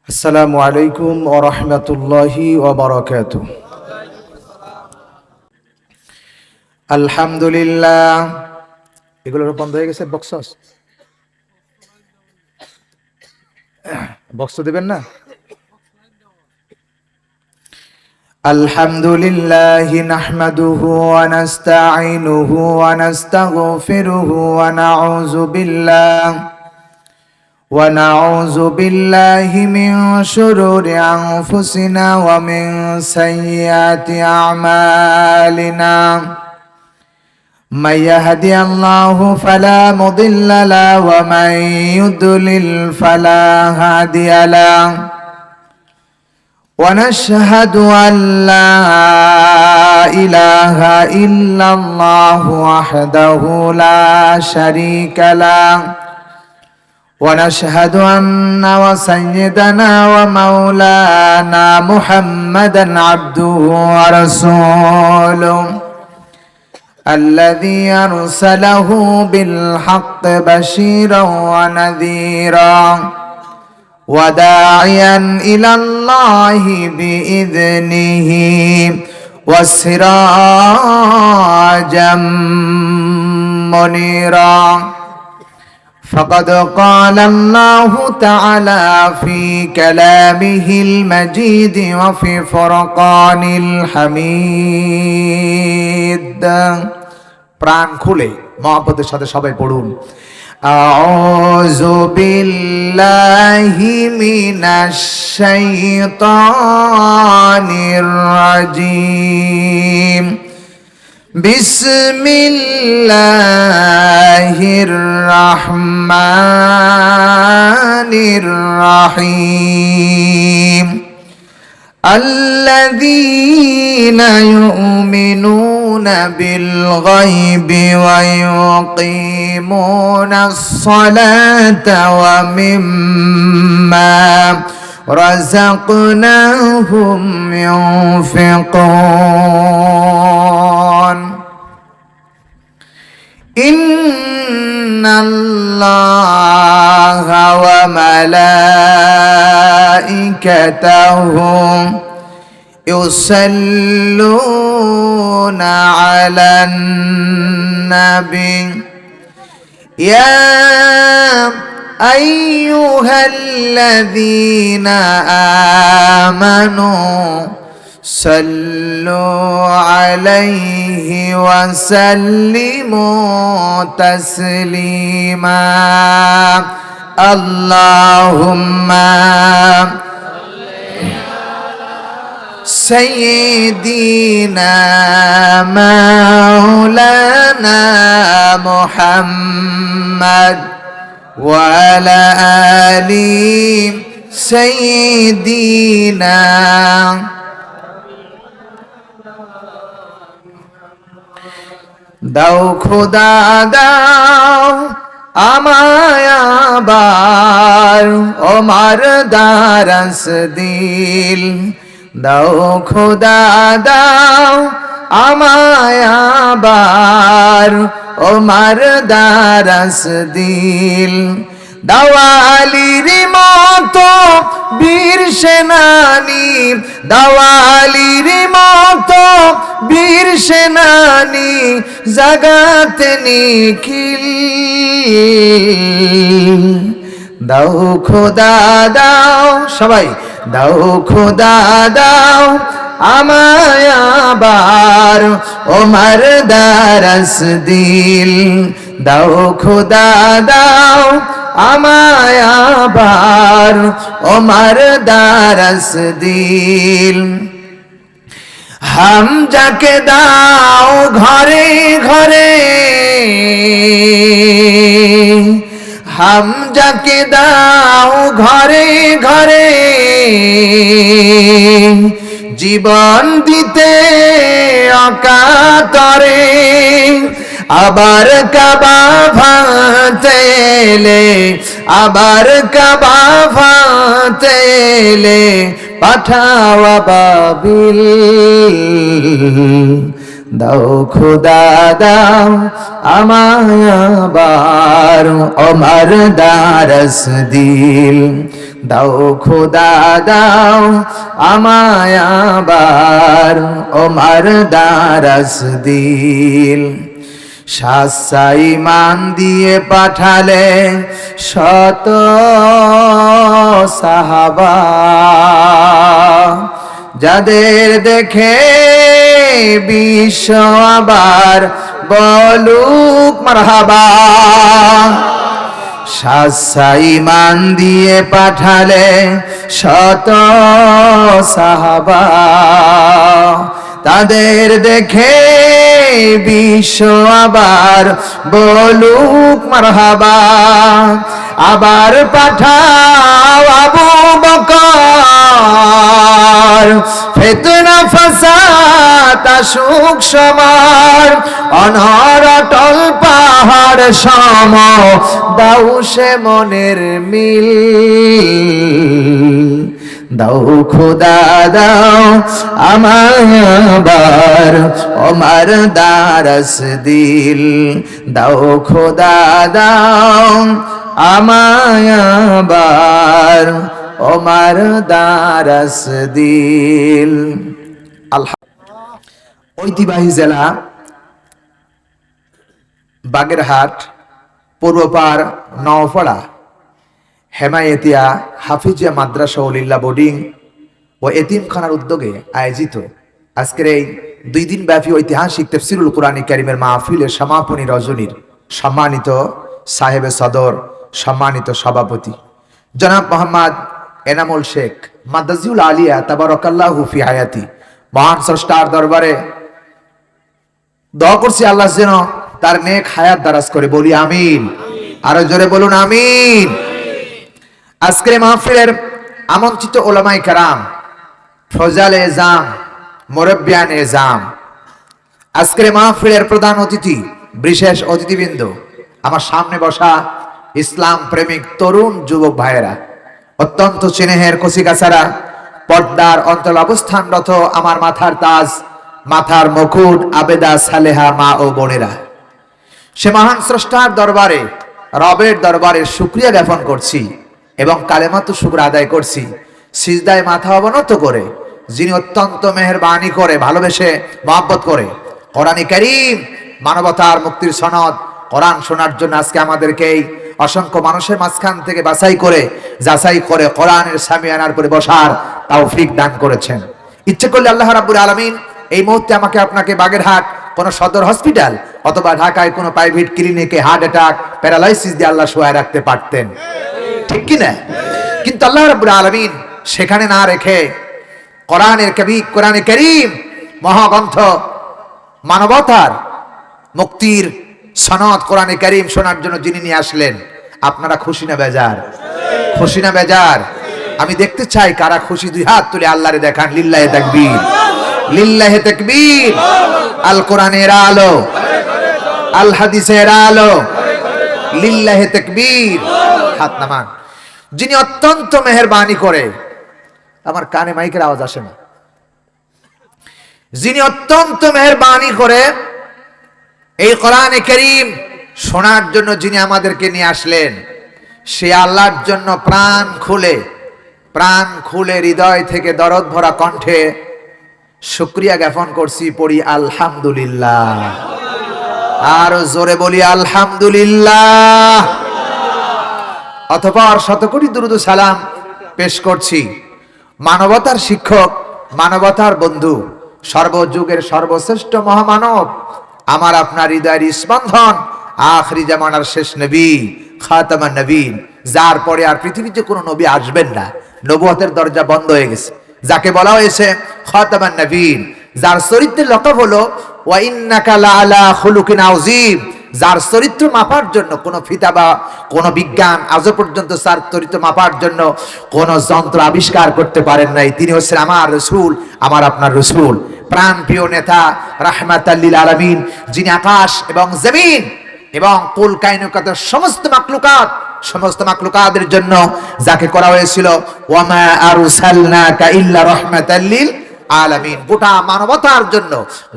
আসসালামু আলাইকুম ওয়া রাহমাতুল্লাহি ওয়া বারাকাতুহু। আলহামদুলিল্লাহ। এগুলো বন্ধ হয়ে গেছে। বক্স দিবেন না। আলহামদুলিল্লাহি নাহমাদুহু ওয়া নাস্তাঈনুহু ওয়া নাস্তাগফিরুহু ونعوذ بالله من شرور أنفسنا ومن سيئات أعمالنا من يهدي الله فلا مضل له ومن يضلل فلا هادي له ونشهد أن لا إله إلا الله وحده لا شريك له ونشهد أن وسيدنا ومولانا محمدا عبده ورسوله الذي أرسله بالحق بشيرا ونذيرا وداعيا إلى الله بإذنه وسراجا منيرا فقد قال الله تعالى في كلامه المجيد وفي فرقان الحميد প্রাণ খুলে মহব্বতের সাথে সবাই পড়ুন আউযু বিল্লাহি মিনাশ শাইতানির রাজিম বিসমিল্লাহির রহমানির রহিম الذين يؤمنون بالغيب ويقيمون الصلاة ومما رزقناهم ينفقون إن الله وملائكته يصلون على النبي يا أيها الذين آمنوا صلوا عليه وسلموا تسليما اللهم سيدنا مولانا محمد وعلى آل سيدنا দাও খোদা দাও আমায় আবার ওমার দারাস দিল দাও খোদা দাও আমায় আবার ওমার দারাস দিল দাওয়ালির মতো বীর সেনানি দাওয়ালির মতো বীর সেনানি জাগাতে নিখিল দাও খোদা দাও সবাই দাও খোদা দাও আমায় আবার ওমর দারাস দিল দাও খোদা দাও আমায় আবার ওমর দারাস দিল হামজাকে দাও ঘরে ঘরে হামজাকে দাও ঘরে ঘরে জীবন দিতে অকাতরে আবার কাবা ভাতেলে আবার কাবা ভাতেলে পাঠাওয়া বাবিল দাও খোদা দাও আমায় আবার ওমর দারাস দিল দাও খোদা দাও আমায় আবার ওমার দারাস দিল। শাসাই মান দিয়ে পাঠালে শত সাহাবা, যাদের দেখে বিশ্ব আবার বলুক মারহাবা। শাসাই মান দিয়ে পাঠালে শত সাহাবা, তাদের দেখে বিশ্ব আবার বলুক মারহাবা। আবার পাঠাও আবু বকর, ফিতনা ফাসাদ আসুক সমার, অনর অটল পাহাড় সম দাও সে মনের মিল। দাও খোদা দাও আমায় আবার ওমার দারাস দিল। দাও খোদা দাও আমায় আবার ওমার দারাস দিল। ঐতিহ্যবাহী জেলা বাগেরহাট, পূর্বপাড় নওপাড়া হেমায়েতিয়া হাফিজিয়া মাদ্রাসা ও লিল্লা বোর্ডিং ও এতিমখানার উদ্যোগে আয়োজিত আজকের এই 2 দিন ব্যাপী ঐতিহাসিক তাফসীরুল কুরআন কারীমের মাহফিলের সমাপনী রজনীর সম্মানিত সাহেবে সদর, সম্মানিত সভাপতি জনাব মোহাম্মদ এনামুল শেখ মাদ্দাজিউল আলিয়া তাবারাকাল্লাহু ফি হায়াতি, মহান স্রষ্টার দরবারে দোয়া করছি আল্লাহ যেন তার নেক হায়াত দারাজ করে, বলি আমিন। আরো জোরে বলুন আমিন। আজকের মাহফিলের আমন্ত্রিত ওলামাই কারাম, ফজল এজাম, মুরব্বিয়ান এজাম, আজকের মাহফিলের প্রধান অতিথি, বিশেষ অতিথিবৃন্দ, আমার সামনে বসা ইসলাম প্রেমিক তরুণ যুবক ভাইয়েরা, অত্যন্ত স্নেহের কচিকাচারা, পর্দার অন্তর অবস্থানরত আমার মাথার তাজ, মাথার মুকুট, আবেদা সালেহা মা ও বোনেরা, সে মহান স্রষ্টার দরবারে, রবের দরবারে শুকরিয়া জ্ঞাপন করছি এবং কালেমাতু শুকর আদায় করছি সিজদায় মাথা অবনত করে, যিনি অত্যন্ত মেহেরবানি করে, ভালোবেসে মহব্বত করে কোরআনে কারীম মানবতার মুক্তির সনদ কোরআন শোনার জন্য আজকে আমাদেরকে এই অসংখ্য মানুষের মাঝখান থেকে যাচাই করে কোরআনের সামিয়ানার পরে বসার তৌফিক দান করেছেন। ইচ্ছে করলে আল্লাহ রাব্বুল আলামিন এই মুহূর্তে আমাকে আপনাকে বাগেরহাট কোন সদর হসপিটাল অথবা ঢাকায় কোন প্রাইভেট ক্লিনিকে হার্ট অ্যাটাক, প্যারালাইসিস দিয়ে আল্লাহ শোয়ায় রাখতে পারতেন, ঠিক কি না? কিন্তু আল্লাহ রাব্বুল আলামিন সেখানে না রেখে কোরআনে কারীম মহাগ্রন্থ, মানবতার মুক্তির সনদ কোরআনে কারীম শোনার জন্য যিনি নিয়ে আসলেন, আপনারা খুশি না বেজার? খুশি না বেজার? আমি দেখতে চাই কারা খুশি, 2 হাত তুলে আল্লাহরে দেখান। লিল্লাহি তাকবীর, লিল্লাহি তাকবীর। আল কোরআনের আলো, আল হাদিসের আলো, লিল্লাহি তাকবীর। হাত নামান। যিনি অত্যন্ত মেহেরবানি করে, আমার কানে মাইকের আওয়াজ আসে না, যিনি অত্যন্ত মেহেরবানি করে এই কোরআনে কারীম শোনার জন্য যিনি আমাদেরকে নিয়ে আসলেন, সে আল্লাহর জন্য প্রাণ খুলে হৃদয় থেকে দরদ ভরা কণ্ঠে শুকরিয়া জ্ঞাপন করছি, পড়ি আলহামদুলিল্লাহ। আর জোরে বলি আলহামদুলিল্লাহ। অতঃপর শতকোটি দুরূদ ও সালাম পেশ করছি মানবতার শিক্ষক, মানবতার বন্ধু, সর্বযুগের সর্বশ্রেষ্ঠ মহামানব, আমার আপনার হৃদয়ের স্পন্দন, আখরি জামানার শেষ নবী, খাতামান নবীন, যার পরে আর পৃথিবীতে কোনো নবী আসবেন না, নবুয়তের দরজা বন্ধ হয়ে গেছে, যাকে বলা হয়েছে খাতামান নবীন, যার চরিত্রের লকব হলো ওয়া ইন্নাকা লাআলা খুলুকিন আযীম, যার চরিত্র মাপার জন্য কোনো ফিতা বা কোনো বিজ্ঞান আজ পর্যন্ত তার চরিত্র মাপার জন্য কোনো যন্ত্র আবিষ্কার করতে পারেন নাই। তিনি হচ্ছেন আমার রাসূল, আমার আপনার রাসূল, প্রাণ প্রিয় নেতা, রাহমাতাল লিল আলামিন, যিনি আকাশ এবং জমিন এবং কুল কায়নাতের সমস্ত মাখলুকাতের জন্য যাকে করা হয়েছিল ওয়া মা আরসালনাকা ইল্লা রাহমাতাল লিল আলামিন, গোটা মানবতার জন্য,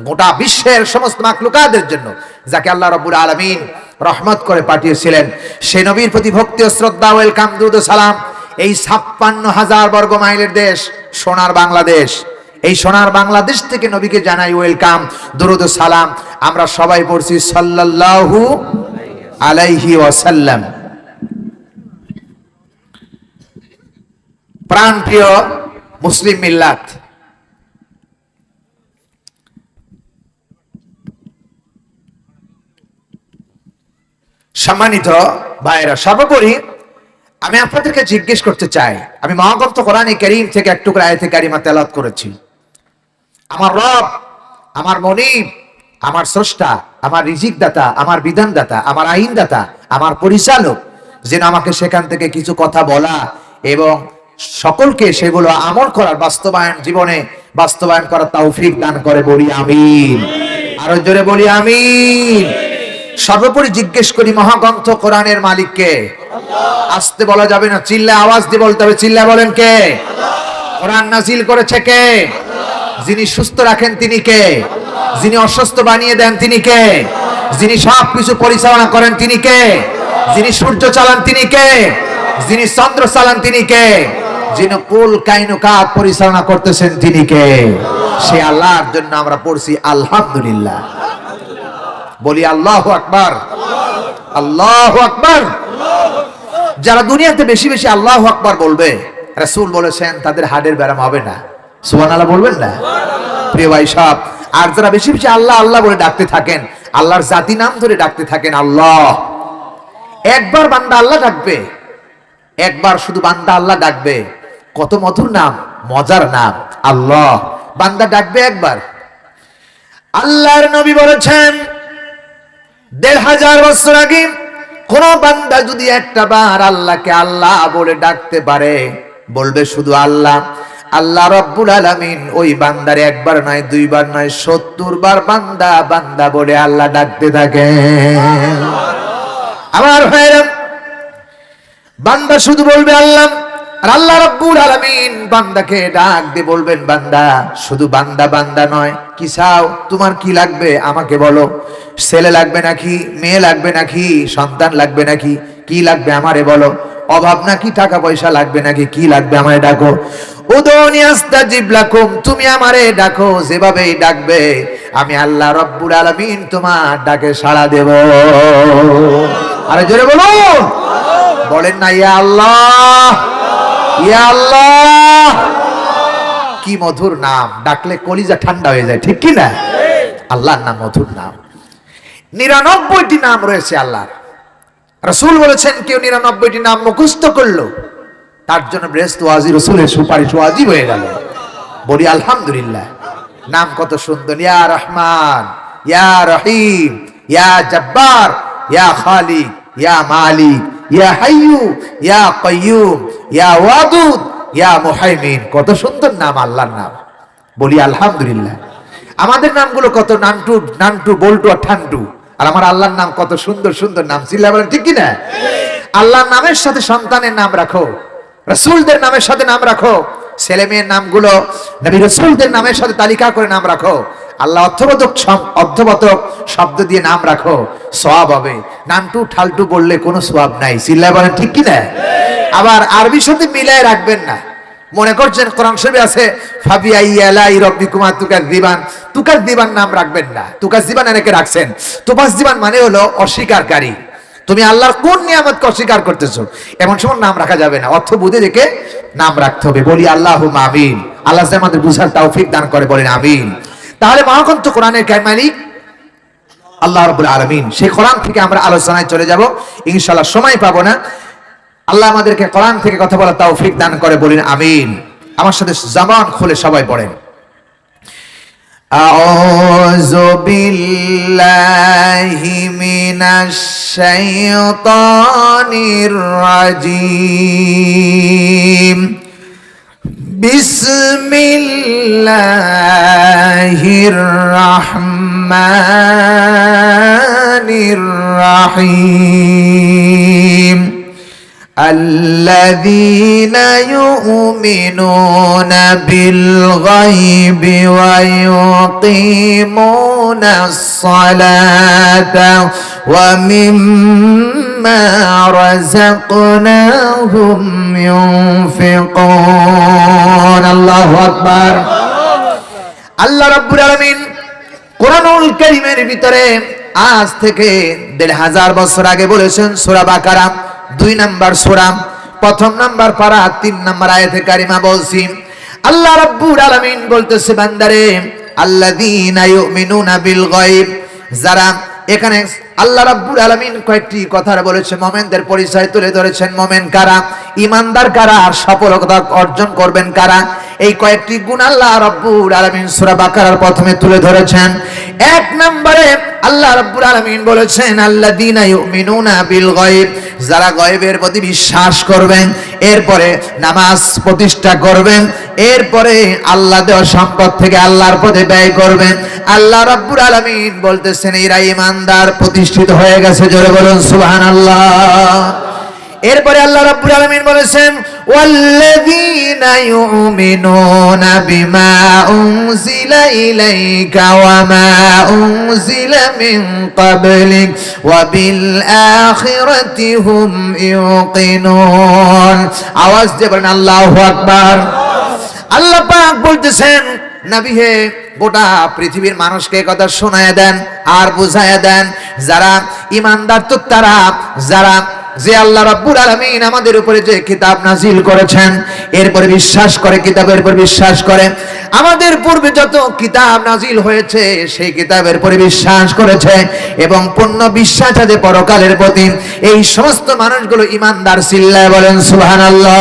গোটা বিশ্বের সমস্ত মাখলুকাতের জন্য যাকে আল্লাহ রাব্বুল আলামিন রহমত করে পাঠিয়েছিলেন, সেই নবীর প্রতি ভক্তি ও শ্রদ্ধা, ওয়েলকাম, দুরূদ ও সালাম এই 56,000 বর্গ মাইলের দেশ সোনার বাংলাদেশ। এই সোনার বাংলাদেশ থেকে নবীকে জানাই ওয়েলকাম, দরুদ ও সালাম। আমরা সবাই পড়ছি সাল্লাল্লাহু আলাইহি ওয়াসাল্লাম। প্রাণপ্রিয় মুসলিম মিল্লাত, সম্মানিত ভাইরা, সর্বোপরি আমি আপনাদেরকে জিজ্ঞেস করতে চাই, আমি মহাগ্রন্থ কোরআনে কারীম থেকে এক টুকরা আয়াতে কারিমা তেলাওয়াত করেছি। আমার রব, আমার মনিব, আমার স্রষ্টা, আমার রিজিক দাতা, আমার বিধান দাতা, আমার আইন দাতা, আমার পরিচালক যেন আমাকে সেখান থেকে কিছু কথা বলা এবং সকলকে সেগুলো আমল করার জীবনে বাস্তবায়ন করার তৌফিক দান করে, বলি আমিন। আরো জোরে বলি আমিন। সর্বোপরি জিজ্ঞেস করি, মহাগ্রন্থ কোরআনের মালিককে? আসতে বলা যাবে না, চিল্লায় আওয়াজ দিয়ে বলতে হবে। চিল্লায় বলেন কে? কোরআন নাজিল করেছে কে? যিনি সুস্থ রাখেন তিনি কে? যিনি অসুস্থ বানিয়ে দেন তিনি কে? যিনি সবকিছু পরিচালনা করেন তিনি কে? যিনি সূর্য চালান তিনি কে? যিনি চন্দ্র চালান তিনি কে? যিনি কুল কায়নাত পরিচালনা করতেছেন তিনি কে? সে আল্লাহর জন্য আমরা পড়ছি আলহামদুলিল্লাহ। বলি আল্লাহু আকবার, আল্লাহু আকবার। যারা দুনিয়াতে বেশি বেশি আল্লাহু আকবার বলবে, রাসূল বলেছেন তাদের হার্টের ব্যারাম হবে না। সুবহানাল্লাহ বলবেন না? প্রিয় ভাই সব, আর যারা বেশি বেশি আল্লাহ আল্লাহ বলে ডাকতে থাকেন, আল্লাহর জাতি নাম ধরে ডাকতে থাকেন, আল্লাহ, একবার বান্দা আল্লাহ ডাকবে, একবার শুধু বান্দা আল্লাহ ডাকবে। কত মধুর নাম, মজার নাম আল্লাহ। বান্দা ডাকবে একবার। আল্লাহর নবী বলেছেন ১৫০০ বছর আগে কোন বান্দা যদি একটা বার আল্লাহকে আল্লাহ বলে ডাকতে পারে, বলবে শুধু আল্লাহ, আল্লাহ রব্বুল আলামিন ওই বান্দারে একবার নয়, দুইবার নয়, ৭০ বার বান্দা বান্দা বলে আল্লাহ ডাকতে থাকে। আমার ভাইরা, বান্দা শুধু বলবে আল্লাহ, আর আল্লাহ রব্বুল আলামিন বান্দাকে ডাক দিয়ে বলবেন, বান্দা, শুধু বান্দা বান্দা নয়, কি চাও, তোমার কি লাগবে আমাকে বলো। ছেলে লাগবে নাকি, মেয়ে লাগবে নাকি, সন্তান লাগবে নাকি, কি লাগবে আমারে বলো। অভাব নাকি, টাকা পয়সা লাগবে নাকি, কি লাগবে আমারে ডাকো। উদুনি আস্তাজিব লাকুম, তুমি আমারে ডাকো, যেভাবেই ডাকবে আমি আল্লাহ রব্বুল আলামিন তোমার ডাকে সাড়া দেব। আরে জোরে বলুন, বলেন না ইয়া আল্লাহ, ইয়া আল্লাহ। কি মধুর নাম, ডাকলে কলিজা ঠান্ডা হয়ে যায়, ঠিক কি না? আল্লাহর নাম মধুর নাম। ৯৯টি নাম রয়েছে আল্লাহর। রাসূল বলেছেন কেউ ৯৯টি নাম মুখস্থ করলো, তার জন্য বেহেশত ওয়াজি, রাসূলের সুপারিশ ওয়াজিব হয়ে গেল। বলি আলহামদুলিল্লাহ। নাম কত সুন্দর, ইয়া রহমান, ইয়া রহিম, ইয়া জব্বার, ইয়া খালিক, ইয়া মালিক, ইয়া হাইয়ু, ইয়া কাইয়ুম, ইয়া ওয়াদুদ, ইয়া মুহাইমিন। কত সুন্দর নাম আল্লাহর নাম। বলি আলহামদুলিল্লাহ। আমাদের নামগুলো কত নান্টু নান্টু বল্টু আর ঠান্টু, আর আমার আল্লাহর নাম কত সুন্দর সুন্দর নাম। চিল্লা বলেন ঠিক কি না? আল্লাহর নামের সাথে সন্তানের নাম রাখো, রাসূলদের নামের সাথে নাম রাখো, ছেলে মেয়ের নামগুলো নবী রাসূলদের নামের সাথে তালিকা করে নাম রাখো। আল্লাহ অর্থবোধক শব্দ দিয়ে নাম রাখো, সওয়াব হবে। নান্টু ঠালটু বললে কোনো সওয়াব নাই। চিল্লা বলেন ঠিক কি না? আবার আরবির সাথে মিলায় রাখবেন না। মনে করছেন কোরআন শরীফে আছে ফাবিআই আলাই রাব্বিকুমা তুকাযযিবান, তুকাযযিবান নাম রাখবেন না। তুকাযযিবান এনেকে রাখছেন, তুকাযযিবান মানে হলো অস্বীকারী। তুমি আল্লাহর কোন নিয়ামতকে অস্বীকার করতেছো, এমন সময় নাম রাখা যাবে না। অর্থ বুঝে দেখে নাম রাখতে হবে। বলি আল্লাহুম্মা আমিন। আল্লাহ যেন আমাদের বুঝার তৌফিক দান করে, বলেন আমিন। তাহলে মহাগ্রন্থ কোরআনের মালিক আল্লাহ রাব্বুল আলামিন। সেই কোরআন থেকে আমরা আলোচনায় চলে যাব ইনশাআল্লাহ, সময় পাবো না। আল্লাহ আমাদেরকে কোরআন থেকে কথা বলার তৌফিক দান করে, বলেন আমিন। আমার সাথে জবান খুলে সবাই পড়েন, আউযু বিল্লাহি মিনাশ শাইতানির রাজিম, বিসমিল্লাহির রাহমানির রাহিম। الذين يؤمنون بالغيب ويقيمون الصلاة ومما رزقناهم ينفقون الله أكبر আল্লাহ রাব্বুল আলামিন কোরআনুল কারীমের ভিতরে আজ থেকে ১৫০০ বছর আগে বলেছেন সূরা বাকারা ২ নাম্বার সূরা প্রথম নাম্বার পারা ৩ নাম্বার আয়াতে কারিমা বলছি আল্লাহ রাব্বুল আলামিন বলতেছে বান্দারে আল্লাযীনা ইউমিনুনা বিল গায়ব যারা এখানে আল্লাহ রাব্বুল আলামিন কয়েকটি কথা বলেছে মুমিনদের পরিচয় তুলে ধরেছেন মুমিন কারা ঈমানদার কারা আর সফলতা অর্জন করবেন কারা এই কয়েকটি গুণ আল্লাহ রাব্বুল আলামিন সূরা বাকারার প্রথমে তুলে ধরেছেন এক নম্বরে আল্লাহ রাব্বুল আলামিন বলেছেন আল্লাযীনা ইউমিনুনা বিল গায়ব যারা গায়বের প্রতি বিশ্বাস করবেন এরপরে নামাজ প্রতিষ্ঠা করবেন এরপরে আল্লাহ দেওয়া সম্পদ থেকে আল্লাহর পথে ব্যয় করবেন আল্লাহ রাব্বুল আলামিন বলতেছেন এরা ঈমানদার প্রতিষ্ঠিত হয়ে গেছে জোরে বলুন সুবহানাল্লাহ এরপরে আল্লাহ রাব্বুল আলামিন বলেছেন ওয়াল্লাযীনা ইউমিনুনা বিমা উনজিলা ইলাইকা ওয়া মা উনজিলা মিন ক্বাবলিক ওয়া বিল আখিরাতি হুম ইউকিনুন আওয়াজ দিয়ে বলেন আল্লাহু আকবার আল্লাহ পাক বলতেছেন নবী হে গোটা পৃথিবীর মানুষকে কথা শোনায় দেন আর বুঝায় দেন যারা ঈমানদার তো তারা যারা যে আল্লাহ রাব্বুল আলামিন আমাদের উপরে যে কিতাব নাজিল করেছেন এরপরে বিশ্বাস করে কিতাবের উপর বিশ্বাস করে আমাদের পূর্বে যত কিতাব নাজিল হয়েছে সেই কিতাবের উপরে বিশ্বাস করেছে এবং পূর্ণ বিশ্বাস আছে পরকালের প্রতি এই সমস্ত মানুষগুলো ঈমানদার চিল্লায় বলেন সুবহানাল্লাহ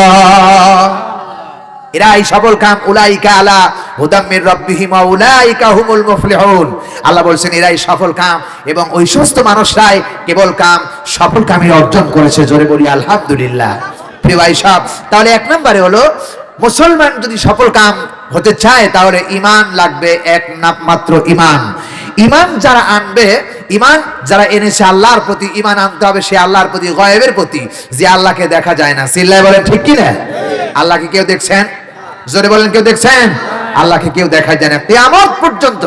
এরাই সফল কাম উলাইকা আলা হুদাম মির রাব্বিহিম ওয়া উলাইকা হুমুল মুফলিহুন আল্লাহ বলেন এরাই সফল কাম এবং ওই সমস্ত মানুষরাই কেবল কাম সফল কামই অর্জন করেছে জোরে বলি আলহামদুলিল্লাহ প্রিয় ভাই সব তাহলে এক নম্বরে হলো মুসলমান যদি সফল কাম হতে চায় তাহলে ঈমান লাগবে এক মাত্র ঈমান ঈমান যারা আনবে ঈমান যারা এনেছে আল্লাহর প্রতি ঈমান আনতে হবে সে আল্লাহর প্রতি গায়বের প্রতি যে আল্লাহকে দেখা যায় না চিল্লায় বলেন ঠিক কি না আল্লাহকে কেউ দেখছেন জোরে বলেন কেউ দেখছেন আল্লাহকে কেউ দেখা যায় না কিয়ামত পর্যন্ত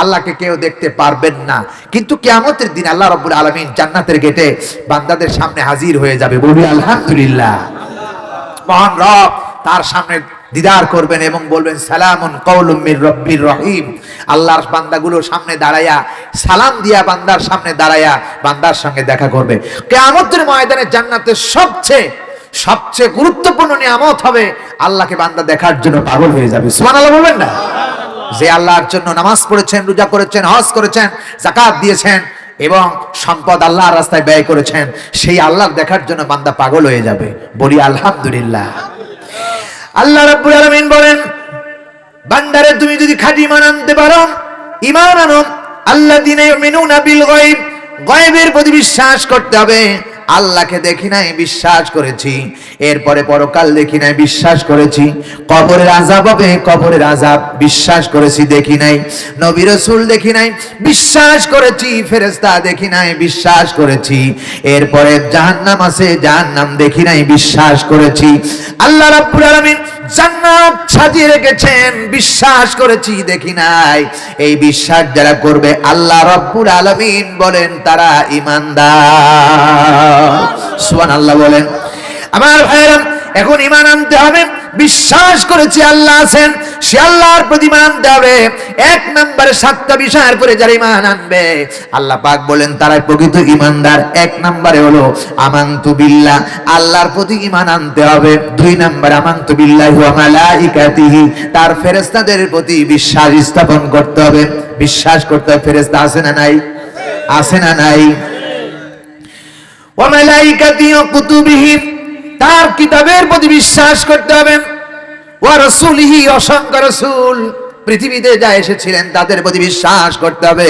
আল্লাহকে কেউ দেখতে পারবেন না কিন্তু কিয়ামতের দিন আল্লাহ রাব্বুল আলামিন জান্নাতের গেটে বান্দাদের সামনে হাজির হয়ে যাবে বলি আলহামদুলিল্লাহ মহান রব তার সামনে দিদার করবেন এবং বলবেন সালামুন কাওলুম মির রাব্বির রহিম আল্লাহর বান্দাগুলোর সামনে দাঁড়ায়া সালাম দিয়া বান্দার সামনে দাঁড়ায়া বান্দার সঙ্গে দেখা করবে কিয়ামতের ময়দানে জান্নাতের সবচেয়ে গুরুত্বপূর্ণ নিয়ামত হবে আল্লাহকে বান্দা দেখার জন্য পাগল হয়ে যাবে সুবহানাল্লাহ বলবেন না যে আল্লাহর জন্য নামাজ পড়েছেন রোজা করেছেন হজ করেছেন যাকাত দিয়েছেন এবং সম্পদ আল্লাহর রাস্তায় ব্যয় করেছেন সেই আল্লাহর দেখার জন্য বান্দা পাগল হয়ে যাবে বলি আলহামদুলিল্লাহ আল্লাহ রাব্বুল আলামিন বলেন বান্দারে তুমি যদি খাঁটি ঈমান আনতে পারো ঈমান আনো আল্লাযীনা ইউমিনুনা বিল গায়ব গায়বের প্রতি বিশ্বাস করতে হবে আল্লাহকে দেখি নাই বিশ্বাস করেছি এরপরে পরকাল দেখি নাই বিশ্বাস করেছি কবরের আযাব হবে কবরের আযাব বিশ্বাস করেছি দেখি নাই নবী রাসূল দেখি নাই বিশ্বাস করেছি ফেরেশতা দেখি নাই বিশ্বাস করেছি এরপরে জাহান্নাম আছে জাহান্নাম দেখি নাই বিশ্বাস করেছি আল্লাহ রাব্বুল আলামিন জান্নাত সাজিয়ে রেখেছেন বিশ্বাস করেছি দেখি নাই এই বিশ্বাস যারা করবে আল্লাহ রাব্বুল আলামিন বলেন তারা ঈমানদার সুবহানাল্লাহ বলেন আমার ভাইরা এখন ঈমান আনতে হবে বিশ্বাস করেছি আল্লাহ আছেন সে আল্লাহর প্রতি ঈমান আনতে হবে এক নম্বরে 7টা বিষয়ের উপরে যারা ঈমান আনবে আল্লাহ পাক বলেন তারাই প্রকৃত ঈমানদার এক নম্বরে হলো আমানতু বিল্লাহ আল্লাহর প্রতি ঈমান আনতে হবে 2 নম্বরে আমানতু বিল্লাহি ওয়া মালাইকাতিহি তার ফেরেশতাদের প্রতি বিশ্বাস স্থাপন করতে হবে বিশ্বাস করতে হবে ফেরেশতা আছে না নাই আছে না নাই ওয়া মালাইকাতিহি ওয়া কুতুবিহি তার কিতাবের প্রতি বিশ্বাস করতে হবে ওয়া রাসূলিহি অসংখ্য রাসূল পৃথিবীতে যা এসেছিলেন তাদের প্রতি বিশ্বাস করতে হবে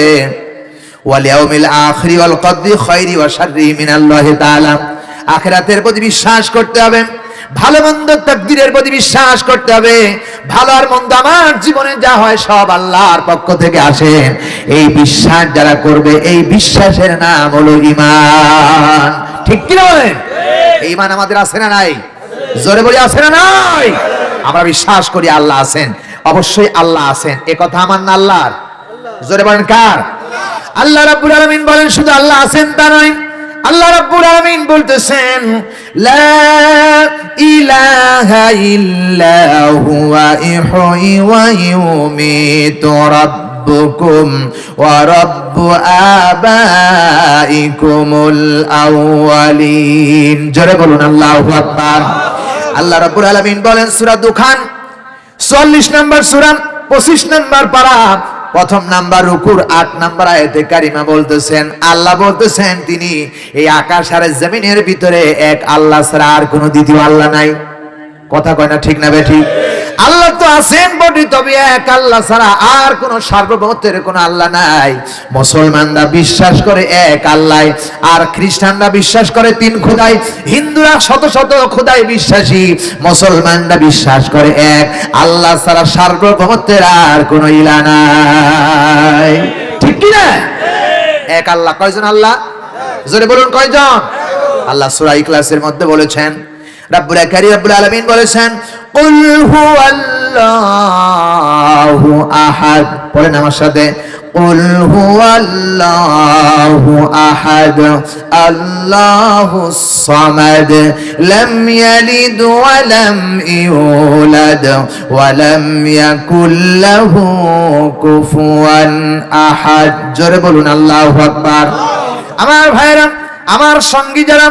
ওয়াল ইয়াউমিল আখির ওয়াল কদরি খায়রি ওয়া শাররি মিনাল্লাহি তাআলা আখিরাতের প্রতি বিশ্বাস করতে হবে ভালো মন্দ তাকদীরের প্রতি বিশ্বাস করতে হবে ভালো আর মন্দ আমার জীবনে যা হয় সব আল্লাহর পক্ষ থেকে আসে এই বিশ্বাস যারা করবে এই বিশ্বাসের নাম হলো ঈমান ঠিক কি না বলেন ঈমান আমাদের আছে না নাই? জোরে বলি আছে না নাই? আমরা বিশ্বাস করি আল্লাহ আছেন, অবশ্যই আল্লাহ আছেন। এ কথা আমার না আল্লাহর? জোরে বলেন কার? আল্লাহ রাব্বুল আলামিন বলেন শুধু আল্লাহ আছেন তা নয়, আল্লাহ রাব্বুল আলামিন বলতেছেন লা ইলাহা ইল্লা হুয়া ইহয়ি ওয়া ইউমীতু রাব্বুকুম ওয়া রাব্বু আবাইকুমুল আউয়ালিন। জোরে বলুন আল্লাহু আকবার। আল্লাহ রাব্বুল আলামিন বলেন সূরা দুখান ৪৪ নম্বর সূরা ২৫ নম্বর পারা প্রথম নাম্বার রুকুর ৮ নাম্বার আয়াতে কারিমা বলতেছেন, আল্লাহ বলতেছেন তিনি এই আকাশ আর জমিনের ভিতরে এক আল্লাহ ছাড়া আর কোনো দ্বিতীয় আল্লাহ নাই। কথা কয় না ঠিক না বেঠিক? আল্লাহ তো আছেন বটে, তবে এক আল্লাহ ছাড়া আর কোন সার্বভৌমত্বের কোন আল্লাহ নাই। মুসলমানরা বিশ্বাস করে এক আল্লাহ, আর খ্রিস্টানরা বিশ্বাস করে তিন খোদাই, হিন্দুরা শত শত খোদাই বিশ্বাসী, মুসলমানরা বিশ্বাস করে এক আল্লাহ ছাড়া সার্বভৌমত্বের আর কোন ইলাহ নাই। ঠিক কি না? এক আল্লাহ। কয়জন আল্লাহ? জোরে বলুন কয়জন? আল্লাহ সূরা ইখলাসের মধ্যে বলেছেন, রব্বুল কারীম রব্বুল আলামিন বলেছেন কুল হুয়াল্লাহু আহাদ। পড়েন আমার সাথে, কুল হুয়াল্লাহু আহাদ আল্লাহুস সামাদ লাম ইয়ালিদ ওয়া লাম ইউলাদ ওয়া লাম ইয়াকুল লাহু কুফুয়ান আহাদ। জোরে বলুন আল্লাহু আকবার। আমার ভাইরা, আমার সঙ্গী যারা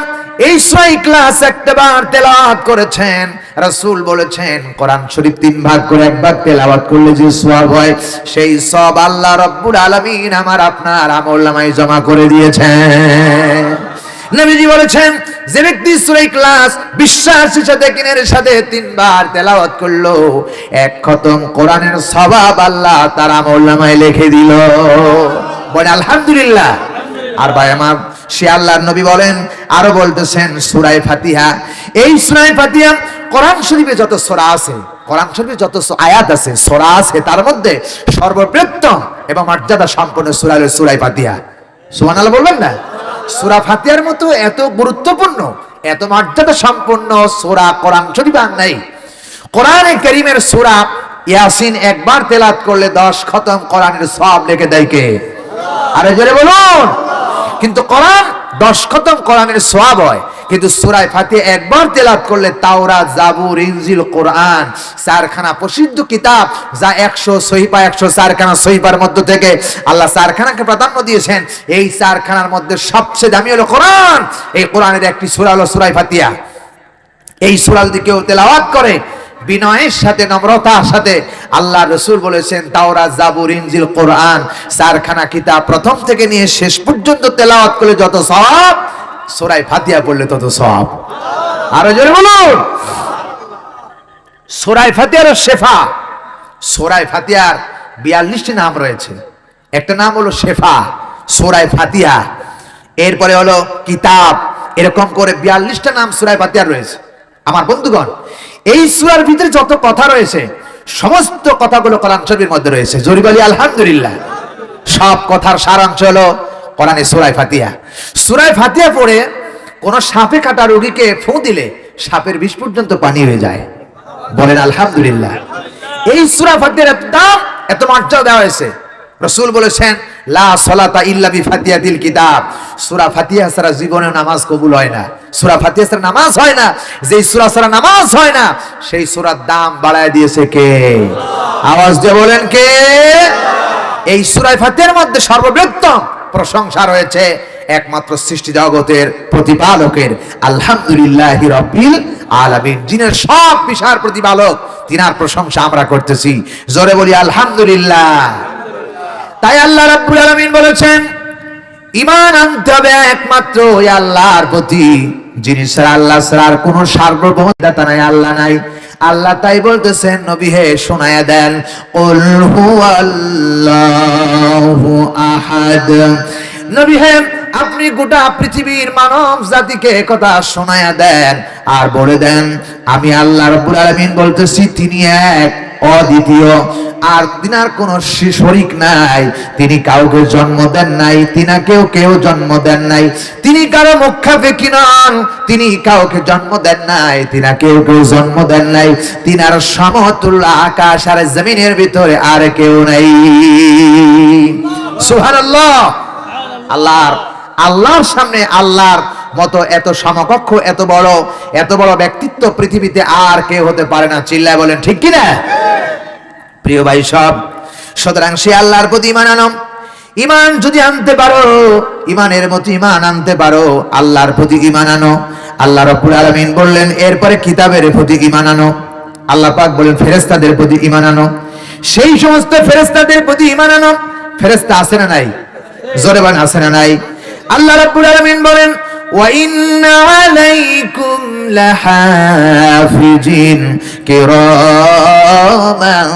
এই সূরা ইখলাস একবার তেলাওয়াত করেছেন, রাসূল বলেছেন কোরআন শরীফ 3 ভাগ করে এক ভাগ তেলাওয়াত করলে যে সওয়াব হয়, সেই সওয়াব আল্লাহ রাব্বুল আলামিন আমার আপনার আমলনামায় জমা করে দিয়েছেন। নবীজি বলেছেন যে ব্যক্তি সূরা ইখলাস বিশ্বাসের সাথে কিনের সাথে 3 বার তেলাওয়াত করলো, এক খতম কোরআনের সওয়াব আল্লাহ তার আমলনামায় লিখে দিল। বলেন আলহামদুলিল্লাহ। আর ভাই আমার, সে আল্লাহর নবী বলেন, আরো বলতেছেন সূরা ফাতিহা। এই সূরা ফাতিহা কোরআন শরীফে যত সূরা আছে, কোরআন শরীফে যত আয়াত আছে, সূরা আছে, তার মধ্যে সর্বপ্রথম এবং মর্যাদা সম্পন্ন সূরা হলো সূরা ফাতিহা। সুবহানাল্লাহ বলবেন না? সূরা ফাতিহার মতো এত গুরুত্বপূর্ণ, এত মর্যাদা সম্পন্ন সূরা কোরআন শরীফে আর নাই। কোরআনে কারীমের সূরা ইয়াসিন একবার তেলাওয়াত করলে 10 খতম কোরআনের সওয়াব লিখে দেয় কে? আরে জোরে বলুন। কিন্তু কোরআন 10 খতম কোরআনের সওয়াব হয়, কিন্তু সূরা ফাতিহা একবার তেলাওয়াত করলে তাওরাত, জাবুর, ইনজিল, কোরআন, চারখানা প্রসিদ্ধ কিতাব, যা 100 সহিফা, 104 খানা সহিফার মধ্য থেকে আল্লাহ 4 খানাকে প্রাধান্য দিয়েছেন। এই 4 খানার মধ্যে সবচেয়ে দামি হলো কোরআন। এই কোরআনের একটি সূরা হলো সূরা ফাতিহা। এই সূরা যদি কেউ তেলাওয়াত করে বিনয়ের সাথে, নম্রতার সাথে, আল্লাহ রাসূল বলেছেন তাওরাত, জাবুর, ইনজিল, কোরআন 4 খানা কিতাব প্রথম থেকে নিয়ে শেষ পর্যন্ত তেলাওয়াত করলে যত সওয়াব, সূরা ফাতিহা পড়লে তত সওয়াব। আরো জোরে বলুন। সূরা ফাতিহার শেফা। সূরা ফাতিহার 42টি নাম রয়েছে। একটা নাম হলো শেফা, সূরা ফাতিহা। এরপরে হলো কিতাব। এরকম করে 42টা নাম সূরা ফাতিহার রয়েছে। আমার বন্ধুগণ, এই সূরার ভিতরে যত কথা রয়েছে, সমস্ত কথাগুলো কোরআন শরীফের মধ্যে রয়েছে। জোরে বলি আলহামদুলিল্লাহ। সব কথার সারাংশ হলো কোরআনে সূরা ফাতিহা। সূরা ফাতিহা পড়ে কোন সাপে কাটা রোগীকে ফু দিলে সাপের বিষ পর্যন্ত পানি হয়ে যায়। বলেন আলহামদুলিল্লাহ। এই সূরা ফাতিহার দাম, এত মর্যাদা দেওয়া হয়েছে। রাসূল বলেছেন লা সালাতা ইল্লা বিফাতিহাতিল কিতাব। সূরা ফাতিহা ছাড়া জীবনে নামাজ কবুল হয় না। সূরা ফাতিহা ছাড়া নামাজ হয় না। যেই সূরা ছাড়া নামাজ হয় না, সেই সূরার দাম বাড়ায় দিয়েছে কে? আওয়াজ দিয়ে বলেন কে? এই সূরা ফাতিহার মধ্যে সর্ববৃহত্তম প্রশংসা রয়েছে একমাত্র সৃষ্টি জগতের প্রতিপালকের, আলহামদুলিল্লাহি রাব্বিল আলামিন, যিনি সব বিষয়ের প্রতিপালক, তিনার প্রশংসা আমরা করতেছি। জোরে বলি আলহামদুলিল্লাহ। তাই আল্লাহ রাব্বুল আলামিন বলেছেন ঈমান আনতে হবে একমাত্র ওই আল্লাহর প্রতি, যিনি ছাড়া, আল্লাহ ছাড়া আর কোনো সার্বভৌমতা নাই, আল্লাহ নাই। আল্লাহ তাই বলতেছেন নবী হে শোনায়া দেন, কুল হুয়াল্লাহু আহাদ। নবী হে আপনি গোটা পৃথিবীর মানব জাতিকে কথা শোনায়া দেন আর বলে দেন আমি আল্লাহ রাব্বুল আলামিন বলতেছি তিনি এক, অদ্বিতীয়, আর তিনার কোন শরীক নাই, তিনি কাউকে জন্ম দেন নাই, তিনাকেও কেউ জন্ম দেন নাই, তিনি কারো মুখাপেক্ষী নন, তিনি কাউকে জন্ম দেন নাই, তিনাকেও কেউ জন্ম দেন নাই, তিনার সমতুল্য আকাশ আর জমিনের ভিতরে আর কেউ নাই। সুবহানাল্লাহ। আল্লাহর সামনে আল্লাহর মতো এত সমকক্ষ এত বড় ব্যক্তিত্ব পৃথিবীতে আর কেউ হতে পারে না। চিল্লায় বলেন ঠিক কি না? প্রিয় ভাই সব, সুতরাং সে আল্লাহর প্রতি ঈমান আনো। ঈমান যদি আনতে পারো, ঈমানের মতো ঈমান আনতে পারো, আল্লাহর প্রতি ঈমান আনো। আল্লাহ রাব্বুল আলামিন বললেন এরপরে কিতাবের প্রতি ঈমান আনো। আল্লাহ পাক বলেন ফেরেশতাদের প্রতি ঈমান আনো। সেই সমস্ত ফেরেশতাদের প্রতি ঈমান আনো। ফেরেশতা আছে না নাই? জোরে বলেন আছে না নাই? আল্লাহ রাব্বুল আলামিন বলেন ওয়া ইন্না আলাইকুম লাহাফিজিন কিরামান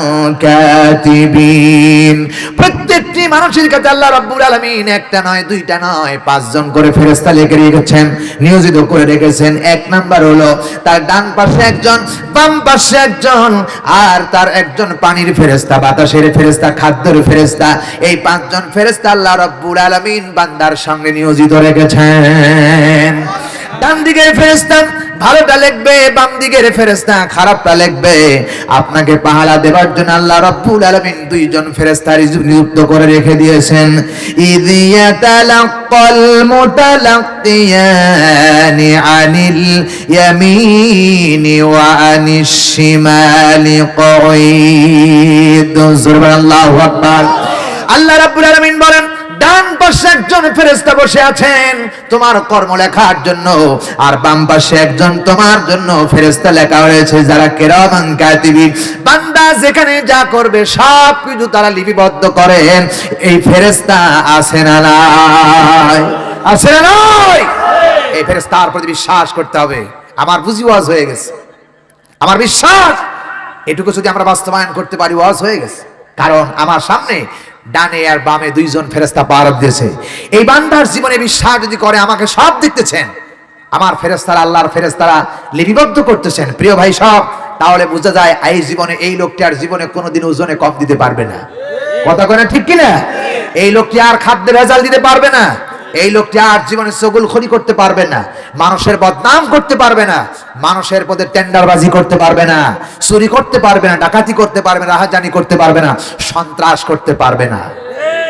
কাতিবিন। প্রত্যেকটি মানুষের কাছে আল্লাহ রাব্বুল আলামিন একটা নয়, দুইটা নয়, 5 জন করে ফেরেশতা লিখে রেখেছেন, নিয়োজিত করে রেখেছেন। এক নাম্বার হলো তার ডান পাশে একজন, বাম পাশে একজন, আর তার একজন পানির ফেরেশতা, বাতাসের ফেরেশতা, খাদ্যের ফেরেশতা। এই 5 জন ফেরেশতা আল্লাহ রাব্বুল আলামিন বান্দার সঙ্গে নিয়োজিত রেখেছেন। ডান দিকের ফেরেশতা ভালোটা লিখবে, বাম দিকের ফেরেশতা খারাপটা লিখবে। আপনাকে পাহারা দেওয়ার জন্য আল্লাহ রাব্বুল আলামিন 2 জন ফেরেশতা নিযুক্ত করে রেখে দিয়েছেন। ইয়াতালাক্কাল মুতালাক্কিয়ানি আনিল ইয়ামিনি ওয়া আনিশ শিমালি কঈদ। সুবহানাল্লাহু আকবার। আল্লাহ রাব্বুল আলামিন বলেন ডান পাশে একজন ফেরেশতা বসে আছেন তোমার কর্ম লেখার জন্য, আর বাম পাশে একজন তোমার জন্য ফেরেশতা লেখা হয়েছে যারা কিরামান কাতিবিন। বান্দা যেখানে যা করবে সব কিছু তারা লিপিবদ্ধ করেন। এই ফেরেশতা আছে না নাই? আছে না নাই? এই ফেরেশতার প্রতি বিশ্বাস করতে হবে। আমার বুঝি ওয়াজ হয়ে গেছে, আমার বিশ্বাস এটুকু যদি আমরা বাস্তবায়ন করতে পারি ওয়াজ হয়ে গেছে। কারণ আমার সামনে ডানে আর বামে 2 জন ফেরেশতা পার দিয়েছে। এই বান্দার জীবনে বিশ্বাস যদি করে আমাকে সব দেখতেছেন, আমার ফেরেশতারা, আল্লাহর ফেরেশতারা লিপিবদ্ধ করতেছেন। প্রিয় ভাই সব, তাহলে বোঝা যায় এই জীবনে এই লোকটি আর জীবনে কোনোদিন ওজনে কম দিতে পারবে না। কথা কয় না ঠিক কি না? এই লোকটি আর খাদ্যে ভেজাল দিতে পারবে না। এই লোকটি আর জীবনে চগলখড়ি করতে পারবে না, মানুষের বদনাম করতে পারবে না, মানুষের পদে টেন্ডারবাজি করতে পারবে না, চুরি করতে পারবে না, ডাকাতি করতে পারবে না, রাহাজানি করতে পারবে না, সন্ত্রাস করতে পারবে না।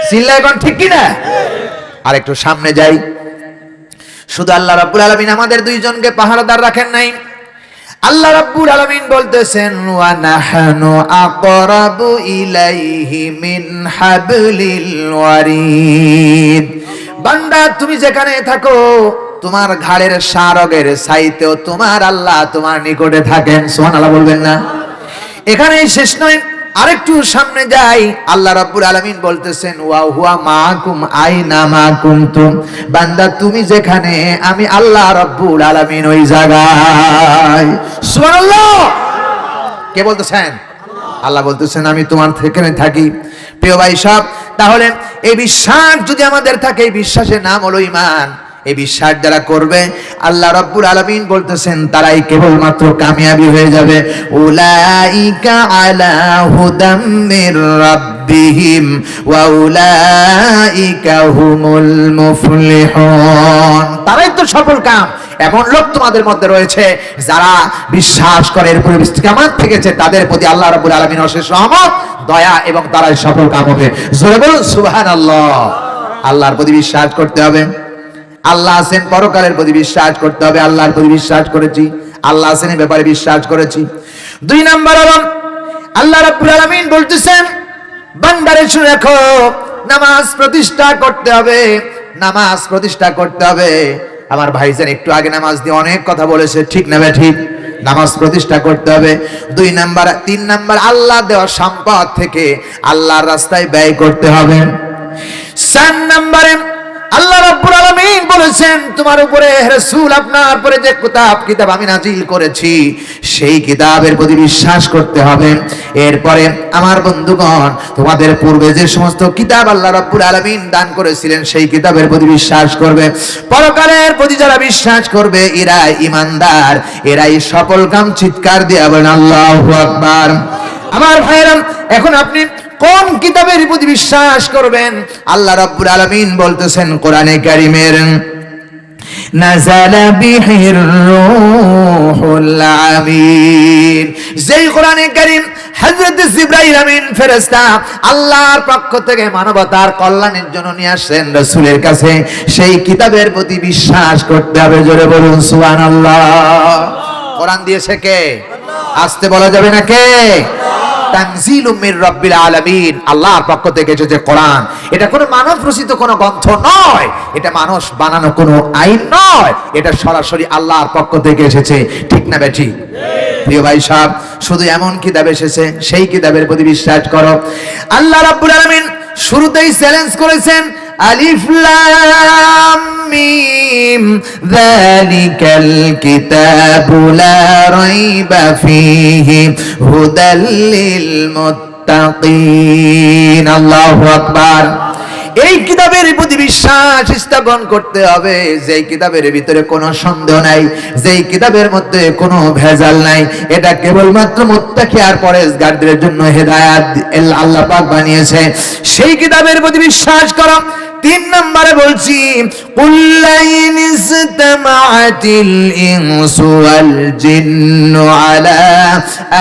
চিল্লায় কোন ঠিক কি না? আর একটু সামনে যাই। শুধু আল্লাহ রাব্বুল আলামিন আমাদের 2 জনকে পাহারাদার রাখেন নাই। আল্লাহ রাব্বুল আলামিন বলতেছেন ওয়া নাহনু আকরাবু ইলাইহি মিন হাবলিল ওয়ারিদ। বান্দা তুমি যেখানে থাকো তোমার ঘাড়ের সারগের চাইতেও তোমার আল্লাহ তোমার নিকটে থাকেন। সুবহানাল্লাহ বলবেন না? এখানেই শেষ নয়, আরেকটু সামনে যাই। আল্লাহ রাব্বুল আলামিন বলতেছেন ওয়া হুয়া মাআকুম আইনা মা কুনতুম। বান্দা তুমি যেখানে আমি আল্লাহ রাব্বুল আলামিন ওই জায়গায়। সুবহানাল্লাহ। কে বলতেছেন? আল্লাহ বলতেছেন আমি তোমার সেখানে থাকি। প্রিয় ভাই সব, তাহলে এই বিশ্বাস যদি আমাদের থাকে, এই বিশ্বাসের নাম হলো ঈমান। এই বিশ্বাস যারা করবে আল্লাহ রাব্বুল আলামিন বলতেছেন তারাই কেবলমাত্র কামিয়াবি হয়ে যাবে। উলাইকা আলা হুদাম মির রাব্বিহিম ওয়া উলাইকা হুমুল মুফলিহুন। তারাই তো সফল কাম। এমন লোক তোমাদের মধ্যে রয়েছে যারা বিশ্বাস করে এর উপরে ইস্তিকামাত থেকেছে, তাদের প্রতি আল্লাহ রাব্বুল আলামিন অশেষ রহমত, দয়া, এবং তারাই সফল কাম হবে। জোরে বলুন সুবহানাল্লাহ। আল্লাহর প্রতি বিশ্বাস করতে হবে। আল্লাহ আছেন, পরকালের প্রতি বিশ্বাস করতে হবে। আল্লাহর প্রতি বিশ্বাস করেছি, আল্লাহ আছেন এই ব্যাপারে বিশ্বাস করেছি। 2 নাম্বার হলো আল্লাহ রাব্বুল আলামিন বলতেছেন বান্দারে শুনে রাখো, নামাজ প্রতিষ্ঠা করতে হবে, নামাজ প্রতিষ্ঠা করতে হবে। আমার ভাইজান একটু আগে নামাজ দিয়ে অনেক কথা বলেছে, ঠিক না ভাই? ঠিক। নামাজ প্রতিষ্ঠা করতে হবে। 2 নাম্বার, 3 নাম্বার আল্লাহ দেওয়া সম্পদ থেকে আল্লাহর রাস্তায় ব্যয় করতে হবে। 4 নাম্বারে আল্লাহ রাব্বুল আলামিন বলেছেন তোমার উপরে রাসূল আপনার উপরে যে কিতাব আমি নাজিল করেছি সেই কিতাবের প্রতি বিশ্বাস করতে হবে। এরপরে আমার বন্ধুগণ তোমাদের পূর্বে যে সমস্ত কিতাব আল্লাহ রাব্বুল আলামিন দান করেছিলেন সেই কিতাবের প্রতি বিশ্বাস করবে। পরকালের প্রতি যারা বিশ্বাস করবে এরাই ঈমানদার, এরাই সফল কাম। চিৎকার দিয়ে বলেন আল্লাহু আকবার। আমার ভাইরা এখন আপনি কোন কিতাবের প্রতি বিশ্বাস করবেন? আল্লাহ রাব্বুল আলামিন বলতেছেন কোরআনে কারীমের নাযালা বিহির রূহুল আমিন, যেই কোরআনে কারীম হযরত জিবরাইল আমিন ফেরেশতা আল্লাহর পক্ষ থেকে মানবতার কল্যাণের জন্য নিয়ে আসেন রাসূলের কাছে, সেই কিতাবের প্রতি বিশ্বাস করতে হবে। জোরে বলুন সুবহানাল্লাহ। কোরআন দিয়েছে কে? আসতে বলা যাবে না কে? তানজিলুম মির রাব্বিল আলামিন, আল্লাহর পক্ষ থেকে এসেছে কোরআন। এটা কোনো মানব রচিত কোনো গ্রন্থ নয়, এটা মানুষ বানানো কোনো আইন নয়, এটা সরাসরি আল্লাহর পক্ষ থেকে এসেছে। ঠিক না বেঠি? প্রিয় ভাই সাহেব, শুধু এমন কিতাব এসেছে সেই কিতাবের প্রতি বিশ্বাস করো। আল্লাহ রাব্বুল আলামিন শুরুতেই চ্যালেঞ্জ করেছেন আলিফ লাম মিম যালিকাল কিতাবু লা রাইবা ফীহি হুদাল লিল মুত্তাকিন। আল্লাহু আকবার। এই কিতাবের প্রতি বিশ্বাস স্থাপন করতে হবে, যেই কিতাবের ভিতরে কোনো সন্দেহ নাই, যেই কিতাবের মধ্যে কোনো ভেজাল নাই। এটা কেবলমাত্র মুত্তাকি আর পরেজগারদের জন্য হেদায়েত আল্লাহ পাক বানিয়েছে। সেই কিতাবের প্রতি বিশ্বাস করো। 3 নম্বরে বলছি কুল্লাইন ইসতামাআতিল ইনসু ওয়াল জিন্নু আলা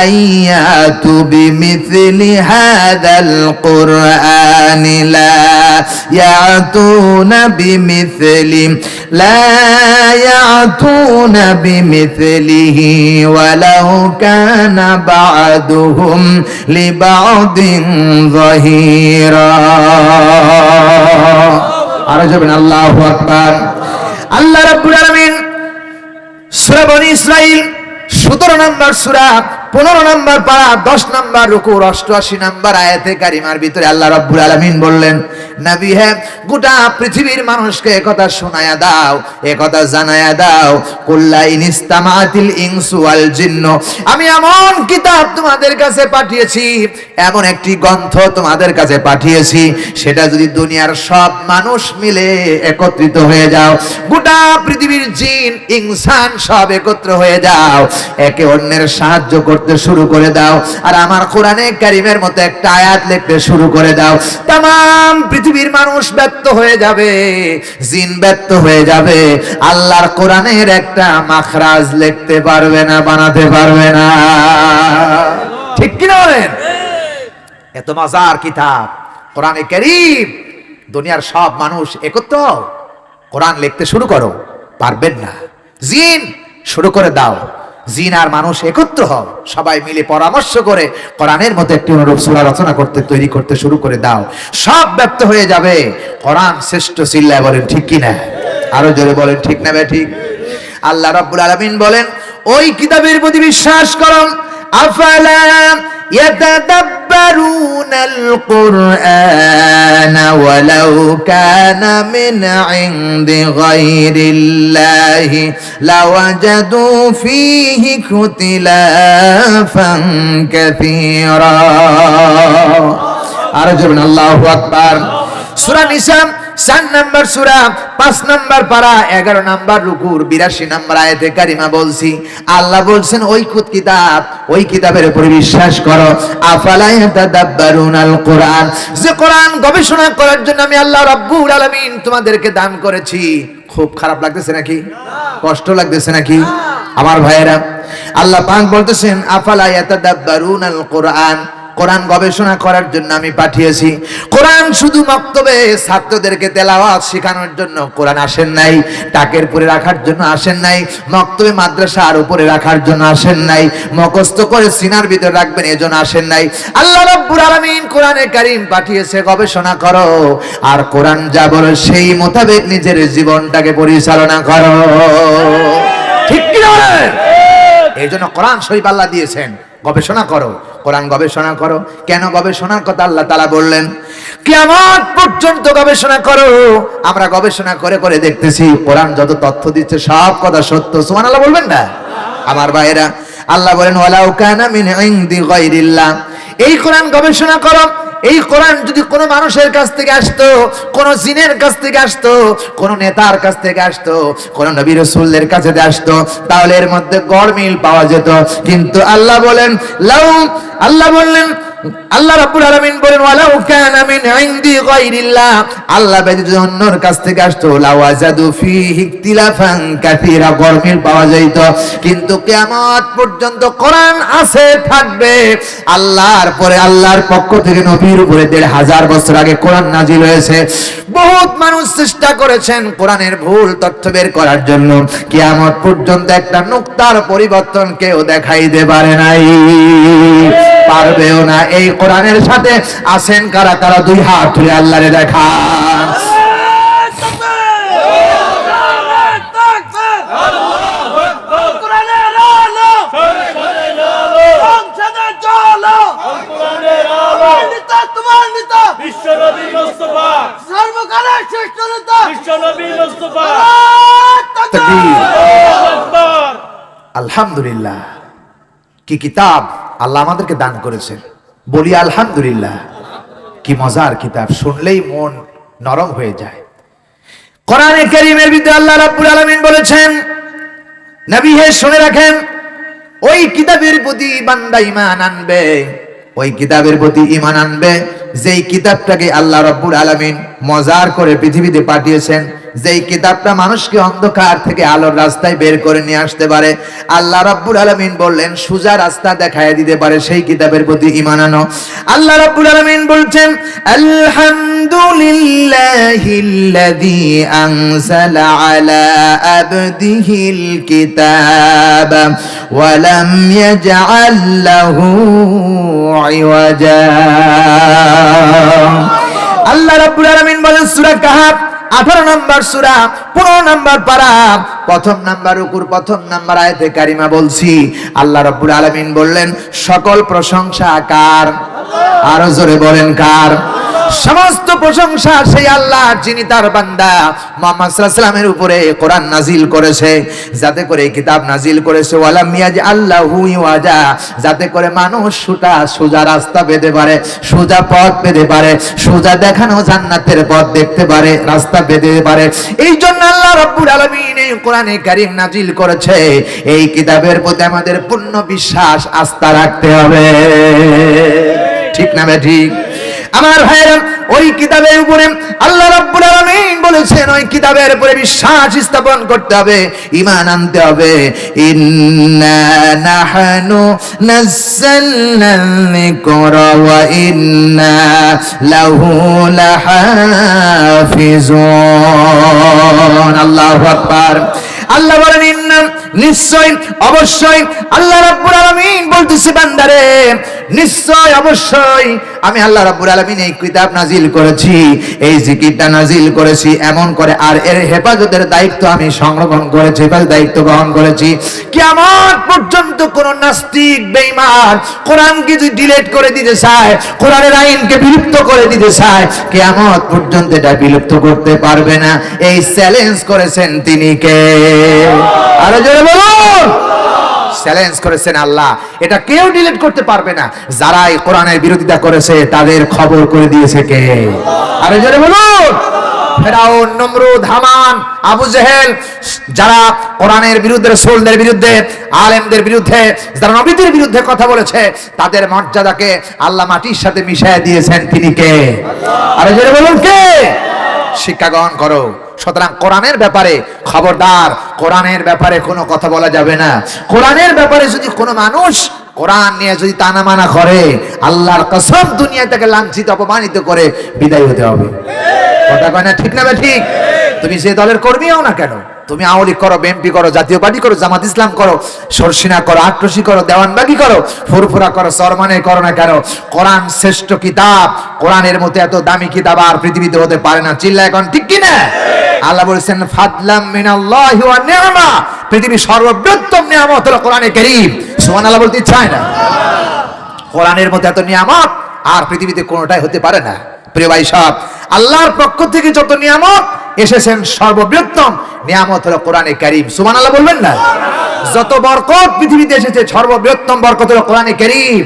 আইয়াতু বিমিথলি হাদাল কুরআনি লা ইয়াতুনা বিমিথলিহি ওয়ালাউ কানা বা'দুহুম লিবা'দিন যাহিরা। আর যাবেন আল্লাহু আকবার। আল্লাহ রাব্বুল আলামিন সূরা বনী ইসরাঈল 17 নম্বর সূরা 15 নম্বর পারা 10 নম্বর রুকু 88 নম্বর আয়াতে কারিমার ভিতরে আল্লাহ রাব্বুল আলামিন বললেন নবী হে গোটা পৃথিবীর মানুষকে একথা শোনায়া দাও, একথা জানায়া দাও কুল্লাইন ইসতামাআতিল ইনসু ওয়াল জিন্নু, আমি এমন কিতাব তোমাদের কাছে পাঠিয়েছি, এমন একটি গ্রন্থ তোমাদের কাছে পাঠিয়েছি, সেটা যদি দুনিয়ার সব মানুষ মিলে একত্রিত হয়ে যাও, গোটা পৃথিবীর জিন ইনসান সব একত্র হয়ে যাও, একে অন্যের সাহায্য করতে শুরু করে দাও, আর আমার কোরআনে কারীমের মতো একটা আয়াত লিখতে শুরু করে দাও, तमाम পৃথিবীর মানুষ ব্যর্থ হয়ে যাবে, জিন ব্যর্থ হয়ে যাবে, আল্লাহর কোরআনের একটা মাখরাজ লিখতে পারবে না, বানাতে পারবে না। ঠিক কি না বলেন? এত মজার কিতাব কোরআনে কারীম, দুনিয়ার সব মানুষ একত্র হও, কোরআন লিখতে শুরু করো, পারবেন না। জিন শুরু করে দাও, জিন আর মানুষ একত্র হও, সবাই মিলে পরামর্শ করে কোরআনের মতো একটি অনুরূপ সূরা রচনা করতে তৈরি করতে শুরু করে দাও, সব ব্যর্থ হয়ে যাবে। কোরআন শ্রেষ্ঠ, চিল্লায় বলেন ঠিক কি না? আরো জোরে বলেন ঠিক না ঠিক? আল্লাহ রাব্বুল আলামিন বলেন ওই কিতাবের প্রতি বিশ্বাস করো। আফালা ইয়াতাদাব্বারুনাল কুরআনা ওয়ালাউ কানা মিন ইনদি গায়রিল্লাহি লাওয়াজাদু ফীহি ইখতিলাফান কাসীরা। আর জোরে আল্লাহু আকবার। সূরা নিসা 4 নম্বর সূরা 5 নম্বর পারা 11 নম্বর রুকুর 82 নম্বর আয়াতে কারিমা বলছি, আল্লাহ বলছেন ওই কিতাব, ওই কিতাবের উপর বিশ্বাস করো। আফালা ইয়াতাদাব্বারুনাল কুরআন, যে কোরআন গবেষণা করার জন্য আমি আল্লাহ রাব্বুল আলামিন তোমাদেরকে দান করেছি। খুব খারাপ লাগতেছে নাকি? কষ্ট লাগতেছে নাকি? আমার ভাইয়েরা, আল্লাহ পাক বলতেছেন আফালা ইয়াতাদাব্বারুনাল কুরআন, কোরআন গবেষণা করার জন্য আমি পাঠিয়েছি। কোরআন শুধু মক্তবে ছাত্রদেরকে তেলাওয়াত শেখানোর জন্য কোরআন আসেন নাই, টাকের উপরে রাখার জন্য আসেন নাই, মক্তবে মাদ্রাসার উপরে রাখার জন্য আসেন নাই, মুখস্থ করে সিনার ভিতরে রাখবেন এজন্য আসেন নাই। আল্লাহ রাব্বুল আলামিন কোরআনে কারীম পাঠিয়েছে গবেষণা করো, আর কোরআন যা বলে সেই মোতাবেক নিজের জীবনটাকে পরিচালনা করো। ঠিক কি না? এই জন্য কোরআন শরীফ আল্লাহ দিয়েছেন গবেষণা করো, কোরআন গবেষণা করো। কেন গবেষণার কথা আল্লাহ তাআলা বললেন? কিয়ামত পর্যন্ত গবেষণা করো। আমরা গবেষণা করে করে দেখতেছি কোরআন যত তথ্য দিচ্ছে সব কথা সত্য। সুবহানাল্লাহ বলবেন না? আমার ভাইয়েরা, আল্লাহ বলেন ওয়ালাউ কানা মিন ইনদি গায়রিল্লাহ। এই কোরআন গবেষণা করো। এই কোরআন যদি কোনো মানুষের কাছ থেকে আসতো, কোনো জিনের কাছ থেকে আসতো, কোনো নেতার কাছ থেকে আসতো, কোনো নবী রাসূলদের কাছে আসতো, তাহলে এর মধ্যে গড়মিল পাওয়া যেত। কিন্তু আল্লাহ বলেন আল্লাহ বললেন, আল্লাহ রাব্বুল আলামিন বলেন ওয়ালাউ কানা মিন ইনদি গায়রিল্লাহ, আল্লাহ ব্যতীত অন্যর কাছ থেকে আসতো লাওয়াজাদু ফীহি ইখতিলাফান কাসীরা, গরমিল পাওয়া যাইত। কিন্তু কিয়ামত পর্যন্ত কোরআন আছে, থাকবে। আল্লাহর পরে আল্লাহর পক্ষ থেকে নবীর উপরে ১৫০০ বছর আগে কোরআন নাজিল হয়েছে। বহুত মানুষ চেষ্টা করেছেন কোরআনের ভুল তথ্য বের করার জন্য, কিয়ামত পর্যন্ত একটা নুকতার পরিবর্তন কেউ দেখাইতে পারে নাই, পারবেও না। এই কোরআনের সাথে আছেন কারা কারা? দুই হাত তুলে আল্লাহরে দেখান। আলহামদুলিল্লাহ, কি কিতাব আল্লাহ আমাদেরকে দান করেছেন। বলি আলহামদুলিল্লাহ, কি মজার কিতাব, শুনলেই মন নরম হয়ে যায়। কোরআনে কারীমের ভিতরে আল্লাহ রাব্বুল আলামিন বলেছেন, নবী হে শুনে রাখেন, ওই কিতাবের প্রতি বান্দা ঈমান আনবে, ওই কিতাবের প্রতি ঈমান আনবে যেই কিতাবটাকে আল্লাহ রাব্বুল আলামিন মজার করে পৃথিবীতে পাঠিয়েছেন, যেই কিতাবটা মানুষকে অন্ধকার থেকে আলোর রাস্তায় বের করে নিয়ে আসতে পারে। আল্লাহ রাব্বুল আলামিন বললেন সোজা রাস্তা দেখায় দিতে পারে, সেই কিতাবের প্রতি ঈমান আনো। আল্লাহ রাব্বুল আলামিন বলছেন আলহামদুলিল্লাহিল্লাযী আনজালা আলা আবদিহিল কিতাব ওয়া লাম ইয়াজআল লাহু ইওয়াজা। আল্লাহ রাব্বুল আলামিন বলেন সূরা কাহফ 18 নম্বর সূরা 15 নম্বর পারা প্রথম নাম্বার রুকুর প্রথম নাম্বার আয়াতে কারিমা বলছি, আল্লাহ রাব্বুল আলামিন বললেন সকল প্রশংসা কার? আরো জোরে বলেন কার? সমস্ত প্রশংসা সেই আল্লাহ যিনি তার বান্দা মুহাম্মদ সাল্লাল্লাহু আলাইহি ওয়াসাল্লামের উপরে কোরআন নাজিল করেছে, যাতে করে কিতাব নাজিল করেছে ওয়ালাম ইয়াজআল্লাহু ইওয়াজা, যাতে করে মানুষ সোজা রাস্তা পেতে পারে, সোজা পথ পেতে পারে, সোজা দেখানো জান্নাতের পথ দেখতে পারে, রাস্তা পেতে পারে। এই জন্য আল্লাহ রাব্বুল আলামিন এই কোরআনে কারীম নাজিল করেছে। এই কিতাবের প্রতি আমাদের পূর্ণ বিশ্বাস আস্থা রাখতে হবে, ঠিক না ঠিক? আমার ভাইরা, ওই কিতাবের উপরে আল্লাহ রাব্বুল আলামিন বলেছেন ওই কিতাবের উপরে বিশ্বাস স্থাপন করতে হবে, ঈমান আনতে হবে। ইন্না নাহনু নাযালনা যিকরা ওয়া ইন্না লাহু লাহাফিজুন। আল্লাহু আকবার। আল্লাহ বলেন ইন্না, নিশ্চয় অবশ্যই, আল্লাহ রাব্বুল আলামিন বলতেছে বান্দারে নিশ্চয় অবশ্যই আমি আল্লাহ রাব্বুল আলামিন এই কিতাব নাজিল করেছি, এই জিকিরটা নাজিল করেছি এমন করে, আর এর হেফাজতের দায়িত্ব আমি সংরক্ষণ করেছি, দায়িত্ব গ্রহণ করেছি। কিয়ামত পর্যন্ত কোন নাস্তিক বেঈমান কোরআনকে যদি ডিলিট করে দিতে চায়, কোরআনের আইনকে বিলুপ্ত করে দিতে চায়, কিয়ামত পর্যন্ত এটা বিলুপ্ত করতে পারবে না। এই চ্যালেঞ্জ করেছেন তিনি কে? আরো জোরে বলুন। চ্যালেঞ্জ করেছেন আল্লাহ, এটা কেউ ডিলিট করতে পারবে না। যারা এই কোরআনের বিরোধিতা করেছে তাদের খবর করে দিয়েছে কে? আরে জোরে বলুন। ফেরাউন, নমরুদ, হামান, আবু জেহেল, যারা কোরআনের বিরুদ্ধে, রাসূলদের বিরুদ্ধে, আলেমদের বিরুদ্ধে, যারা নবীদের বিরুদ্ধে কথা বলেছে, তাদের মর্যাদাকে আল্লাহ মাটির সাথে মিশিয়ে দিয়েছেন। তিনি কে? আরে জোরে বলুন কে? শিক্ষা গ্রহণ করো। সুতরাং কোরআনের ব্যাপারে খবরদার, কোরআনের ব্যাপারে কোনো কথা বলা যাবে না। কোরআনের ব্যাপারে যদি কোনো মানুষ কোরআন নিয়ে যদি তানামানা করে, আল্লাহর কসম দুনিয়ায় তাকে লাঞ্ছিত অপমানিত করে বিদায় হতে হবে। কথা কয় না ঠিক না? ঠিক। তুমি যে দলের কর্মী হও না কেন, তুমি আওয়ামী লীগ করো, বিএনপি করো, জাতীয় পার্টি করো, জামাত ইসলাম করো, সরসিনা করো, আটরশি করো, দেওয়ানবাগি করো, ফুরফুরা করো, সরমানে করো না কেন, কোরআন শ্রেষ্ঠ কিতাব। কোরআনের মতো এত দামি কিতাব আর পৃথিবীতে হতে পারে না। চিল্লা এখন ঠিক কি না? আল্লাহ বলেছেন ফাদলাম মিনাল্লাহি ওয়া নি'মা, পৃথিবীর সর্ববৃহত্তম নিয়ামত হলো কোরআনে কারীম। সুবহানাল্লাহ বলতে চায় না? কোরআনের মতো এত নিয়ামত আর পৃথিবীতে কোনোটাই হতে পারে না। প্রিয় ভাই সব, আল্লাহর পক্ষ থেকে যত নিয়ামত এসেছেন সর্ববৃহত্তম নিয়ামত হলো কোরআনে কারীম। সুবহানাল্লাহ বলবেন না? যত বরকত পৃথিবীতে এসেছে সর্ববৃহত্তম বরকত হলো কোরআনে কারীম।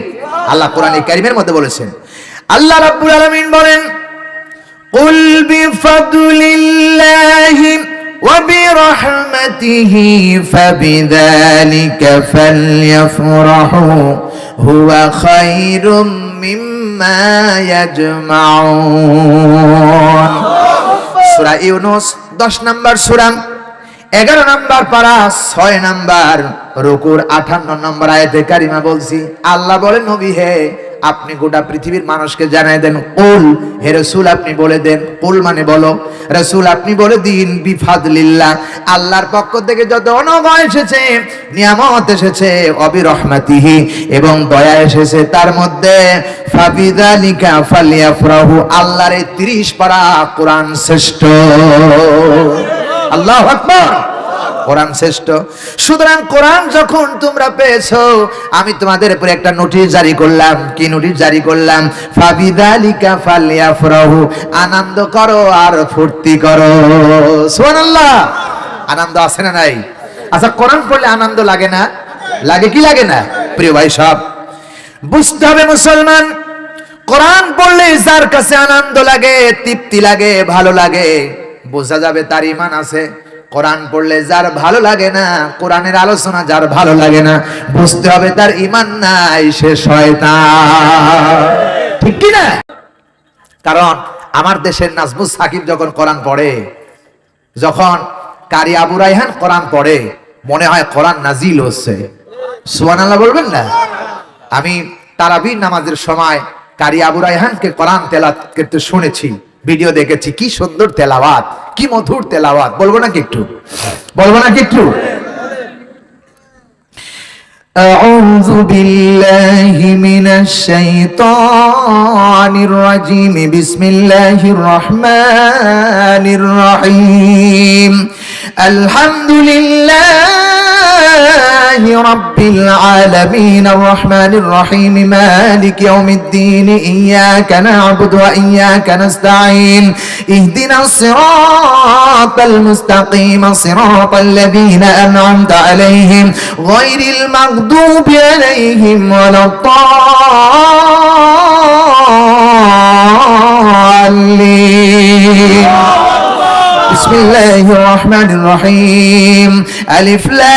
আল্লাহ কোরআনে কারীমের মধ্যে বলেছেন, আল্লাহ রাব্বুল আলামিন বলেন, কুল বিফাদলিল্লাহি ওয়া বিরহমাতিহি ফাবিযালিকা ফালইফরাহু হুয়া খায়রুম মিম্মা ইয়াজমাউন। সূরা ইউনূস 10 নম্বর সূরা 11 নম্বর পারা 6 নম্বর রুকুর 58 নম্বর আয়াতে কারিমা বলছি, আল্লাহ বলেন, নবী হে, আপনি গোটা পৃথিবীর মানুষকে জানাই দেন, কুল, হে রাসূল আপনি বলে দেন, কুল মানে বলো, রাসূল আপনি বলে দিন, বিফাদলিল্লাহ, আল্লাহর পক্ষ থেকে যত অনুগ্রহ এসেছে, নিয়ামত এসেছে, অবিরহমাতিহি, এবং দয়া এসেছে, তার মধ্যে ফাবিযালিকা ফালইফরাহু, আল্লাহর এই 30 পারা কোরআন শ্রেষ্ঠ। আল্লাহু আকবার, কোরআন শ্রেষ্ঠ। সুতরাং কোরআন যখন তোমরা পেয়েছো, আমি তোমাদের উপরে একটা নোটিশ জারি করলাম। কি নোটিশ জারি করলাম? ফাবিযালিকা ফালইফরাহু, আনন্দ করো আর ফুর্তি করো। সুবহানাল্লাহ, আনন্দ আছে না নাই? আচ্ছা, কোরআন পড়লে আনন্দ লাগে না? লাগে কি লাগে না? প্রিয় ভাই সব, বুঝতে হবে মুসলমান, কোরআন পড়লে যার কাছে আনন্দ লাগে, তৃপ্তি লাগে, ভালো লাগে, বোঝা যাবে তার ঈমান আছে। কোরআন পড়লে যার ভালো লাগে না, কোরআনের আলোচনা যার ভালো লাগে না, বুঝতে হবে তার ঈমান নাই, সে শয়তান। ঠিক কি না? কারণ আমার দেশের নাজমুস সাকিব যখন কোরআন পড়ে, যখন কারি আবু রায়হান কোরআন পড়ে, মনে হয় কোরআন নাজিল হচ্ছে। সুবহানাল্লাহ বলবেন না? আমি তারাবির নামাজের সময় কারি আবু রায়হানকে কোরআন তেলাওয়াত করতে শুনেছি, ভিডিও দেখেছি, কি সুন্দর তেলাওয়াত, কি মধুর তেলাওয়াত। বলবো নাকি একটু? বলবো নাকি একটু? আউযু বিল্লাহি মিনাশ শাইতানির রাজীম, বিসমিল্লাহির রহমানির রহিম, আলহামদুলিল্লাহি রাব্বিল আলামিন, আর রহমানির রহিম, মালিক ইয়াউমিদ্দিন, ইয়াকা না'বুদু ওয়া ইয়াকা নাস্তাঈন, ইহদিনাস সিরাতাল মুস্তাকিম, সিরাতাল লাযীনা আন'আমতা আলাইহিম গায়রিল মাগদুবি আলাইহিম ওয়ালাদ-দাল্লিন। বিসমিল্লাহির রহমানির রহিম, আলিফ লাম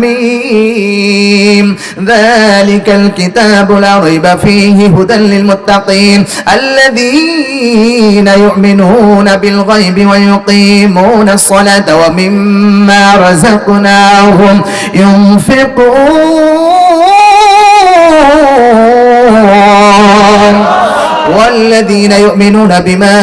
মিম, যালিকাল কিতাবু লা রাইবা ফীহি হুদাল লিল মুত্তাকিন, আল্লাযীনা ইউমিনুনা বিল গায়বি ওয়া ইউকিমুনাস সালাতা ওয়া মিম্মা রাযাকনাহুম ইউনফিকুন, والذين يؤمنون بما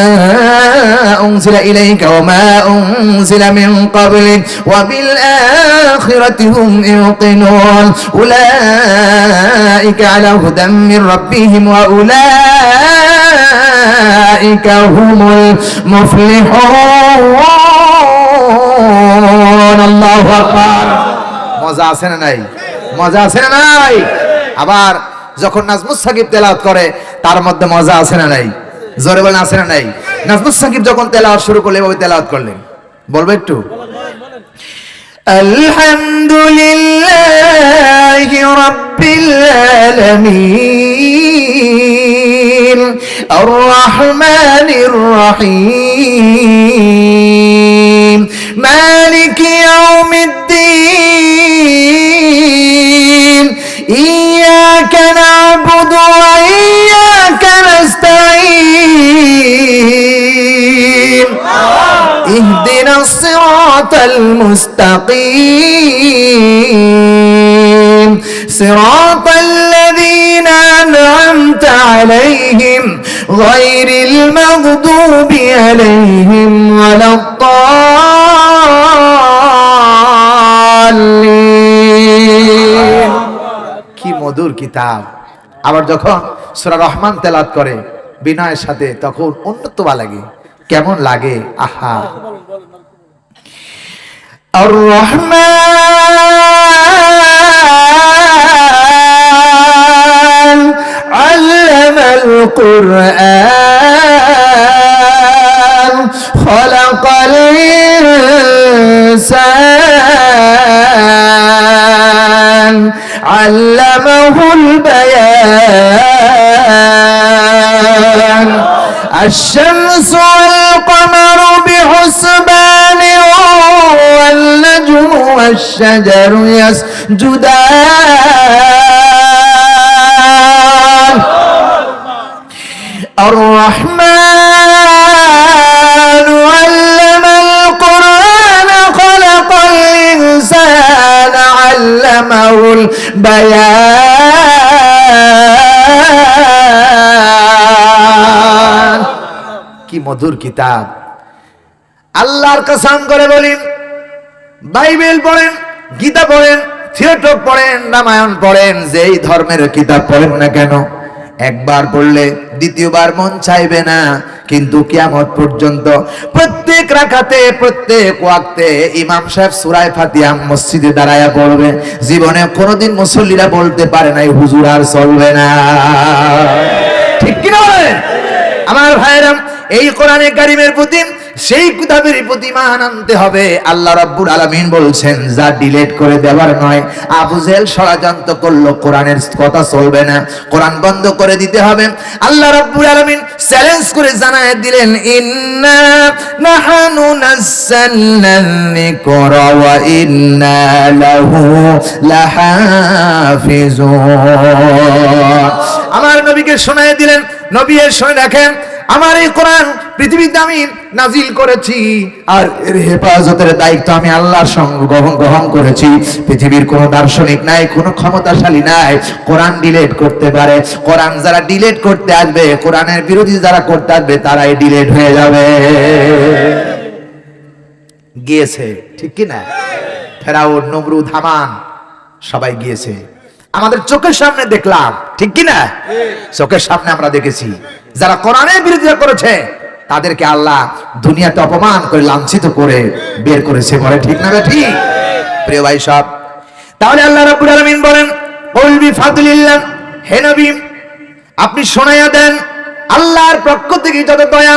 أنزل إليك وما أنزل من قبلك وبالآخرة هم يوقنون، أولئك على هدى من ربهم وأولئك هم المفلحون। الله أكبر। মজা আছে না নাই? মজা আছে না নাই? আবার যখন নাজমুস সাকিব তেলাওয়াত করে, তার মধ্যে মজা আছে না নাই? জোরে বলেন, আছে না নাই? নাজমুস সাকিব যখন তেলাওয়াত শুরু করলে, এভাবে তেলাওয়াত করলেন, বলবো একটু? আলহামদুলিল্লাহি রাব্বিল আলামিন, আর রহমানির রহিম, মালিকি ইয়াউমিদ্দিন, ইয়্যাকা না'বুদু ওয়া ইয়্যাকা নাস্তাঈন, ইহদিনাস সিরাতাল মুস্তাকিম, সিরাতাল লাযীনা আন'আমতা আলাইহিম গায়রিল মাগদুবি আলাইহিম ওয়ালাদ-দাল্লিন। কি মধুর কিতাব। আবার যখন সূরা রহমান তেলাওয়াত করে বিনয়ের সাথে, তখন অন্যতম লাগে। কেমন লাগে? আহা, আর রহমান কুরআন খালাকাল ইনসান আল্লামাহুল বায়ান الشمس والقمر بحسبان والنجم والشجر يسجدان الرحمن علم القرآن خلق الإنسان علمه البيان কি মধুর কিতাব। আল্লাহর কসম করে বলি, বাইবেল পড়েন, গীতা পড়েন, থিয়েটর পড়েন, রামায়ণ পড়েন, যেই ধর্মের কিতাব পড়েন না কেন, একবার পড়লে দ্বিতীয়বার মন চাইবে না। কিন্তু কিয়ামত পর্যন্ত প্রত্যেক রাকাতে প্রত্যেক ওয়াক্তে ইমাম সাহেব সূরা ফাতিহা মসজিদে দাঁড়ায়া পড়বে। জীবনে কোনোদিন মুসল্লিরা বলতে পারে নাই হুজুর আর চলবে না। ঠিক কি না বলেন আমার ভাইরা? এই কোরআনে কারীমের প্রতি, সেই কিতাবের প্রতি ঈমান আনতে হবে। আল্লাহ রাব্বুল আলামিন বলছেন, যা ডিলিট করে দেওয়ার নয়। আবু জেহেল ষড়যন্ত্র করলো, কোরআনের কথা চলবে না, কোরআন বন্ধ করে দিতে হবে। আল্লাহ রাব্বুল আলামিন চ্যালেঞ্জ করে জানায় দিলেন, ইন্না নাহানু নাযালনা যিকরা ওয়া ইন্না লাহু লাহাফিজুন। আমার নবীকে শোনায় দিলেন, নবী এর শুনে দেখেন, আমার এই কোরআন পৃথিবীতে আমি নাজিল করেছি, আর এর হেফাজতের দায়িত্ব আমি আল্লাহর সঙ্গে গ্রহণ করেছি। পৃথিবীর কোনো দার্শনিক নাই, কোনো ক্ষমতাশালী নাই কোরআন ডিলিট করতে পারে। কোরআন যারা ডিলিট করতে আসবে, কোরআনের বিরোধী যারা করতে আসবে, তারাই ডিলিট হয়ে যাবে। গিয়েছে, ঠিক কি না? ফেরাউন, নমরুদ, হামান সবাই গিয়েছে, আমাদের চোখের সামনে দেখলাম, ঠিক কি না? চোখের সামনে আমরা দেখেছি যারা কোরআনের বিরোধিতা করেছে তাদেরকে আল্লাহ দুনিয়াতে অপমান করে লাঞ্ছিত করে বের করেছে, বলে ঠিক না? ঠিক প্রিয় ভাই সব। তাহলে আল্লাহ রাব্বুল আলামিন বলেন, কুল বিফাদলিল্লাহ, হে নবী আপনি শোনায়া দেন আল্লাহর পক্ষ থেকে যত দয়া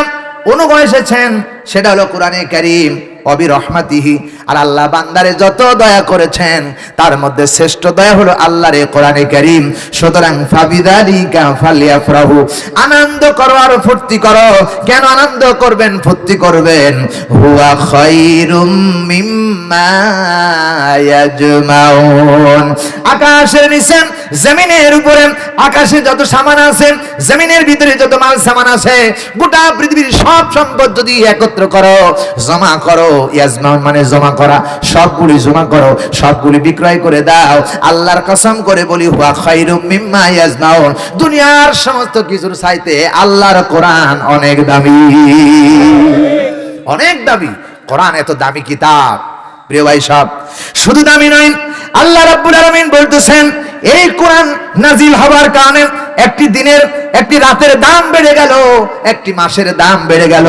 অনুগ্রহ এসেছেন সেটা হলো কোরআনে কারীম, অবি রহমাতিহি, আর আল্লাহ বান্দারে যত দয়া করেছেন তার মধ্যে শ্রেষ্ঠ দয়া হলো আল্লাহর এই কোরআনে কারীম। সুতরাং ফাবিযালিকা ফালিয়াফরাহু, আনন্দ করো আর ফুর্তি করো। কেন আনন্দ করবেন, ফুর্তি করবেন? হুয়া খায়রুম মিম্মা ইয়াজমাউন, আকাশের নিচে জমিনের উপরে, আকাশে যত সামান আছে, জমিনের ভিতরে যত মাল সামান আছে, গোটা পৃথিবীর সব সম্পদ যদি একত্র করো, জমা করো, ইয়াজমাউন মানে জমা করা, সবগুলি জমা করো, সবগুলি বিক্রয় করে দাও। আল্লাহর কসম করে বলি, হুয়া খায়রুম মিম্মা ইয়াজমাউন, দুনিয়ার সমস্ত কিছুর চাইতে আল্লাহর কোরআন অনেক দামি, অনেক দামি। কোরআন এত দামি কিতাব প্রিয় ভাই সব। শুধু দামি নয়, আল্লাহ রাব্বুল আলামিন বলতেছেন, এই কোরআন নাজিল হওয়ার কারণে একটি দিনের, একটি রাতের দাম বেড়ে গেল, একটি মাসের দাম বেড়ে গেল,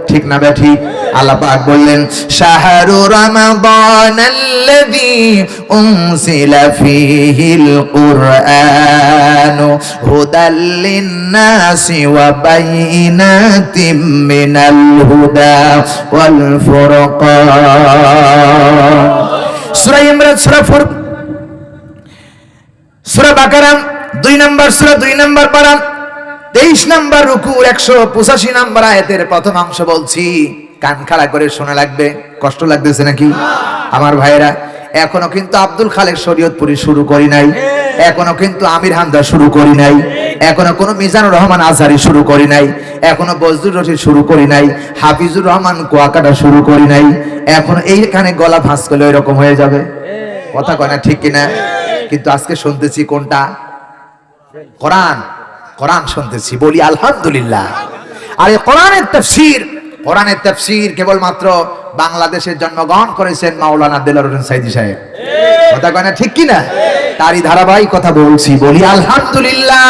ঠিক না বে ঠিক? আল্লাহ পাক বললেন, শাহরু রমাদানাল্লাযী উনজিলা ফীহিল কুরআন হুদাল লিন-নাসি ওয়া বাইয়িনাতিম মিনাল হুদা ওয়াল ফুরকান। সূরা ইমরান, সূরা বাকারা 2 নম্বর সূরা, 2 নম্বর পারা, 23 নম্বর রুকু, 185 নম্বর আয়াতের প্রথম অংশ বলছি। কান খাড়া করে শোনা লাগবে। কষ্ট লাগতেছে নাকি আমার ভাইরা? এখনো কিন্তু আব্দুল খালেক শরীয়তপুরি শুরু করি নাই, এখনো কিন্তু আমির হামজা শুরু করি নাই, এখনো কোনো মিজানুর রহমান আজহারি শুরু করি নাই, এখনো বজলুর রশিদ শুরু করি নাই, হাফিজুর রহমান কুয়াকাটা শুরু করি নাই। এখন এইখানে গলা ফাঁস করলে এরকম হয়ে যাবে, কথা কয় না, ঠিক কিনা? কিন্তু আজকে শুনতেছি কোনটা? কোরআন, কোরআন শুনতেছি, বলি আলহামদুলিল্লাহ। আর এই কোরআনের তাফসীর কেবলমাত্র বাংলাদেশের জন্মগ্রহণ করেছেন মাওলানা দেলোয়ার হোসেন সাইদী সাহেব, কথা কয় না, ঠিক কিনা? তারই ধারাবাহিক কথা বলছি, বলি আলহামদুলিল্লাহ।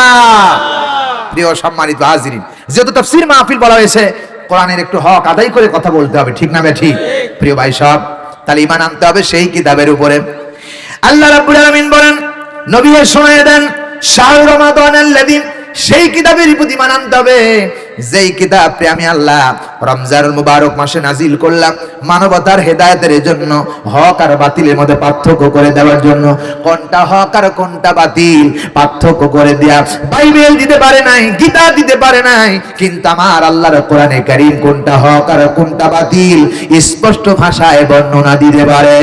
প্রিয় সম্মানিত হাজিরিন, যেহেতু তাফসীর মাহফিল বলা হয়েছে, কোরআনের একটু হক আদায় করে কথা বলতে হবে, ঠিক না? ঠিক প্রিয় ভাই সব। তাহলে ঈমান আনতে হবে সেই কিতাবের উপরে। আল্লাহ রাব্বুল আলামিন বলেন, নবী শোনায়ে দেন, শাহরু রমাদানাল্লাযী, সেই কিতাবের প্রতি ঈমান আনতে হবে যেই কিতাবটি আমি আল্লাহ রমজানুল মুবারক মাসে নাজিল করলাম মানবতার হেদায়েতের জন্য, হক আর বাতিলের মধ্যে পার্থক্য করে দেওয়ার জন্য। কোনটা হক আর কোনটা বাতিল পার্থক্য করে দেয়া বাইবেল দিতে পারে নাই, গীতা দিতে পারে নাই, কিন্তু আমার আল্লাহর কোরআনে কারীম কোনটা হক আর কোনটা বাতিল স্পষ্ট ভাষায় বর্ণনা দিতে পারে।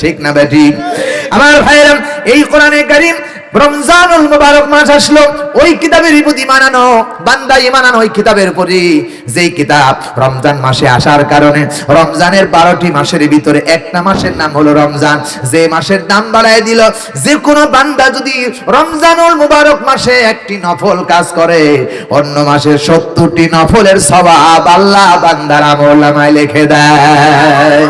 ঠিক না বেঠিক? আমার ভাইরা, এই কোরআনে কারীম রমজানুল মুবারক মাস আসলো, ওই কিতাবের প্রতি ঈমান আনো, বান্দা ঈমান আনো ওই কিতাবের প্রতি যেই কিতাব রমজান মাসে আসার কারণে রমজানের 12টি মাসের ভিতরে একটা মাসের নাম হলো রমজান। যে মাসের নাম বাড়ায় দিল, যে কোনো বান্দা যদি রমজানুল মুবারক মাসে একটি নফল কাজ করে অন্য মাসের 70টি নফলের সওয়াব আল্লাহ বান্দার আমলনামায় লিখে দেয়।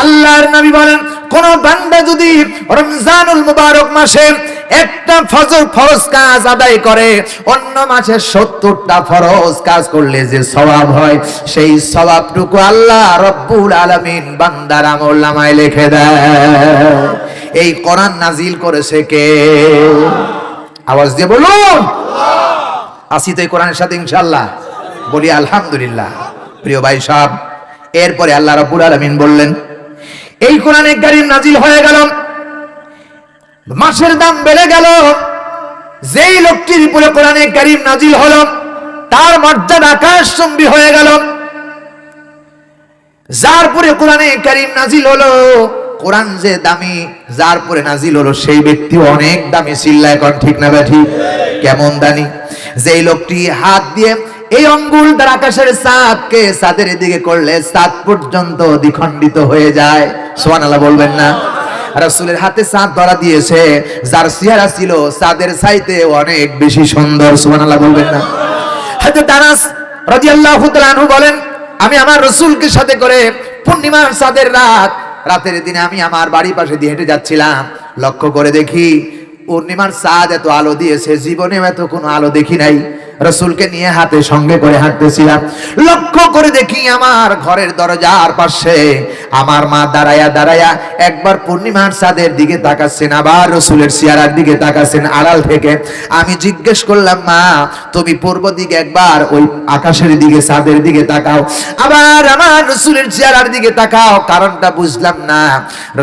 আল্লাহর নবী বলেন, কোন বান্দা যদি রমজানুল মুবারক মাসে একটা ফরজ কাজ আদায় করে অন্য মাসে 70টা ফরজ কাজ করলে যে সওয়াব হয় সেই সওয়াবটুকু আল্লাহ রব্বুল আলামিন বান্দার আমলনামায় লিখে দেয়। এই কোরআন নাজিল করেছে কে? আওয়াজ দিয়ে বলুন আল্লাহ। আসি তো এই কোরআনের সাথে ইনশাআল্লাহ, বলি আলহামদুলিল্লাহ। প্রিয় ভাই সাহেব, এরপরে আল্লাহ রব্বুল আলামিন বললেন, এই কোরআনে কারীম নাজিল হয়ে গেল, মাসের দাম বেড়ে গেল। যেই লোকটির উপরে কোরআনে কারীম নাজিল হলো তার মর্যাদা আকাশচুম্বী হয়ে গেল। যার উপরে কোরআনে কারীম নাজিল হলো, কোরআন যে দামি, যার উপরে নাজিল হলো সেই ব্যক্তি অনেক দামি। চিল্লায় কোন ঠিক না বেঠিক? কেমন দামি? যেই লোকটি হাত দিয়ে এই আঙ্গুল দ্বারা আকাশের চাঁদকে চাঁদের দিকে করলে চাঁদ পর্যন্ত দ্বিখণ্ডিত হয়ে যায়। সুবহানাল্লাহ বলবেন না? রাসূলের হাতে চাঁদ ধরা দিয়েছে, যার চেহারা ছিল চাঁদের চাইতে অনেক বেশি সুন্দর। সুবহানাল্লাহ বলবেন না? হযরত আনাস রাদিয়াল্লাহু তাআলা আনহু বলেন, আমি আমার রাসূলকে সাথে করে পূর্ণিমার চাঁদের রাতের দিনে আমি আমার বাড়ির পাশে দিয়ে হেঁটে যাচ্ছিলাম। লক্ষ্য করে দেখি পূর্ণিমার চাঁদ এত আলো দিয়েছে, জীবনে এত কোনো আলো দেখি নাই। রাসূলকে নিয়ে হাতে সঙ্গে করে হাঁটতেছিলাম, লক্ষ্য করে দেখি আমার ঘরের দরজার পাশে আমার মা দাঁড়ায়া একবার পূর্ণিমার চাঁদের দিকে তাকাচ্ছেন, আবার রাসূলের চেহারার দিকে তাকাচ্ছেন আড়াল থেকে। আমি জিজ্ঞেস করলাম, মা তুমি পূর্ব দিকে একবার ওই আকাশের দিকে চাঁদের দিকে তাকাও, আবার আমার রাসূলের চেহারার দিকে তাকাও, কারণটা বুঝলাম না।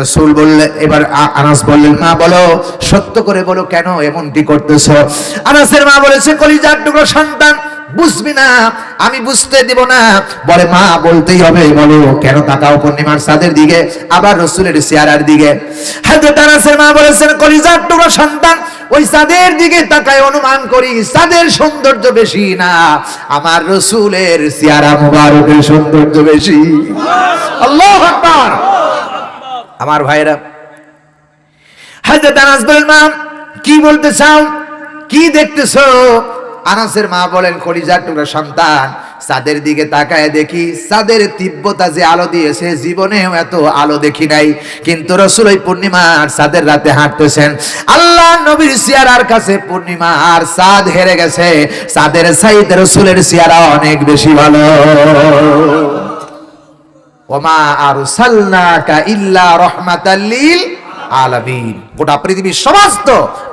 রাসূল বললেন, এবার আনাস বললেন, মা বলো, সত্য করে বলো কেন এমনটি করতেছো? আনাসের মা বলেছে, কলিজার টুকরো সন্তান, বুঝবি না? আমি বুঝতে দেব না। বলে, মা বলতেই হবে, বলো কেন তাকাও পূর্ণিমার চাঁদের দিকে আবার রাসূলের চেহারার দিকে? হযরত আনাসের মা বলেছেন, কলিজার টুকরো সন্তান, ওই চাঁদের দিকে তাকায় অনুমান করি চাঁদের সৌন্দর্য বেশি না, আমার রাসূলের চেহারা মুবারকের সৌন্দর্য বেশি। আল্লাহু আকবার। আমার ভাইরা, হযরত আনাস বলেন, মা কি বলতে চাও, কি দেখতেছো? আনাসের মা বলেন, কলিজার টুকরা সন্তান, চাঁদের দিকে তাকায় দেখি চাঁদের তীব্রতা যে আলো দিয়েছে জীবনেও এত আলো দেখি নাই। কিন্তু রাসূল ওই পূর্ণিমার চাঁদের রাতে হাঁটতেছেন, আল্লাহ নবীর চেহারার কাছে পূর্ণিমা আর চাঁদ হেরে গেছে। চাঁদের চাইতে রাসূলের চেহারা অনেক বেশি ভালো। ওমা আরসালনাকা ইল্লা রাহমাতাল লিল আলামিন, গোটা পৃথিবীর সমস্ত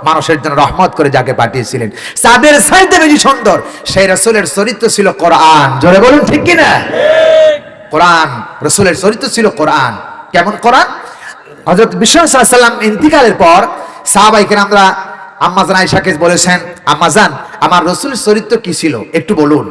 মানুষের জন্য রহমত করে যাকে পাঠিয়েছিলেন, চাঁদের চাইতে বেশি সুন্দর সেই রাসূলের চরিত্র ছিল কোরআন। জোরে বলুন ঠিক কি না? কোরআন, রাসূলের চরিত্র ছিল কোরআন। কেমন কোরআন? হযরত বিশ্বনবী সাল্লাল্লাহু আলাইহি ওয়াসাল্লাম ইন্তিকালের পর সাহাবায়ে কেরামরা আম্মাজান আয়েশাকে বলেছেন, আম্মাজান আমার রাসূলের চরিত্র কি ছিল একটু বলুন।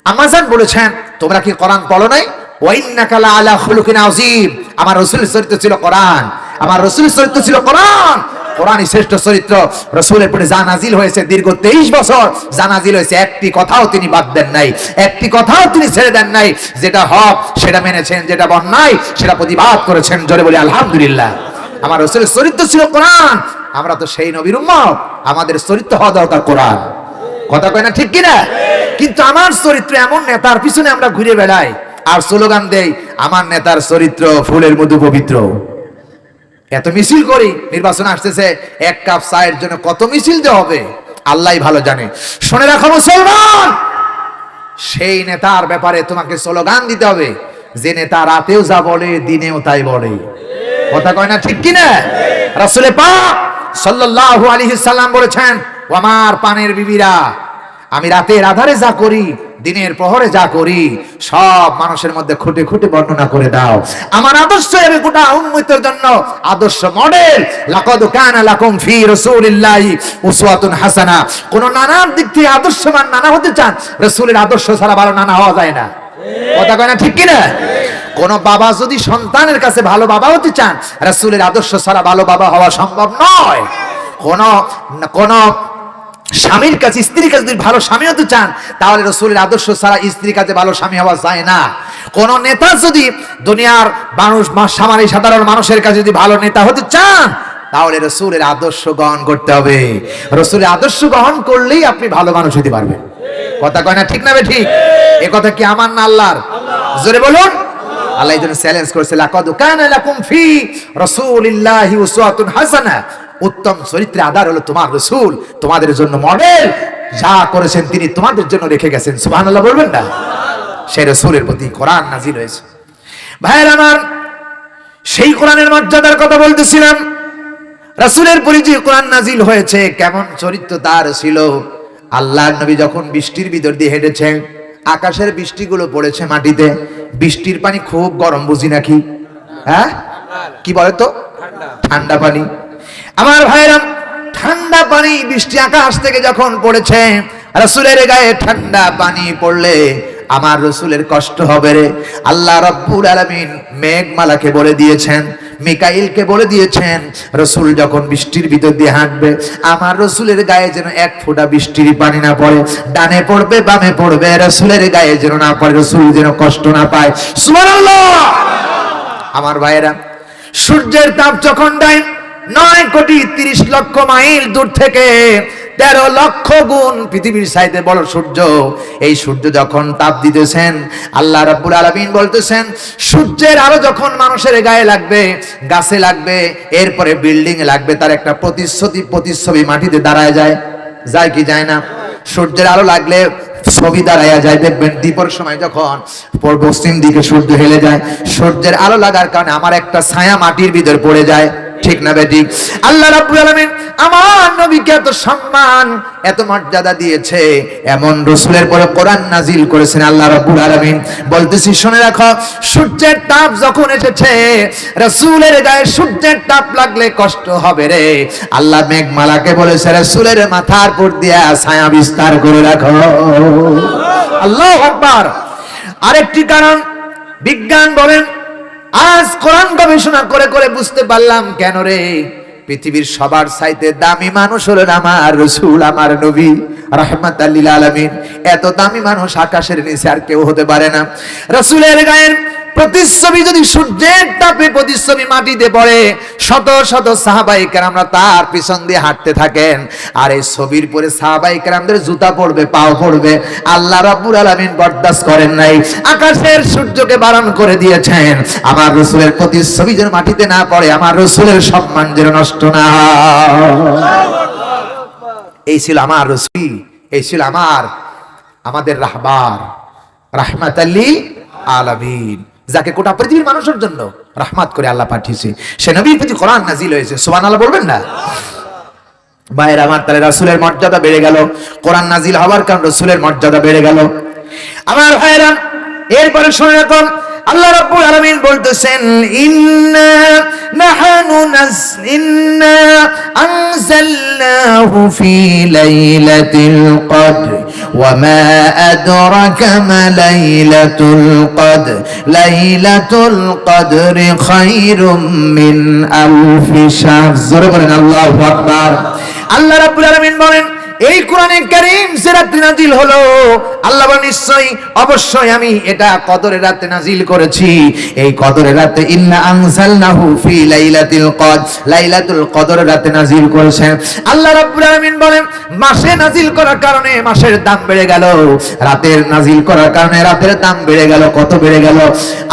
আম্মাজান বলেছেন, তোমরা কি কোরআন পড়ো নাই? ওয়া ইন্নাকা লা আলা খুলুকিন আযীম, আমার রাসূলের চরিত্র ছিল কোরআন, আমার রাসূলের চরিত্র ছিল কোরআন। কোরআনই শ্রেষ্ঠ চরিত্র। রাসূলের প্রতি যা নাজিল হয়েছে দীর্ঘ 23 বছর যা নাজিল হয়েছে, একটি কথাও তিনি বাদ দেন নাই, একটি কথাও তিনি ছেড়ে দেন নাই। যেটা হক সেটা মেনেছেন, যেটা অন্যায় সেটা প্রতিবাদ করেছেন। জোরে বলি আলহামদুলিল্লাহ। আমার রাসূলের চরিত্র ছিল কোরআন। আমরা তো সেই নবীর উম্মত, আমাদের চরিত্র হওয়া দরকার কোরআন। কথা কয় না ঠিক কিনা? কিন্তু আমার চরিত্র এমন নেতার পিছনে আমরা ঘুরে বেড়াই আর স্লোগান দেই, আমার নেতার চরিত্র ফুলের মতো পবিত্র। এত মিছিল করি, নির্বাচন আসতেছে, এক কাপ চায়ের জন্য কত মিছিল দেওয়া হবে আল্লাহই ভালো জানে। শুনে রাখো মুসলমান, সেই নেতার ব্যাপারে তোমাকে স্লোগান দিতে হবে যে নেতা রাতেও যা বলে দিনেও তাই বলে। কথা কয় না ঠিক কিনা? রাসূলে পাক সাল্লাল্লাহু আলাইহি সাল্লাম বলেছেন, ও আমার পানের বিবিরা, আমি রাতের আধারে যা করি, দিনের প্রহরে যা করি, সব মানুষের মধ্যে খুঁটে খুঁটে বর্ণনা করে দাও। আমার আদর্শ হবে গোটা উম্মতের জন্য আদর্শ মডেল। লাকাদ কানা লাকুম ফি রাসূলিল্লাহি উসওয়াতুন হাসানা। কোন নানার দিক থেকে আদর্শবান নানা হতে চান, রাসূলের আদর্শ ছাড়া ভালো নানা হওয়া যায় না। কথা কয় না ঠিক কি না? কোন বাবা যদি সন্তানের কাছে ভালো বাবা হতে চান, রাসূলের আদর্শ ছাড়া ভালো বাবা হওয়া সম্ভব নয়। কোন স্বামীর কাছে স্ত্রীর কাছে যদি ভালো স্বামী হতে চান, তাহলে রাসূলের আদর্শ ছাড়া স্ত্রীর কাছে ভালো স্বামী হওয়া যায় না। কোন নেতা যদি দুনিয়ার মানুষ সাধারণ মানুষের কাছে যদি ভালো নেতা হতে চান, তাহলে রাসূলের আদর্শ গ্রহণ করতে হবে। রাসূলের আদর্শ গ্রহণ করলেই আপনি ভালো মানুষ হতে পারবেন। কথা কয় না ঠিক না বে ঠিক? এ কথা কি আমার না আল্লাহর? জোরে বলুন। আল্লাহ এই জন্য চ্যালেঞ্জ করেছে, লাকাদ কানা লাকুম ফি রাসূলিল্লাহি উসওয়াতুন হাসানা। উত্তম চরিত্রের আধার হলো তোমার রাসূল, তোমাদের জন্য মডেল। যা করেছেন তিনি তোমাদের জন্য রেখে গেছেন। সুবহানাল্লাহ বলবেন না? সেই রাসূলের প্রতি কোরআন নাজিল হয়েছে। ভাইয়েরা আমার, সেই কোরআনের মর্যাদার কথা বলতেছিলাম। রাসূলের পরিচয় কোরআন নাজিল হয়েছে, কেমন চরিত্র তার ছিল। আল্লাহর নবী যখন বৃষ্টির ভিতর দিয়ে হেঁটেছেন, আকাশের বৃষ্টিগুলো পড়েছে মাটিতে, বৃষ্টির পানি খুব গরম বুঝি নাকি? হ্যাঁ, কি বলে তো? ঠান্ডা পানি। আমার ভাইরা, ঠান্ডা পানি বৃষ্টি আকাশ থেকে যখন পড়েছে, রাসূলের গায়ে ঠান্ডা পানি পড়লে আমার রাসূলের কষ্ট হবে রে। আল্লাহ রাব্বুল আলামিন মেঘমালাকে বলে দিয়েছেন, মিকাইলকে বলে দিয়েছেন, রাসূল যখন বৃষ্টির ভিতর দিয়ে হাঁটবে, আমার রাসূলের গায়ে যেন এক ফোঁটা বৃষ্টির পানি না পড়ে। ডানে পড়বে বামে পড়বে, রাসূলের গায়ে যেন না পড়ে, রাসূল যেন কষ্ট না পায়। সুবহানাল্লাহ। আমার ভাইরা, সূর্যের তাপ যখন দেয় 9,30,00,000 মাইল দূর থেকে, 13 লক্ষ গুণ পৃথিবীর চাইতে বড় সূর্য, এই সূর্য যখন তাপ দিতেছেন, আল্লাহ রাব্বুল আলামিন বলতেছেন, সূর্যের আলো যখন মানুষের গায়ে লাগবে, গাছে লাগবে, এরপরে বিল্ডিং এ লাগবে, তার একটা প্রতিচ্ছবি মাটিতে দাঁড়ায় যায় কি যায় না? সূর্যের আলো লাগলে ছবি দাঁড়াইয়া যায়। দেখবেন দ্বীপের সময় যখন পশ্চিম দিকে সূর্য হেলে যায়, সূর্যের আলো লাগার কারণে আমার একটা ছায়া মাটির ভিতর পড়ে যায়। ঠিক না বেঠিক? আল্লাহ রাব্বুল আলামিন আমার নবীকে এত সম্মান, এত মর্যাদা দিয়েছে, এমন রাসূলের পরে কোরআন নাজিল করেছেন আল্লাহ রাব্বুল আলামিন। বলতেছি শুনে রাখো, সূর্যের তাপ যখন এসেছে, রাসূলের গায়ে সূর্যের তাপ লাগলে কষ্ট হবে রে। আল্লাহ মেঘমালাকে বলেছে, রাসূলের মাথার উপর দিয়া ছায়া বিস্তার করে রাখো। আল্লাহু আকবার। আরেকটি কারণ বিজ্ঞান বলেন, আজ কোরআন গবেষণা করে করে বুঝতে পারলাম, কেন রে পৃথিবীর সবার চাইতে দামি মানুষ হলেন আমার রাসূল, আমার নবী রাহমাতাল লিল আলামিন। এত দামি মানুষ আকাশের নিচে আর কেউ হতে পারে না। রাসূলের গায়ের প্রতিচ্ছবি যদি সূর্যের তাপে প্রতিচ্ছবি মাটিতে পড়ে, শত শত সাহাবায়ে কেরামরা তার পিছন দিয়ে হাঁটতে থাকেন, আর এই ছবির পরে সাহাবায়ে কেরামদের জুতা পড়বে, পাও পড়বে। আল্লাহ রাব্বুল আলামিন বরদাস্ত করেন নাই, আকাশের সূর্যকে বারণ করে দিয়েছেন, আমার রাসূলের প্রতিচ্ছবি যেন মাটিতে না পড়ে, আমার রাসূলের সম্মান যেন নষ্ট না হয়। এই ছিল আমার রাসূল, এই ছিল আমাদের রাহবার, রাহমাতাল লিল আলামিন, যাকে গোটা পৃথিবীর মানুষের জন্য রহমত করে আল্লাহ পাঠিয়েছে। সে নবীর প্রতি কোরআন নাজিল হয়েছে। সুবহানাল্লাহ বলবেন না? ভাইরা আমার, তাহলে রাসূলের মর্যাদা বেড়ে গেল, কোরআন নাজিল হওয়ার কারণে রাসূলের মর্যাদা বেড়ে গেল। আমার ভাইরা, এরপরে শুনে রাখুন, আল্লাহ রাব্বুল আলামিন বলতেছেন, ইন্না আনজালনাহু ফি লাইলাতিল কদর ওয়া মা আদরাকা মা লাইলাতুল কদর লাইলাতুল কদরি খায়রুম মিন আলফি শাহর। জোরে বলেন আল্লাহু আকবার। আল্লাহ রাব্বুল আলামিন বলেন, এই কোরআনে কারীম যে রাতে নাজিল হলো, আল্লাহ বলেন নিশ্চয়ই অবশ্যই আমি এটা কদরের রাতে নাজিল করেছি। এই কদরের রাতে ইন্না আনজালনাহু ফি লাইলাতিল কদর, লাইলাতুল কদরের রাতে নাজিল করেছেন। আল্লাহ রাব্বুল আলামিন বলেন, মাসে নাজিল করার কারণে মাসের দাম বেড়ে গেল, রাতের নাজিল করার কারণে রাতের দাম বেড়ে গেল। কত বেড়ে গেল?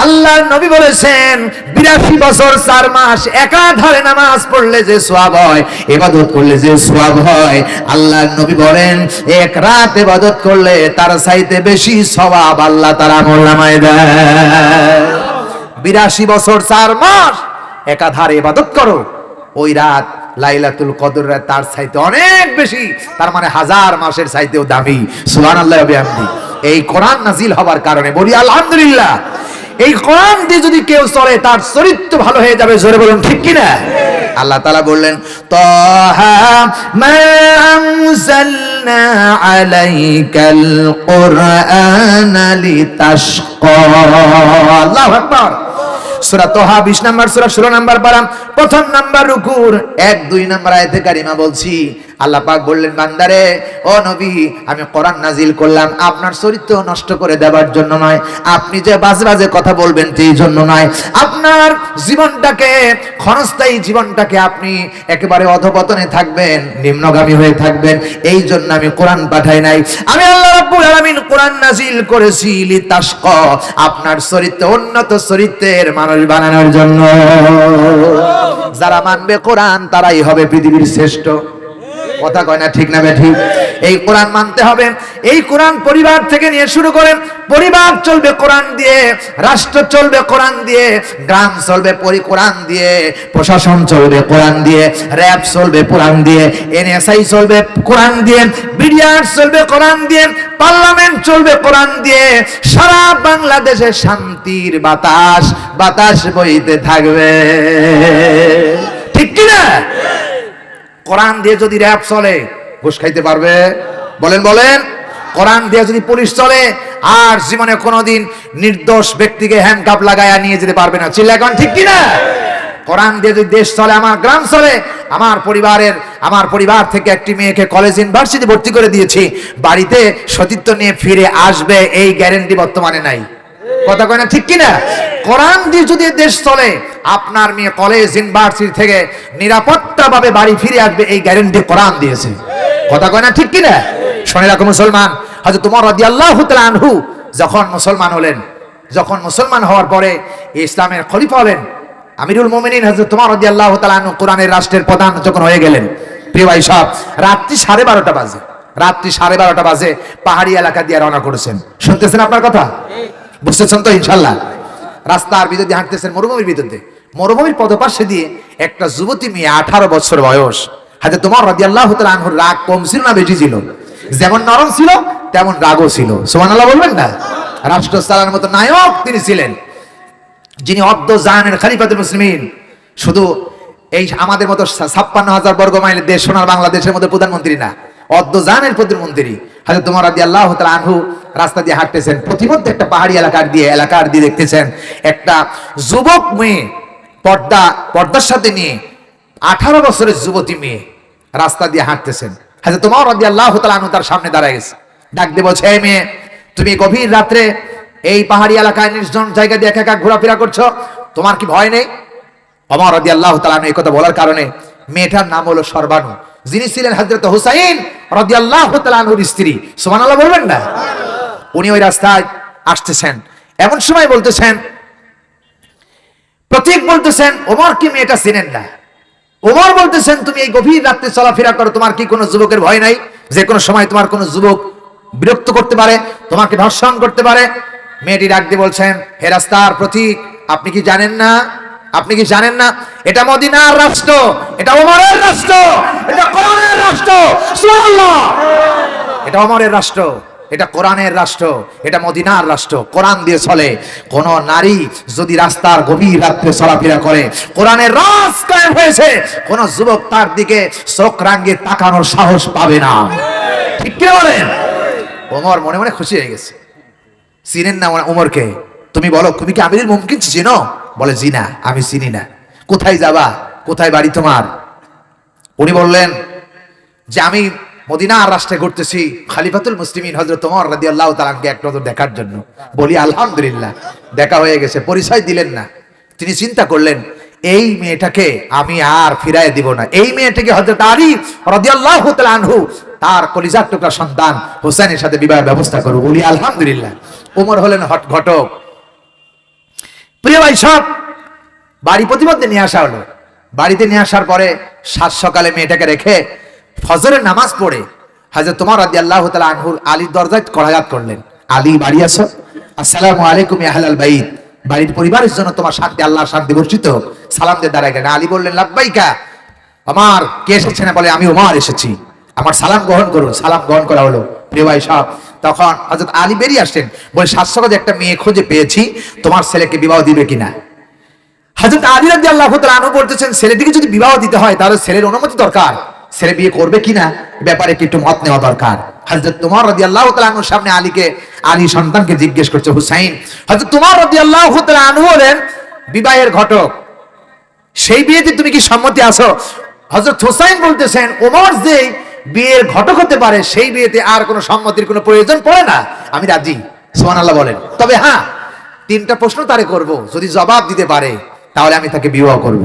আল্লাহর নবী বলেছেন, 82 বছর 4 মাস একাধারে নামাজ পড়লে যে সওয়াব হয়, ইবাদত করলে যে সওয়াব হয়, আল্লাহ নবী বলেন এক রাত ইবাদত করলে তার চাইতে বেশি সওয়াব আল্লাহ তাআলা আমলনামায় দেয়। 82 বছর 4 মাস একাধারে ইবাদত করো, ওই রাত লাইলাতুল কদর তার চাইতে অনেক বেশি, তার মানে 1000 মাসের চাইতেও দামি। সুবহানাল্লাহ ওয়া বিহামদি। এই কোরআন নাজিল হবার কারণে বলি আলহামদুলিল্লাহ। এই কোরআন দিয়ে যদি কেউ চলে তার চরিত্র ভালো হয়ে যাবে, জোরে বলুন ঠিক কি না? আল্লাহ তাআলা বললেন তাহা মা আনজালনা আলাইকাল কুরআনা লিতাশকা। আল্লাহু আকবার। সূরা তাহা 20 নম্বর সূরা 16 নম্বর পারা প্রথম নাম্বার রুকুর 1-2 নম্বর আয়াতে কারিমা বলছি। আল্লাহ পাক বললেন বান্দারে ও নবী আমি কোরআন নাজিল করলাম আপনার চরিত্র নষ্ট করে দেওয়ার জন্য নয়, আপনি যে বাজে বাজে কথা বলবেন সেই জন্য নয়, আপনার জীবনটাকে ক্ষণস্থায়ী জীবনটাকে আপনি একেবারে অধপতনে থাকবেন, নিম্নগামী হয়ে থাকবেন, এই জন্য আমি কোরআন পাঠাই নাই। আমি আল্লাহ রাব্বুল আলামিন কোরআন নাজিল করেছি লিতাশকা, আপনার চরিত্র উন্নত চরিত্রের মানুষ বানানোর জন্য। যারা মানবে কোরআন তারাই হবে পৃথিবীর শ্রেষ্ঠ। কথা কয় না ঠিক না ঠিক? এই কোরআন মানতে হবে। এই কোরআন পরিবার থেকে নিয়ে শুরু করে পরিবার চলবে কোরআন দিয়ে, রাষ্ট্র চলবে কোরআন দিয়ে, গ্রাম চলবে কোরআন দিয়ে, প্রশাসন চলবে কোরআন দিয়ে, র‍্যাব চলবে কোরআন দিয়ে, এনএসআই চলবে কোরআন দিয়ে, বিডিআর চলবে কোরআন দিয়ে, পার্লামেন্ট চলবে কোরআন দিয়ে। সারা বাংলাদেশে শান্তির বাতাস বাতাস বইতে থাকবে, ঠিক কি না? কোরআন দিয়ে যদি র‍্যাব চলে ঘুষ খাইতে পারবে? বলেন বলেন। কোরআন দিয়ে যদি পুলিশ চলে আর জীবনে কোনোদিন নির্দোষ ব্যক্তিকে হ্যান্ডকাপ লাগায়া নিয়ে যেতে পারবে না। চিল্লা এখন ঠিক কি না? কোরআন দিয়ে যদি দেশ চলে, আমার গ্রাম চলে, আমার পরিবার থেকে একটি মেয়েকে কলেজ ইউনিভার্সিটি ভর্তি করে দিয়েছি, বাড়িতে সতীত্ব নিয়ে ফিরে আসবে এই গ্যারান্টি বর্তমানে নাই। কথা কয় না ঠিক কি না? কোরআন দিয়ে যদি দেশ চলে, আপনার মেয়ে কলেজ ইউনিভার্সিটি থেকে নিরাপত্তা ভাবে বাড়ি ফিরে আসবে এই গ্যারান্টি কোরআন দিয়েছে। কথা কয় না ঠিক কি না? শুনে রাখো মুসলমান, হযরত ওমর রাদিয়াল্লাহু তাআলা আনহু যখন মুসলমান হলেন, যখন মুসলমান হওয়ার পরে ইসলামের খলিফা হলেন, আমিরুল মুমিনিন হযরত ওমর রাদিয়াল্লাহু তাআলা আনহু কোরআনের রাষ্ট্রের প্রধান যখন হয়ে গেলেন, প্রিয় ভাই সব, রাত্রি 12:30 বাজে, রাত্রি 12:30 বাজে পাহাড়ি এলাকা দিয়ে রওনা করেছেন। শুনতেছেন আপনার কথা? বুঝতেছেন তো ইনশাআল্লাহ? রাস্তার ভিতর দিয়ে হাঁটতেছেন, মরুভূমির ভিতর দিয়ে, মরুভূমির পদপার্শ্বে দিয়ে একটা যুবতী মেয়ে 18 বছর বয়স। হযরত ওমর রাদিয়াল্লাহু তাআলা আনহুর রাগ কম ছিল না বেশি ছিল? যেমন নরম ছিল তেমন রাগও ছিল। সুবহানাল্লাহ বলবেন না? রাষ্ট্র চালানোর মতো নায়ক তিনি ছিলেন, যিনি অদ্য জাহানের খলিফাতুল মুসলিমিন। শুধু এই আমাদের মতো 56,000 বর্গ মাইলের দেশ সোনার বাংলাদেশের মধ্যে প্রধানমন্ত্রী না, অদ্য জাহানের প্রধানমন্ত্রী। হযরত ওমর রাদিয়াল্লাহু তাআলা আনহু রাস্তা দিয়ে হাঁটতেছেন, প্রতিমধ্যে একটা পাহাড়ি এলাকার দিয়ে দেখতেছেন একটা যুবক মেয়ে পর্দার সাথে নিয়ে 18 বছরের যুবতী মেয়ে রাস্তা দিয়ে হাঁটতেছেন। হযরত ওমর রাদিয়াল্লাহু তাআলা আনহু তার সামনে দাঁড়ায় গেছে, ডাক দিয়ে বলছে, এই মেয়ে, তুমি গভীর রাত্রে এই পাহাড়ি এলাকায় নির্জন জায়গা দিয়ে একা একা ঘোরাফেরা করছো, তোমার কি ভয় নেই? ওমর রাদিয়াল্লাহু তাআলা আনহু এই কথা বলার কারণে, মেয়েটার নাম হলো সরবানু, যিনি ছিলেন হযরত হুসাইন রাদিয়াল্লাহু তাআলা আনহুর স্ত্রী। সুবহানাল্লাহ বলবেন না? উনি ওই রাস্তায় আসতেছেন, এমন সময় বলতেছেন, প্রতীক বলতেছেন, ওমর কি মেয়েটা চিনেন না? ওমর বলতেছেন, তুমি এই গভীর রাত্রে চলাফেরা করো, তোমার কি কোনো যুবকের ভয় নাই? যে কোনো সময় তোমার কোনো যুবক বিরক্ত করতে পারে, তোমাকে ধর্ষণ করতে পারে। মেয়েটি ডাক দিয়ে বলছেন, হে রাস্তার প্রতীক, আপনি কি জানেন না? আপনি কি জানেন না এটা মদিনার রাষ্ট্র, এটা ওমরের রাষ্ট্র, এটা কোরআনের রাষ্ট্র। সুবহানাল্লাহ! এটা ওমরের রাষ্ট্র, এটা কোরআনের রাষ্ট্র, এটা মদিনার রাষ্ট্র, কোরআন দিয়ে চলে। কোন নারী যদি রাস্তার গভীর রাত্রে চলাফেরা করে, কোরআনের রাজ কায়েম হয়েছে, কোন যুবক তার দিকে চোখ রাঙিয়ে তাকানোর সাহস পাবে না। ঠিক কি বলেন? ওমর মনে মনে খুশি হয়ে গেছে। চিনেন না ওমরকে? তুমি বলো, তুমি কি আমিরুল মুমিনিন চিনো? বলে, জি না, আমি চিনি না। কোথায় যাবা? কোথায় বাড়ি তোমার? উনি বললেন যে আমি মদিনার রাষ্ট্রে ঘুরতেছি খলিফাতুল মুসলিমিন হযরত ওমর রাদিয়াল্লাহু তাআলা আনহুকে এক নজর দেখার জন্য। বলি আলহামদুলিল্লাহ, দেখা হয়ে গেছে। পরিচয় দিলেন না। তিনি চিন্তা করলেন, এই মেয়েটাকে আমি আর ফিরায় দিব না। এই মেয়েটাকে হযরত আলী রাদিয়াল্লাহু তাআলা আনহু তার কলিজার টুকরা সন্তান হোসেনের সাথে বিবাহের ব্যবস্থা করব। বলি আলহামদুলিল্লাহ। ওমর হলেন ঘটক। প্রিয় ভাই সব, বাড়ি প্রতিমধ্যে নিয়ে আসা হলো। বাড়িতে নিয়ে আসার পরে সাত সকালে মেয়েটাকে রেখে ফজরের নামাজ পড়ে হযরত ওমর রাদিয়াল্লাহু তাআলা আনহুর আলীর দরজায় কড়াঘাত করলেন। আলী, বাড়ি আসো। আসসালামু আলাইকুম ইয়া আহলাল বাইত, বাড়ির পরিবারের জন্য তোমার শান্তি, আল্লাহর শান্তি বর্ষিত হোক। সালাম দিয়ে দাঁড়ায় গেলেন। আলী বললেন, লাব্বাইকা। আমার কে এসেছে না, বলে আমি ওমর এসেছি, আমার সালাম গ্রহণ করুন। সালাম গ্রহণ করা হলো। প্রিয় ভাই সাহেব, তখন হযরত আলী বেরিয়ে আসলেন, বলে 700 একটা মেয়ে খুঁজে পেয়েছি, তোমার ছেলেকে বিবাহ দিবে কিনা। হযরত আলী রাদিয়াল্লাহু তাআলা আনহু বলতেছেন, ছেলেটিকে যদি বিবাহ দিতে হয় তাহলে ছেলের অনুমতি দরকার, ছেলে বিয়ে করবে কিনা ব্যাপারে একটু মত নেওয়া দরকার। হযরত উমর রাদিয়াল্লাহু তাআলা আনহুর সামনে আলী সন্তানকে জিজ্ঞেস করছে, হুসাইন। হযরত উমর রাদিয়াল্লাহু তাআলা আনহু বলেন, বিবাহের ঘটক, সেই বিয়েতে তুমি কি সম্মতি আছো? হযরত হুসাইন বলতেছেন, ওমর যে বিয়ের ঘটক হতে পারে সেই বিয়েতে আর কোনো সম্মতির কোনো প্রয়োজন পড়ে না, আমি রাজি। সুবহানাল্লাহ বলেন। তবে হ্যাঁ, 3টা প্রশ্ন তারে করব, যদি জবাব দিতে পারে তাহলে আমি তাকে বিবাহ করব।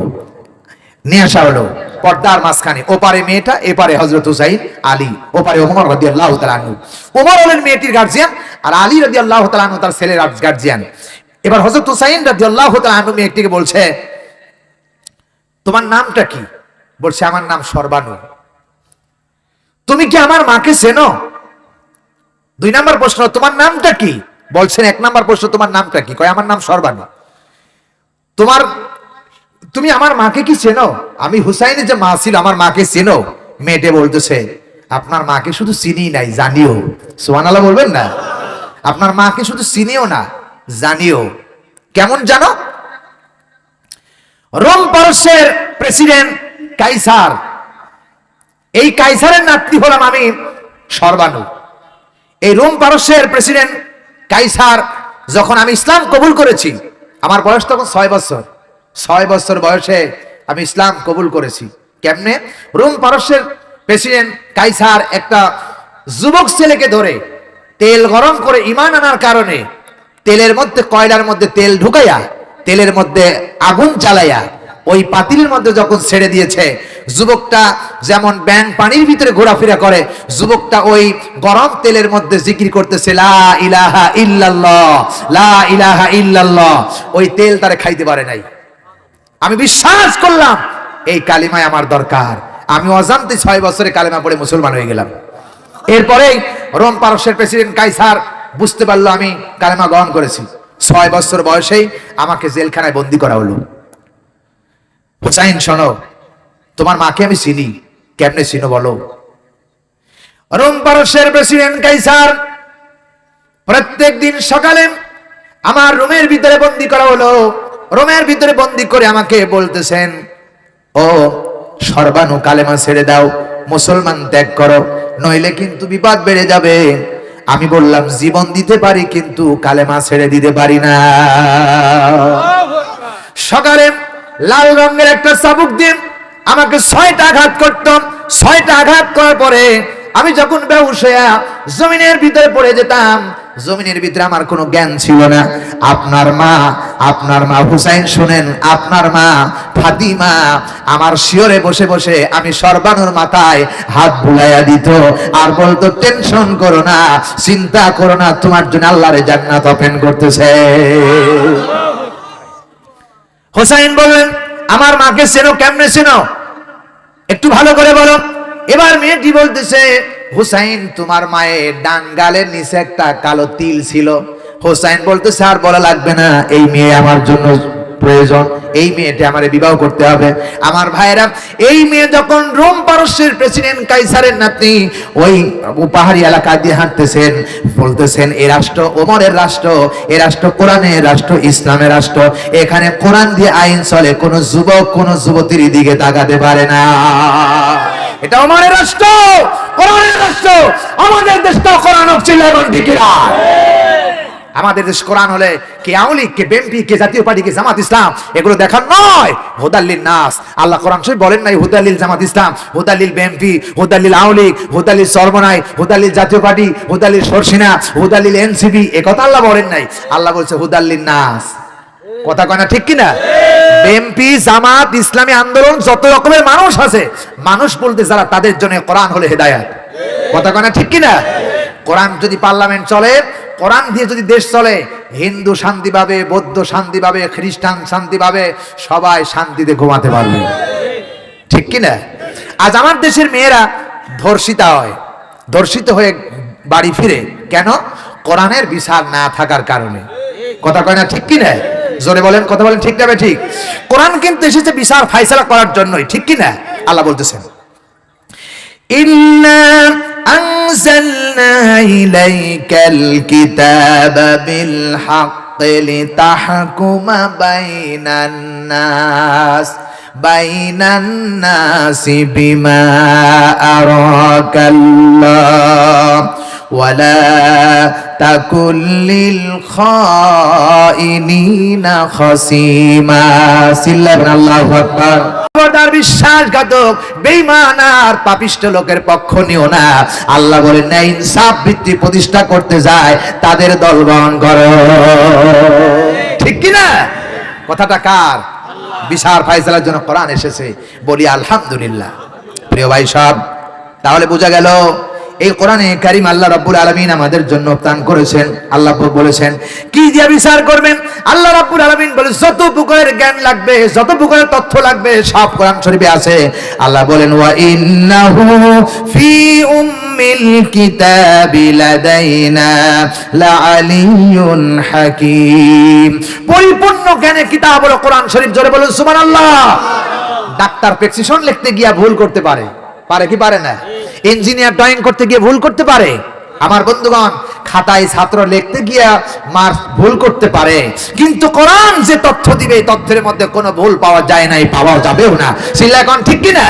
নিয়ে আসা হলো পর্দার মাঝখানে, ওপারে মেয়েটা, এপারে হযরত হুসাইন, আলী, ওপারে ওমর রাদিয়াল্লাহু তাআলা আনহু। ওমর হলেন মেয়েটির গার্জিয়ান, আর আলী রাদিয়াল্লাহু তাআলা আনহু তার ছেলের গার্জিয়ান। এবার হযরত হুসাইন রাদিয়াল্লাহু তাআলা আনহু মেয়েটিকে বলছে, তোমার নামটা কি? বলছে, আমার নাম সর্বানু। তুমি কি আমার মাকে চেনো? 2 নাম্বার প্রশ্ন, তোমার নামটা কি? বলছেন 1 নাম্বার প্রশ্ন, তোমার নামটা কি? কয়, আমার নাম সর্বানু। তুমি আমার মাকে কি চেনো? আমি হুসাইনের যে মা ছিল, আমার মাকে চেনো? মেয়েটে বলতেছে, আপনার মাকে শুধু চিনি নাই, জানিও। সুবহানাল্লাহ বলবেন না? আপনার মাকে শুধু চিনিও না, জানিও। কেমন জানো? রোম পারস্যের প্রেসিডেন্ট কাইসার, এই কাইসারের নাতনি হলাম আমি সর্বানু। এই রোম পারস্যের প্রেসিডেন্ট কাইসার যখন আমি ইসলাম কবুল করেছি, আমার বয়স তখন 6 বছর। 6 বছর বয়সে আমি ইসলাম কবুল করেছি। কেমনে? রোম পারস্যের প্রেসিডেন্ট কাইসার একটা যুবক ছেলেকে ধরে তেল গরম করে ঈমান আনার কারণে তেলের মধ্যে, কয়লার মধ্যে তেল ঢুকাইয়া, তেলের মধ্যে আগুন জ্বালাইয়া ওই পাতিলের মধ্যে যখন ছেড়ে দিয়েছে, যুবকটা যেমন ব্যাং পানির ভিতরে ঘোরাফেরা করে, যুবকটা ওই গরম তেলের মধ্যে জিকির করতেছে, লা ইলাহা ইল্লাল্লাহ, লা ইলাহা ইল্লাল্লাহ। ওই তেল তারে খাইতে পারে নাই। আমি বিশ্বাস করলাম এই কালিমায় আমার দরকার। আমি অজান্তে 6 বছরে কালিমা পড়ে মুসলমান হয়ে গেলাম। এরপরেই রোম পারস্যের প্রেসিডেন্ট কাইসার বুঝতে পারলো আমি কালিমা গ্রহণ করেছি। 6 বছর বয়সেই আমাকে জেলখানায় বন্দী করা হলো। হুসাইন, শোনো, তোমার মাকে আমি চিনি। কেমনে চিনো বলো? রোম পারস্যের প্রেসিডেন্ট কাইসার প্রত্যেক দিন সকালে আমার রুমের ভিতরে বন্দী করা হলো। রুমের ভিতরে বন্দী করে আমাকে বলতেছেন, ও সর্বানু, কালেমা ছেড়ে দাও, মুসলমান ত্যাগ করো, নইলে কিন্তু বিপদ বেড়ে যাবে। আমি বললাম, জীবন দিতে পারি কিন্তু কালেমা ছেড়ে দিতে পারি না। সকালে লাল রঙের একটা চাবুক দিয়ে আমাকে 6টা আঘাত করতাম। 6টা আঘাত করার পরে আমি যখন বেহুশ হয়ে জমিনের ভিতরে পড়ে যেতাম, জমিনের ভিতরে আমার কোনো জ্ঞান ছিল না। আপনার মা হুসাইন, শুনেন, আপনার মা ফাতিমা আমার শিয়রে বসে বসে আমি সর্বানুর মাথায় হাত বুলাইয়া দিত আর বলতো, টেনশন করো না, চিন্তা করো না, তোমার জন্য আল্লাহর জান্নাত ওপেন করতেছে। হুসাইন বললেন, আমার মাকে চেনো? কেমনে চেনো? একটু ভালো করে বলো। এবার মেয়েটি বলতেছে, হুসাইন, তোমার মায়ের ডান গালের নিচে একটা কালো তিল ছিল। হুসাইন বলতেছে, আর বলা লাগবে না, এই মেয়ে আমার জন্য প্রয়োজন, এই মেয়েটা আমারে বিবাহ করতে হবে। আমার ভাইরা, এই মেয়ে যখন রোম পারস্যের প্রেসিডেন্ট কাইসারের নাতনি ওই পাহাড়ি এলাকা দিয়ে হাঁটতেছেন, বলতেছেন, এ রাষ্ট্র ওমরের রাষ্ট্র, এ রাষ্ট্র কোরআনের রাষ্ট্র, ইসলামের রাষ্ট্র, এখানে কোরআন দিয়ে আইন চলে, কোন যুবক কোন যুবতীর দিকে তাকাতে পারে না। এটা ওমরের রাষ্ট্র, কোরআনের রাষ্ট্র। আমাদের দেশটা কোরআন ছিল এবং দিকেরা। আমাদের দেশ কোরআন হলে কে আওয়ামী লীগ, কে বিএনপি, কে জাতীয় পার্টি, কে জামাত ইসলাম, এগুলো দেখার নয়। হুদাল্লিল নাস, আল্লাহ কোরআন শরীফ বলেন নাই হুদাল্লিল জামাত ইসলাম, হুদাল্লিল বিএনপি, হুদাল্লিল আওয়ামী লীগ, হুদাল্লিল সরবনাই, হুদাল্লিল জাতীয় পার্টি, হুদাল্লিল সরসিনা, হুদাল্লিল এনসিপি, এ কথা আল্লাহ বলেন নাই। আল্লাহ বলছে হুদাল্লিল নাস। কথা কয় না, ঠিক কিনা? বিএনপি, জামাত, ইসলামী আন্দোলন, যত রকমের মানুষ আছে, মানুষ বলতে যারা, তাদের জন্য কোরআন হলো হেদায়েত। কথা কয় না, ঠিক কিনা? কোরআন যদি পার্লামেন্ট চলে, কোরআন দিয়ে যদি দেশ চলে, হিন্দু শান্তি পাবে, বৌদ্ধ শান্তি পাবে, খ্রিস্টান শান্তি পাবে, সবাই শান্তিতে ঘুমাতে পারবে। ঠিক কিনা? আজ আমার দেশের মেয়েরা ধর্ষিতা হয়, ধর্ষিত হয়ে বাড়ি ফিরে কেন? কোরআনের বিচার না থাকার কারণে। কথা কয় না, ঠিক কিনা? জোরে বলেন, কথা বলেন, ঠিক না ঠিক? কোরআন কিন্তু এসেছে বিচার ফায়সালা করার জন্যই, ঠিক কি না? আল্লাহ বলতেছেন ইন্না আনজালনা ইলাইকাল কিতাবা বিল হাক্কি লিতাহকুমা বাইনান নাসি বিমা আরাকাল্লাহ ওয়ালা তাকুল লিল খাইনিনা খাসিমা। আল্লাহু আকবার। খবরদার বিশ্বাসঘাতক, বেঈমান আর পাপিষ্ঠ লোকের পক্ষ নিও না। আল্লাহ বলেন না, ইনসাফ ভিত্তি প্রতিষ্ঠা করতে যায় তাদের দলগণ করো, ঠিক কি না? কথাটা কার? বিচার ফায়সালার জন্য কোরআন এসেছে, বলি আলহামদুলিল্লাহ। প্রিয় ভাই সব, তাহলে বোঝা গেল এই কোরআনে কারীম আল্লাহ রাব্বুল আলামিন আমাদের জন্য দান করেছেন। আল্লাহ বলেছেন কি দিয়ে বিচার করবেন। আল্লাহ রাব্বুল আলামিন বলে যত প্রকারের জ্ঞান লাগবে, যত প্রকারের তথ্য লাগবে সব কোরআন শরীফে আছে। আল্লাহ বলেন ওয়া ইন্নাহু ফি উম্মিল কিতাবি লাদাইনা লাআলিয়ুন হাকীম। পরিপূর্ণ জ্ঞানের কিতাব হলো কোরআন শরীফ। জোরে বলুন সুবহানাল্লাহ। ডাক্তার প্রেসক্রিপশন লিখতে গিয়ে ভুল করতে পারে, পারে কি পারে না? ইঞ্জিনিয়ার ড্রয়িং করতে গিয়ে ভুল করতে পারে। আমার বন্ধুগণ, খাতায় ছাত্র লিখতে গিয়ে ভুল করতে পারে, কিন্তু কোরআন যে তথ্য দিবে এই তথ্যের মধ্যে কোনো ভুল পাওয়া যায় না, পাওয়া যাবেও না। সিল্লা এখন ঠিক কি না?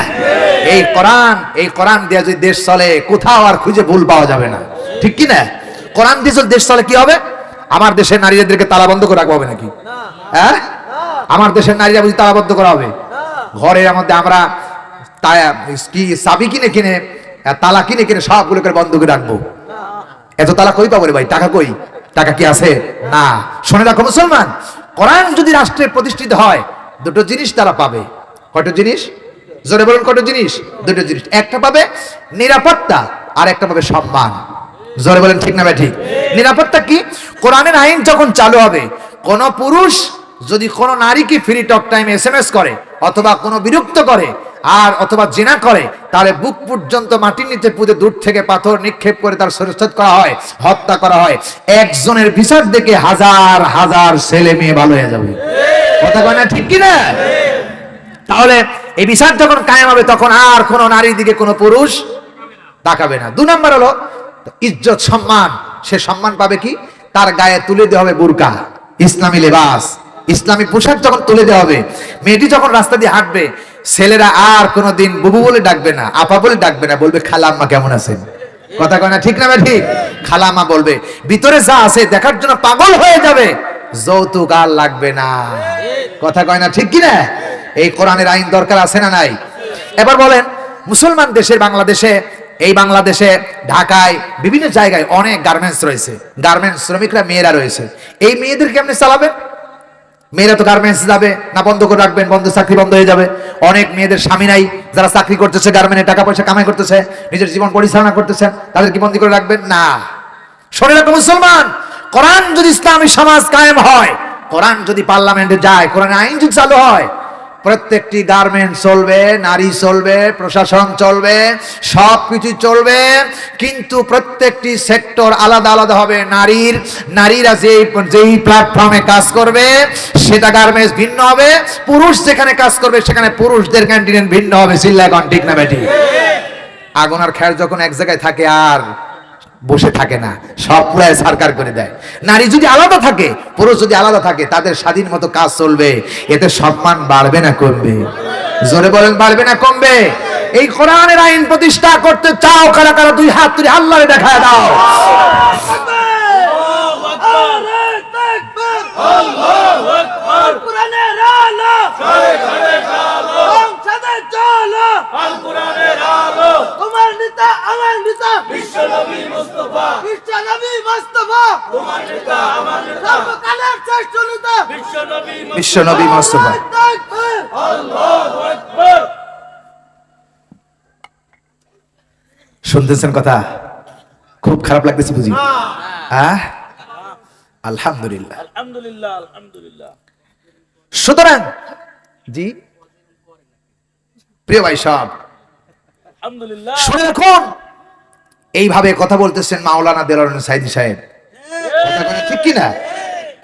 এই কোরআন দিয়ে যদি দেশ চলে, কোথাও আর খুঁজে ভুল পাওয়া যাবে না, ঠিক কি না? কোরআন দিয়ে যদি দেশ চলে কি হবে? আমার দেশের নারীদেরকে তালাবন্ধ করে রাখবো হবে নাকি? হ্যাঁ, আমার দেশের নারীরা বুঝি তালাবদ্ধ করা হবে? ঘরের মধ্যে আমরা কি চাবি কিনে তালা কিনে সবগুলোকে বন্ধ করে রাখবো? এত তালা কই পাবো রে ভাই? টাকা কই? টাকা কি আছে? না। শুনে রাখো মুসলমান, কোরআন যদি রাষ্ট্রে প্রতিষ্ঠিত হয়, দুটো জিনিস তারা পাবে। কয়টা জিনিস? জোরে বলুন, কয়টা জিনিস? দুটো জিনিস। একটা পাবে নিরাপত্তা, আর একটা পাবে সম্মান। জোরে বলেন, ঠিক না ভাই ঠিক? নিরাপত্তা কি? কোরআনের আইন যখন চালু হবে, কোন পুরুষ যদি কোন নারীকে ফ্রি টক টাইম SMS করে, অথবা কোনো বিরক্ত করে, আর অথবা জিনা করে, তাহলে বুক পর্যন্ত মাটির নিচে পুঁতে দূর থেকে পাথর নিক্ষেপ করে তার শিরচ্ছেদ করা হয়, হত্যা করা হয়। একজনের বিচার দেখে হাজার হাজার ছেলে মেয়ে ভালো হয়ে যাবে। কথা কয় না, ঠিক কি না? তাহলে এই বিচার যখন কায়েম হবে, তখন আর কোন নারীর দিকে কোনো পুরুষ তাকাবে না। 2 নম্বর হলো ইজ্জত, সম্মান। সে সম্মান পাবে কি? তার গায়ে তুলে দেওয়া হবে বুরকা, ইসলামী লেবাস, ইসলামী পোশাক যখন তুলে দেওয়া হবে, মেয়েটি যখন রাস্তা দিয়ে হাঁটবে, ছেলেরা আর কোনোদিন বুবু বলে ডাকবে না, আপা বলে ডাকবে না, বলবে খালাম্মা কেমন আছেন। কথা কয় না, ঠিক না ভাই ঠিক? খালাম্মা বলবে। ভিতরে যা আছে দেখার জন্য পাগল হয়ে যাবে, যৌতুক আর লাগবে না। কথা কয় না, ঠিক কি না? এই কোরআনের আইন দরকার আছে না নাই? এবার বলেন, মুসলমান দেশের বাংলাদেশে, এই বাংলাদেশে ঢাকায় বিভিন্ন জায়গায় অনেক গার্মেন্টস রয়েছে, গার্মেন্টস শ্রমিকরা মেয়েরা রয়েছে। এই মেয়েদের কেমনে চালাবেন? মেয়েরা তো গার্মেন্টস যাবে না, বন্ধ করে রাখবেন, চাকরি বন্ধ হয়ে যাবে। অনেক মেয়েদের স্বামী নাই, যারা চাকরি করতেছে, গার্মেন্টে টাকা পয়সা কামাই করতেছে, নিজের জীবন পরিচালনা করতেছেন, তাদের কি বন্দী করে রাখবেন? না। শোনে রাখো মুসলমান, কোরআন যদি ইসলামী সমাজ কায়েম হয়, কোরআন যদি পার্লামেন্টে যায়, কোরআন আইন যদি চালু হয়, প্রত্যেকটি গার্মেন্টস চলবে, নারী চলবে, প্রশাসন চলবে, সবকিছু চলবে, কিন্তু প্রত্যেকটি সেক্টর আলাদা আলাদা হবে। নারীরা যেই প্ল্যাটফর্মে কাজ করবে সেটা গার্মেন্টস ভিন্ন হবে, পুরুষ যেখানে কাজ করবে সেখানে পুরুষদের ক্যান্টিন ভিন্ন হবে। সিল্লা এখন ঠিক না বেটি? আগুন আর খের যখন এক জায়গায় থাকে আর বসে থাকে না, সব পুরাই সরকার করে দেয়। নারী যদি আলাদা থাকে, পুরুষ যদি আলাদা থাকে, তাদের স্বাধীন মতো কাজ চলবে। এতে সম্মান বাড়বে না কমবে? জোরে বলেন, বাড়বে না কমবে? এই কোরআনের আইন প্রতিষ্ঠা করতে চাও কারা কারা? 2 হাত তুলে আল্লাহরে দেখায় দাও। তোমার নেতা আমার নেতা বিশ্বনবী মুস্তাফা, বিশ্বনবী মুস্তাফা, তোমার নেতা আমার নেতা, সর্বকালের শ্রেষ্ঠ নেতা বিশ্বনবী মুস্তাফা। আল্লাহু আকবার। শুনতেছেন কথা? খুব খারাপ লাগতেছে বুঝি? হ্যাঁ, আলহামদুলিল্লাহ, আলহামদুলিল্লাহ, আলহামদুলিল্লাহ। সুতরাং জি প্রিয় ভাই সব, আলহামদুলিল্লাহ, শুনে রাখুন, এইভাবে কথা বলতেছেন মাওলানা দেলোয়ার হোসেন সাইদি সাহেব। কথা বলে ঠিক কি না?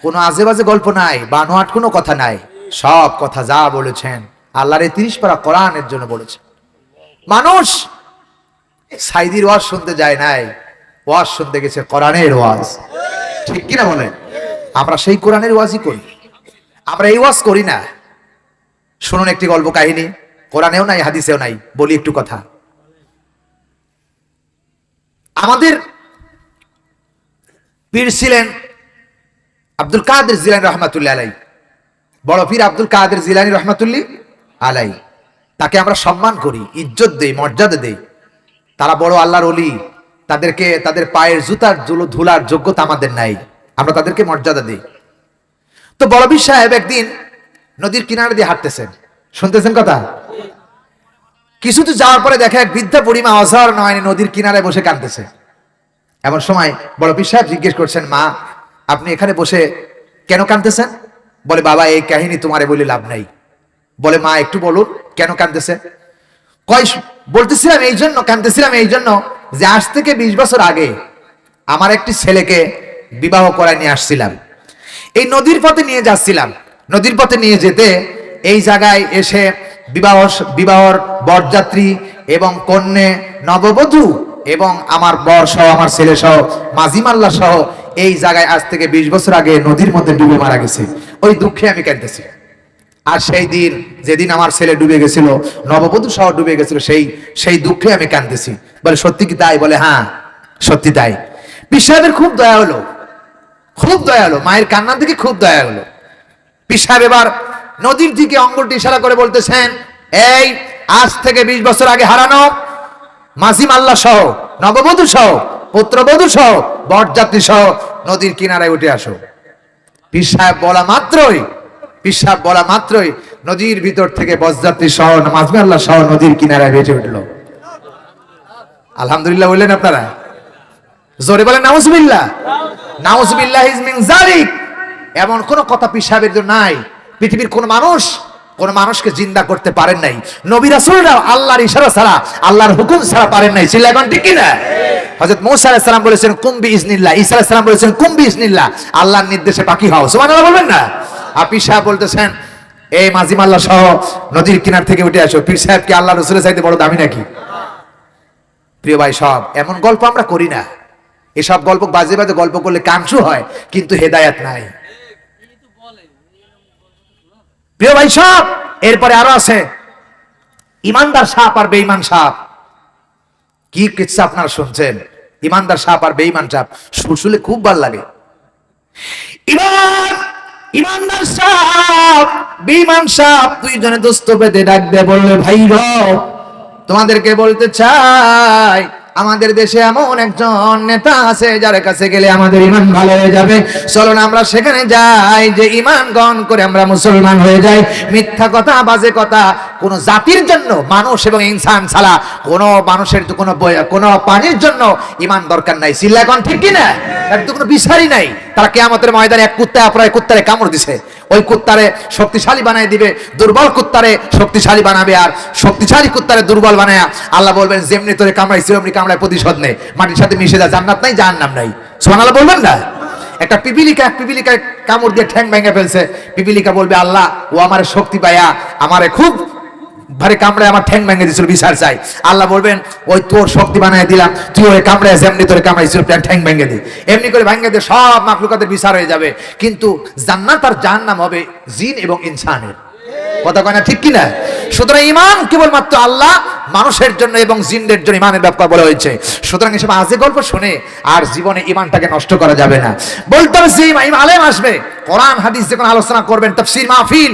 কোনো আজে বাজে গল্প নাই, বানোয়াট কোনো কথা নাই, সব কথা যা বলেছেন আল্লাহর এই 30 পারা কোরআনের জন্য বলেছেন। মানুষ সাইদির ওয়াজ শুনতে যায় নাই, ওয়াজ শুনতে গেছে কোরআনের ওয়াজ। ঠিক কিনা বলেন? আমরা সেই কোরআনের ওয়াজই করি, আমরা এই ওয়াজ করি না। শুনুন একটি গল্প কাহিনী, কোরআনেও নাই হাদিসেও নাই, বলি একটু কথা। আমাদের পীর ছিলেন আব্দুল কাদের জিলানী রহমাতুল্লাহ আলাই, বড় পীর আব্দুল কাদের জিলানী রহমাতুল্লাহ আলাই। তাকে আমরা সম্মান করি, ইজ্জত দেই, মর্যাদা দেই। তারা বড় আল্লাহর ওলি, তাদেরকে তাদের পায়ের জুতার ধুলার যোগ্যতা আমাদের নাই, আমরা তাদেরকে মর্যাদা দিই। তো বড় পীর সাহেব একদিন নদীর কিনারে দিয়ে হাঁটতেছেন, শুনতেছেন কথা? কিছুতে যাওয়ার পরে দেখে এক বৃদ্ধা বুড়িমা অঝর নয়নে নদীর কিনারে বসে কাঁদতেছে। এমন সময় বড় পীর সাহেব জিজ্ঞেস করছেন, মা আপনি এখানে বসে কেন কাঁদতেছেন? বলে, বাবা এই কাহিনী তোমারে বলে লাভ নাই। বলে, মা একটু বলুন কেন কাঁদতেছেন? বলতেছিলাম এই জন্য, কাঁদতেছিলাম এই জন্য যে আজ থেকে 20 বছর আগে আমার একটি ছেলেকে বিবাহ করায় নিয়ে আসছিলাম। এই নদীর পথে নিয়ে যাচ্ছিলাম, নদীর পথে নিয়ে যেতে এই জায়গায় এসে বিবাহর বরযাত্রী এবং কন্যে নববধূ এবং আমার বর সহ আমার ছেলে সহ মাঝিমাল্লা সহ এই জায়গায় আজ থেকে 20 বছর আগে নদীর মধ্যে ডুবে মারা গেছে। ওই দুঃখে আমি কাঁদতেছি। আর সেই দিন যেদিন আমার ছেলে ডুবে গেছিল, নববধূ সহ ডুবে গেছিল, সেই দুঃখে আমি কাঁদতেছি। বলে, সত্যি কি তাই? বলে, হ্যাঁ সত্যি তাই। পীর সাহেবের খুব দয়া হলো, খুব দয়া হলো, মায়ের কান্নার দিকে খুব দয়া হলো। পীর সাহেব এবার নদীর দিকে আঙ্গুলটি ইশারা করে বলতেছেন, এই আজ থেকে 20 বছর আগে হারানো মাঝিম আল্লাহ সহ নববধূ সহ পুত্রবধূ সহ বরযাত্রী সহ নদীর কিনারায় উঠে আসো। পীর সাহেব বলা মাত্রই নদীর ভিতর থেকে বরযাত্রী সহ মাঝিম আল্লাহ সহ নদীর কিনারায় ভেসে উঠল। আলহামদুলিল্লাহ বললেন আপনারা? জোরে বলেন নাউজুবিল্লাহ। নাউজুবিল্লাহ ইজ মিন যালিক। এমন কোন কথা পীর সাহেবের জন্য নাই। পৃথিবীর কোন মানুষকে জিন্দা করতে পারেন নাই। নবী রাসূলরা আল্লাহর ইশারা ছাড়া, আল্লাহর হুকুম ছাড়া পারেন নাই। চিল্লায় কোন ঠিক কিনা? হযরত মূসা আলাইহিস সালাম বলেছেন কুম বিইজনিল্লাহ, ঈসা আলাইহিস সালাম বলেছেন কুম বিইজনিল্লাহ, আল্লাহর নির্দেশে পাখি হও। সুবহানাল্লাহ বলবেন না? আর পীর সাহেব বলতেছেন, এই মাঝিম আল্লাহ সহ নদীর কিনার থেকে উঠে আসো। পীর সাহেব কি আল্লাহর রাসূলের চাইতে বড় দামি নাকি? প্রিয় ভাই, সব এমন গল্প আমরা করি না। এসব গল্প বাজে বাজে গল্প করলে কাঞ্চু হয়, কিন্তু হেদায়েত নাই। প্রিয় ভাই সব, এরপরে আরো আছে ইমানদার সাপ আর বেঈমান সাপ। কি কিচ্ছা আপনারা শুনছেন? ইমানদার সাপ আর বেঈমান সাপ শুনলে খুব ভালো লাগে। ইমানদার সাপ বেঈমান সাপ দুইজনে দোস্ত বেঁধে ডাক দিয়ে বললে, ভাই র তোমাদেরকে বলতে চাই, আমাদের দেশে এমন একজন নেতা আছে যার কাছে গেলে আমাদের ঈমান ভালো হয়ে যাবে। চলো না আমরা সেখানে যাই, যে ঈমান গ্রহণ করে আমরা মুসলমান হয়ে যাই। মিথ্যা কথা, বাজে কথা কোন জাতির জন্য, মানুষ এবং ইনসান ছাড়া কোন মানুষের তো কোনো পানির জন্য ঈমান দরকার নাই। চিল্লা কোন ঠিক কি না? এর তো কোনো বিচারই নাই। তারা কিয়ামতের ময়দানে এক কুত্তা অপরাধ কুত্তারে কামড় দিছে, ওই কুত্তারে শক্তিশালী বানায় দিবে, দুর্বল কুত্তারে শক্তিশালী বানাবে, আর শক্তিশালী কুত্তারে দুর্বল বানায় আল্লাহ বলবেন যেমনি তোরে কামড়াইছিল অমনি কামড়ায় প্রতিশোধ নেই, মাটির সাথে মিশে যা, জান্নাত নাই জাহান্নাম নাই। সুবহানাল্লাহ বলবেন না? একটা পিপিলিকায় কামড় দিয়ে ঠ্যাং ভেঙে ফেলছে। পিপিলিকা বলবে, আল্লাহ ও আমার শক্তি পায়া আমারে খুব ভারে কামড়ে আমার ঠ্যাং ভেঙে দিয়েছিল, বিচার চাই। আল্লাহ বলবেন, ওই তোর শক্তি বানায় দিলাম, তুই ওই কামড়ে যেমনি তোরে কামড়াইছিল ঠ্যাং ভেঙে দি, এমনি করে ভেঙে দিয়ে সব মাখলুকাতের বিচার হয়ে যাবে। কিন্তু জান্নাত আর জাহান্নাম হবে জিন এবং ইনসানের। কথা কয় না ঠিক কিনা? সুতরাং ঈমান কেবলমাত্র আল্লাহ, মানুষের জন্য এবং জিনদের জন্য ঈমানের ব্যাপার বলা হয়েছে। সুতরাং এসব আজে গল্প শুনে আর জীবনে ঈমানটাকে নষ্ট করা যাবে না। বলতে হবে সেই আলেম আসবে, কোরআন হাদিস যখন আলোচনা করবেন, তাফসীর মাহফিল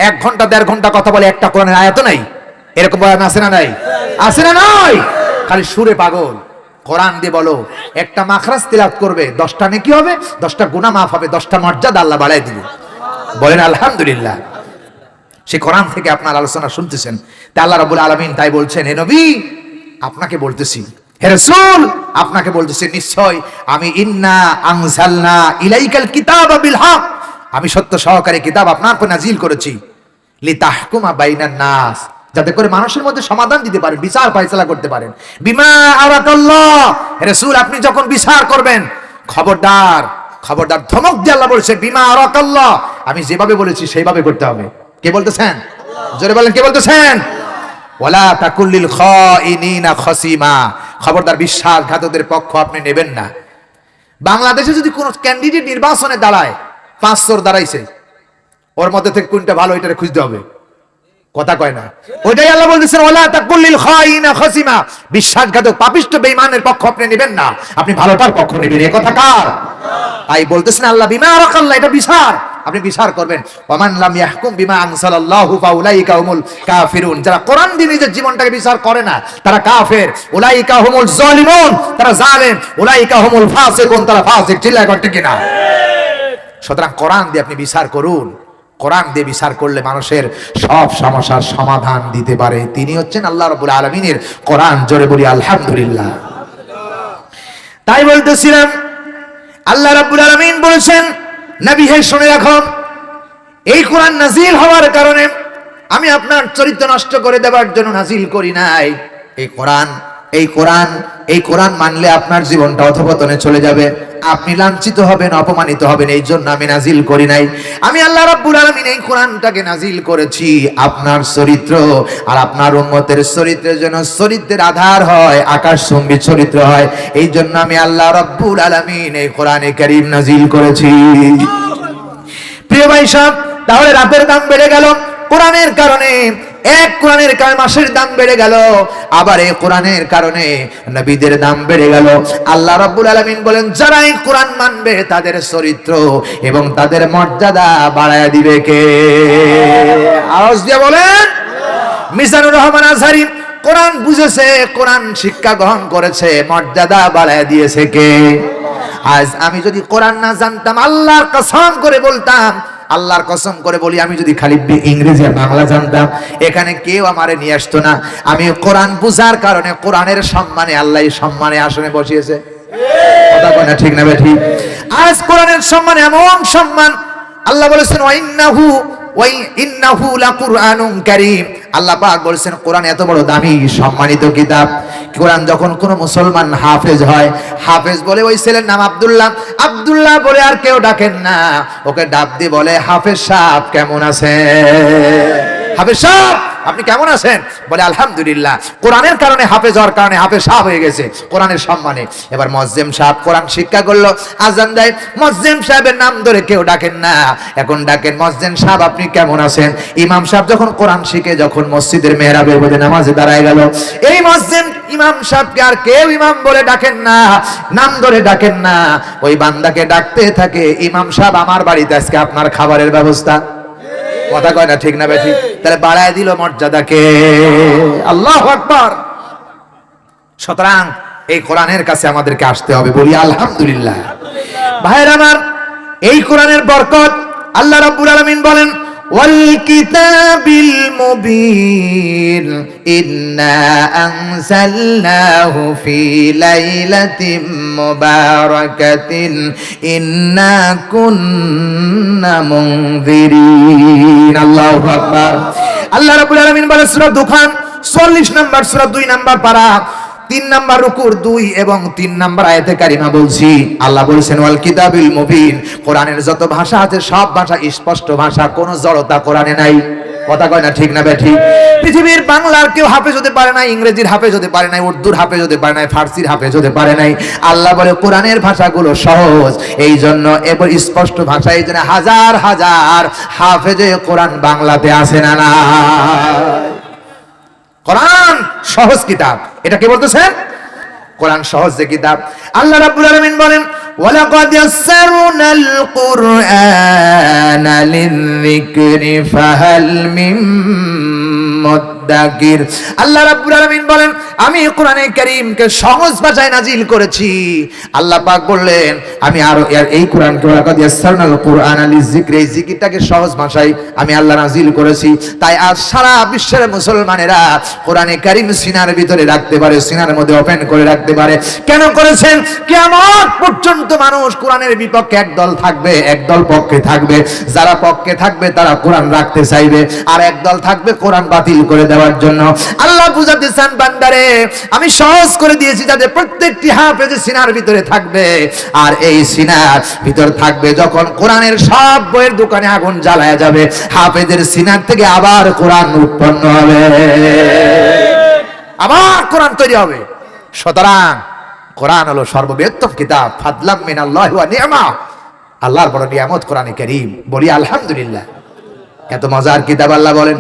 1 ঘন্টা 1.5 ঘন্টা কথা বলে, একটা কোরআনের আয়াত নাই। এরকম বয়ান আছে না নাই? আছে না নাই? খালি সুরে পাগল। কোরআন দিয়ে বলো, একটা মাখরাজ তিলাওয়াত করবে, 10টা নেকি হবে, 10টা গুনাহ মাফ হবে, 10টা মর্যাদা আল্লাহ বাড়ায় দিবে। বলেন আলহামদুলিল্লাহ। সেই কোরআন থেকে আপনার আলোচনা শুনতেছেন, তা আল্লাহ রাব্বুল আলামিন তাই বলছেন, হে নবী আপনাকে বলতেছি, হে রাসূল আপনাকে বলতেছি, নিশ্চয় আমি ইন্না আনজালনা ইলাইকাল কিতাবা বিল হক, আমি সত্য সহকারে কিতাব আপনার উপর নাজিল করেছি, লিতাহকুমা বাইনান নাস, যাতে করে মানুষের মধ্যে সমাধান দিতে পারেন, বিচার ফায়সালা করতে পারেন। বিমা আরাকাল্লাহ, হে রাসূল আপনি যখন বিচার করবেন, খবরদার, ধমক দিয়ে আল্লাহ বলছে বিমা আরাকাল্লাহ, আমি যেভাবে বলেছি সেইভাবে করতে হবে। কে বলতেছেন? জোরে বলেন, কে বলতেছেন? ওয়ালা তাকুল্লিল খাইনিনা খাসিমা, খবরদার বিশ্বাসঘাতকদের পক্ষ আপনি নেবেন না। বাংলাদেশে যদি কোন ক্যান্ডিডেট নির্বাচনে দাঁড়ায়, 500 দাঁড়াইছে, ওর মধ্যে থেকে কোনটা ভালো এটারে খুঁজতে হবে, কথা কয় না। ওইটাই আল্লাহ বলতেছেন ওয়ালা তাকুল্লিল খাইনা খাসিমা, বিশ্বাসঘাতক পাপিষ্ঠ বেঈমানের পক্ষ আপনি নেবেন না, আপনি ভালোটার পক্ষ নেবেন। এই কথা কার? তাই বলতেছেন আল্লাহ বিমা আরাকাল্লাহ, এটা বিচার, আপনি বিচার করবেন। ওয়ামান লাম ইয়াহকুম বিমা আনসালাল্লাহু ফাউলাইকা হুমুল কাফিরুন, যারা কোরআন দিয়ে নিজের জীবনটাকে বিচার করে না তারা কাফের। উলাইকা হুমুল জালিমুন, তারা জালেম। উলাইকা হুমুল ফাসিকুন, তারা ফাসিক। চিল্লায় করতে কিনা? সুতরাং কোরআন দিয়ে আপনি বিচার করুন। কোরআন দিয়ে বিচার করলে মানুষের সব সমস্যার সমাধান দিতে পারে তিনি হচ্ছেন আল্লাহ রাব্বুল আলামিনের কোরআন। জোরে বলি আলহামদুলিল্লাহ। তাই বলতেছিলাম আল্লাহ রাব্বুল আলামিন বলেছেন নবী হে শুনে রাখো, এই কোরআন নাজিল হওয়ার কারণে আমি আপনার চরিত্র নষ্ট করে দেওয়ার জন্য নাজিল করি নাই। এই কোরআন মানলে আপনার জীবনটা অধঃপতনে চলে যাবে, আপনি লাঞ্ছিত হবেন, অপমানিত হবেন, এই জন্য আমি নাজিল করি নাই। আমি আল্লাহ রাব্বুল আলামিন এই কোরআনটাকে নাজিল করেছি আপনার চরিত্র আর আপনার উম্মতের চরিত্রের জন্য, চরিত্রের আধার হয়, আকাশচুম্বী চরিত্র হয়। এই জন্য আমি আল্লাহ রাব্বুল আলামিন এই কোরআনে কারীম নাজিল করেছি। প্রিয় ভাই সাহেব, তাহলে রাতের দাম বেড়ে গেল কোরআনের কারণে, এক কোরআনের কারণে মাসের দাম বেড়ে গেল, আবার এই কোরআনের কারণে নবীদের দাম বেড়ে গেল। আল্লাহ রাব্বুল আলামিন বলেন যারা এই কোরআন মানবে তাদের চরিত্র এবং তাদের মর্যাদা বাড়ায় দিবে কে? আওয়াজ দিয়ে বলেন। মিজানুর রহমান আজহারী কোরআন বুঝেছে, কোরআন শিক্ষা গ্রহণ করেছে, মর্যাদা বাড়ায় দিয়েছে কে? আজ আমি যদি কোরআন না জানতাম, আল্লাহর কসম করে বলতাম, আল্লাহর কসম করে বলি, আমি যদি খালি ইংরেজি আর বাংলা জানতাম এখানে কেউ আমারে নিয়ে আসতো না। আমি কোরআন বুঝার কারণে, কোরআনের সম্মানে আল্লাহ সম্মানে আসনে বসিয়েছে। কথা কয় না ঠিক না বে ঠিক? আজ কোরআনের সম্মানে এমন সম্মান, আল্লাহ বলেছেন ইন্নাহু লাকুরআনুন কারীম। আল্লাহ পাক বলেছেন কোরআন এত বড় দামি সম্মানিত কিতাব। কোরআন যখন কোন মুসলমান হাফেজ হয়, হাফেজ বলে ওই ছেলের নাম আব্দুল্লাহ, আব্দুল্লাহ বলে আর কেউ ডাকেন না, ওকে ডাক দিয়ে বলে হাফেজ সাহেব কেমন আছেন? হাফেজ সাহেব আপনি কেমন আছেন? বলে আলহামদুলিল্লাহ। কোরআনের কারণে হাফেজ হওয়ার কারণে হাফেজ সাহেব হয়ে গেছে কোরআনের সম্মানে। এবার মুয়াজ্জিম সাহেব কোরআন শিক্ষা করলো, আজান দেয়, মুয়াজ্জিম সাহেবের নাম ধরে কেউ ডাকেন না, এখন ডাকেন মুয়াজ্জিম সাহেব আপনি কেমন আছেন? ইমাম সাহেব যখন কোরআন শিখে, যখন মসজিদের মেহরাবের মধ্যে নামাজে দাঁড়ায় গেল, এই মুয়াজ্জিম ইমাম সাহেবকে আর কেউ ইমাম বলে ডাকেন না, নাম ধরে ডাকেন না, ওই বান্দাকে ডাকতে থাকে ইমাম সাহেব আমার বাড়িতে আজকে আপনার খাবারের ব্যবস্থা। কথা কয় না ঠিক না বেঠি? তাহলে বাড়ায় দিল মর্যাদাকে। আল্লাহু আকবার। সুতরাং এই কোরআনের কাছে আমাদেরকে আসতে হবে, বলি আলহামদুলিল্লাহ। ভাইরা আমার, এই কোরআনের বরকত আল্লাহ রাব্বুল আলামিন বলেন ওয়াল কিতাবিল মুবিন ইন্না আনজালনাহু ফি লাইলাতিন মুবারাকাতিন ইন্না কুন্না মুনজিরিন। আল্লাহু আকবার। আল্লাহ রাব্বুল আলামিন বলেন সূরা দুখান 40 নম্বর সূরা 2 নম্বর পারা 3 নম্বর রুকুর 2 এবং 3 নম্বর আয়াতে কারিমা বলছি, আল্লাহ বলেছেন ওয়াল কিতাবিল মুবিন, কোরআনের যত ভাষা আছে সব ভাষা স্পষ্ট ভাষা, কোনো জড়তা কোরআনে নাই। কথা কয় না ঠিক না বেঠি? পৃথিবীর বাংলার কেউ হাফেজ হতে পারে না, ইংরেজির হাফেজ হতে পারে না, উর্দুর হাফেজ হতে পারে না, ফার্সির হাফেজ হতে পারে নাই। আল্লাহ বলে কোরআনের ভাষাগুলো সহজ, এই জন্য এবার স্পষ্ট ভাষা, এই জন্য হাজার হাজার হাফেজে কোরআন বাংলাতে আসে না। না, কোরআন সহজ কিতাব, এটা কে বলতেছেন? কোরআন সহজ যে কিতাব। আল্লাহ রাব্বুল আলামিন বলেন ওয়ালাকাদ ইয়াসসারনাল কুরআনা লিযিকরি ফাহাল মিন মুদ্দাকির। আল্লাহ রাব্বুল আলামিন বলেন আমি কোরআনে কারীমকে সহজ ভাষায় নাজিল করেছি। আল্লাহ পাক বললেন আমি আরো এই কোরআনকে ওয়ালাকাদ ইয়াসসারনাল কুরআনা লিযিকরি, এই জিকিরটাকে সহজ ভাষায় আমি আল্লাহ নাজিল করেছি। তাই আজ সারা বিশ্বের মুসলমানেরা কোরআনে কারীম সিনার ভিতরে রাখতে পারে, সিনার মধ্যে ওপেন করে রাখতে পারে। কেন করেছেন? কিয়ামত পর্যন্ত মানুষ কোরআনের বিপক্ষে একদল থাকবে, একদল পক্ষে থাকবে। যারা পক্ষে থাকবে তারা কোরআন রাখতে চাইবে, আর একদল থাকবে কোরআন বাতিল করে দেবে। দেওয়ার জন্য। আল্লাহ বুঝাতে চান বান্দারে আমি সহজ করে দিয়েছি যাতে প্রত্যেকটি হাফেজ সিনার ভিতরে থাকবে, আর এই সিনার ভিতর থাকবে যখন কোরআনের সব বইয়ের দোকানে আগুন জ্বালায়া যাবে, হাফেজের সিনার থেকে আবার কোরআন উৎপন্ন হবে, আবার কোরআন তৈরি হবে। সুতরাং কোরআন হলো সর্ববৃহত্তম কিতাব, ফাদলাম মিনাল্লাহি ওয়া নি'মা, আল্লাহর বড় নিয়ামত কোরআনে কারীম। বলি আলহামদুলিল্লাহ। এত মজার কিতাব আল্লাহ বলেন,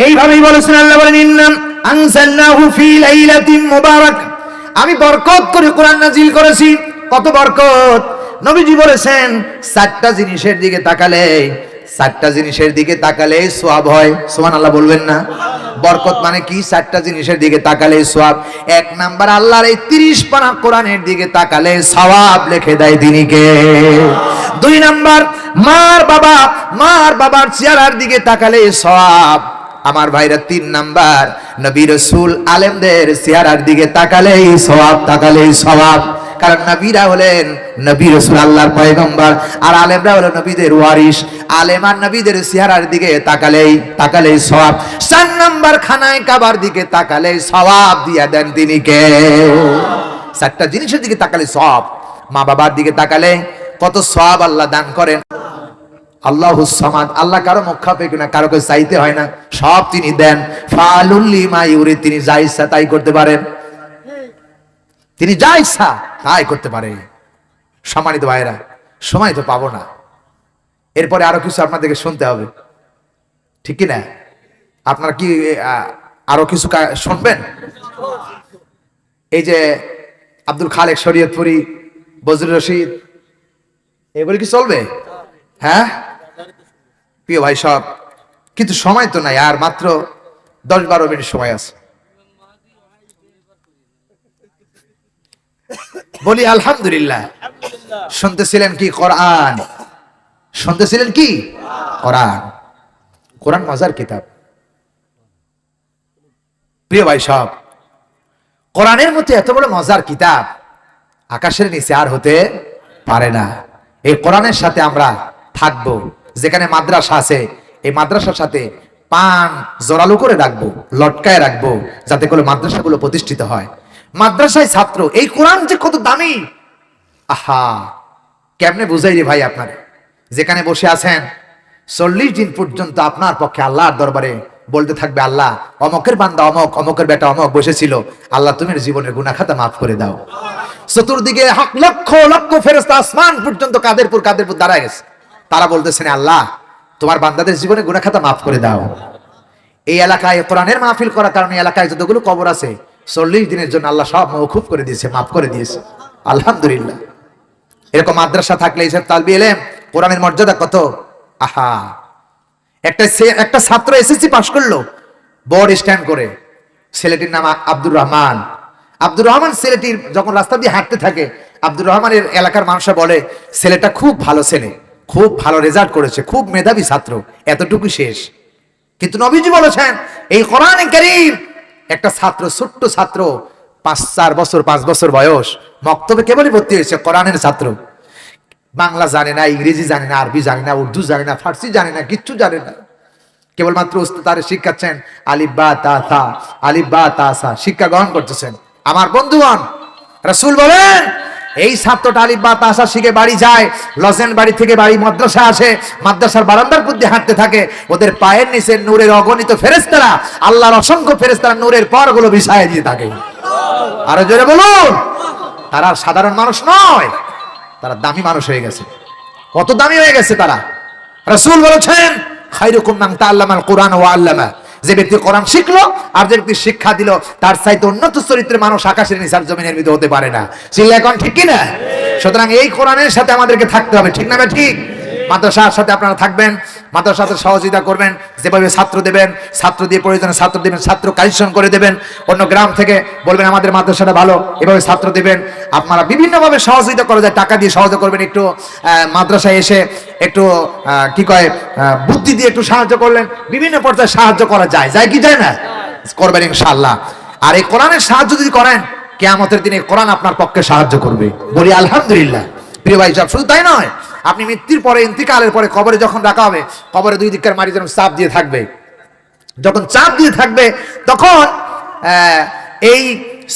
এইভাবেই বলেছেন আল্লাহ বলেন ইন্না আনজালনাহু ফি লাইলাতিন মুবারাক, আমি বরকত করে কোরআন নাজিল করেছি। কত বরকত! নবীজি বলেছেন চারটা জিনিসের দিকে তাকালে সওয়াব হয়। সুবহানাল্লাহ বলবেন না? বরকত মানে কি? চারটা জিনিসের দিকে তাকালে সওয়াব। এক নাম্বার, আল্লাহর এই 30 পারা কোরআনের দিকে তাকালে সওয়াব লিখে দেয় তিনি কে। দুই নাম্বার, মার বাবার চেহারার দিকে তাকালে সওয়াব। আমার ভাইরা, 3 নাম্বার, নবী রাসূল আলেমদের চেহারার দিকে তাকালেই সওয়াব। কারণ নবীরা হলেন নবী রাসূল আল্লাহর পয়গম্বর, আর আলেমরা হলো নবীদের ওয়ারিস। আলেম আর নবীদের চেহারার দিকে তাকালেই সওয়াব। 4 নাম্বার, খানায় কাবার দিকে তাকালেই সওয়াব দিয়া দেন তিনি কে। 4টা জিনিসের দিকে তাকালে সওয়াব। মা বাবার দিকে তাকালে কত সওয়াব আল্লাহ দান করেন। আল্লাহুস সামাদ, আল্লাহ কারো মুখাপেক্ষ না, কারো কাছে চাইতে হয় না, সব তিনি দেন। ফালুল লিমা ইউরিদ, তিনি যা ইচ্ছা তাই করতে পারেন, তিনি যা ইচ্ছা তাই করতে পারে। সম্মানিত ভাইরা, সময় তো পাবো না, এরপরে আরো কিছু আপনাদেরকে শুনতে হবে, ঠিক কি না? আপনারা কি আরো কিছু শুনবেন? এই যে আব্দুল খালেক শরীয়তপুরি, বজরুল রশিদ, এগুলি কি চলবে? হ্যাঁ প্রিয় ভাই সব, কিন্তু সময় তো নাই, আর মাত্র 10-12 মিনিট সময় আছে। বলি আলহামদুলিল্লাহ। শুনতেছিলেন কি কোরআন? শুনতেছিলেন কি কোরআন? কোরআন মজার কিতাব। প্রিয় ভাই সব, কোরআনের মধ্যে এত বড় মজার কিতাব আকাশের নিচে আর হতে পারে না। এই কোরআনের সাথে আমরা থাকবো। যেখানে মাদ্রাসা আছে, এই মাদ্রাসার সাথে পান জোরালো করে রাখবো, লটকায় রাখবো, যাতে করে মাদ্রাসাগুলো প্রতিষ্ঠিত হয়। মাদ্রাসায় ছাত্র, এই কোরআন যে কত দামি, আহা কেমনে বুঝাই রে ভাই আপনারে। যেখানে বসে আছেন 40 দিন পর্যন্ত আপনার পক্ষে আল্লাহর দরবারে বলতে থাকবে, আল্লাহ অমকের বান্দা অমক, অমকের বেটা অমক বসেছিল, আল্লাহ তুমি জীবনের গুনাহ খাতা মাফ করে দাও। চতুর্দিকে লক্ষ লক্ষ ফেরেশতা আসমান পর্যন্ত কাদের পর দাঁড়ায় গেছে, তারা বলতেছেন আল্লাহ তোমার বান্দাদের জীবনে গুনাহ খাতা মাফ করে দাও। এই এলাকায় কোরআনের মাহফিল করার কারণে এলাকায় যতগুলো কবর আছে 40 দিনের জন্য আল্লাহ সব মওকুফ করে দিয়েছে, মাফ করে দিয়েছে। আলহামদুলিল্লাহ। এরকম মাদ্রাসা থাকলে এইসব তালবি ইলম, কোরআনের মর্যাদা কত! আহা, একটা ছাত্র এসএসসি পাশ করলো বোর্ড স্ট্যান্ড করে, ছেলেটির নাম আব্দুর রহমান। ছেলেটির যখন রাস্তা দিয়ে হাঁটতে থাকে, আব্দুর রহমানের এলাকার মানুষরা বলে ছেলেটা খুব ভালো ছেলে, খুব ভালো রেজাল্ট করেছে, খুব মেধাবী ছাত্র, এতটুকু শেষ। কিন্তু নবীজি বলেছেন এই কোরআনে কারীম, একটা ছাত্র, ছোট্ট ছাত্র, 5 বছর বয়স, মক্তবে কেবলই ভর্তি হয়েছে, কোরআনের ছাত্র, বাংলা জানে না, ইংরেজি জানে না, আরবি জানে না, উর্দু জানে না, ফার্সি জানে না, কিচ্ছু জানে না। কেবলমাত্র উস্তাদ তারে শিখাচ্ছেন আলিফ বা তা সা, শিক্ষা গ্রহণ করতেছেন। আমার বন্ধুগণ, রাসূল বলেন এই ছাত্রটা আলিফ বা তা সা শিখে বাড়ি যায়, লজেন বাড়ি থেকে বাড়ি মাদ্রাসা আসে, মাদ্রাসার বারান্দার মধ্যে হাঁটতে থাকে, ওদের পায়ের নিচে নূরের অগণিত ফেরেশতারা, আল্লাহর অসংখ্য ফেরেশতারা নূরের পরগুলো বিছায় দিয়ে থাকে। আরো জোরে বলুন, তারা সাধারণ মানুষ নয়, তারা দামি মানুষ হয়ে গেছে। কত দামি হয়ে গেছে তারা! রাসূল বলেছেন খায়রুকুম মান তাআল্লামাল কুরআন ওয়া আল্লামা, যে ব্যক্তি কোরআন শিখলো আর যে ব্যক্তি শিক্ষা দিল, তার চাইতে উন্নত চরিত্রের মানুষ আকাশের নিচে আর জমিনের ভিতরে হতে পারে না। চিল্লা এখন ঠিক কি না? সুতরাং এই কোরআনের সাথে আমাদেরকে থাকতে হবে, ঠিক না? ঠিক। মাদ্রাসার সাথে আপনারা থাকবেন, মাদ্রাসার সাথে সহযোগিতা করবেন, যেভাবে ছাত্র দেবেন, ছাত্র দিয়ে প্রয়োজনে ছাত্র দেবেন, ছাত্র কালেকশন করে দেবেন, অন্য গ্রাম থেকে বলবেন আমাদের মাদ্রাসাটা ভালো, এভাবে ছাত্র দেবেন। আপনারা বিভিন্নভাবে সহযোগিতা করা যায়, টাকা দিয়ে সহযোগিতা করবেন, একটু মাদ্রাসায় এসে একটু কি কয় বুদ্ধি দিয়ে একটু সাহায্য করলেন, বিভিন্ন পর্যায়ে সাহায্য করা যায়, যায় কি যায় না? করবেন ইনশাআল্লাহ। আর এই কোরআনের সাহায্য যদি করেন, কিয়ামতের দিনে কোরআন আপনার পক্ষে সাহায্য করবে। বলি আলহামদুলিল্লাহ। প্রিয় ভাই সব, শুধু তাই নয়, আপনি মৃত্যুর পরে, ইন্তিকালের পরে কবরে যখন রাখা হবে, কবরে 2 দিকের মাটি যেন চাপ দিয়ে থাকবে, যখন চাপ দিয়ে থাকবে তখন এই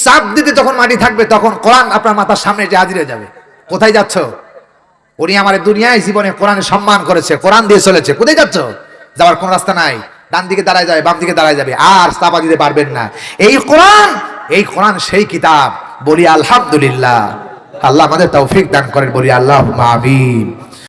চাপ দিতে যখন মাটি থাকবে তখন কোরআন আপনার মাথার সামনে যে হাজির হয়ে যাবে। কোথায় যাচ্ছ? উনি আমার দুনিয়ায় জীবনে কোরআনের সম্মান করেছে, কোরআন দিয়ে চলেছে। কোথায় যাচ্ছ? যাওয়ার কোন রাস্তা নাই। ডান দিকে দাঁড়ায় যাবে, বাম দিকে দাঁড়ায় যাবে, আর চাপা দিতে পারবেন না। এই কোরআন সেই কিতাব। বলি আলহামদুলিল্লাহ। আল্লাহ আমাদের তৌফিক দান করেন, বলি আল্লাহুম্মা আমিন।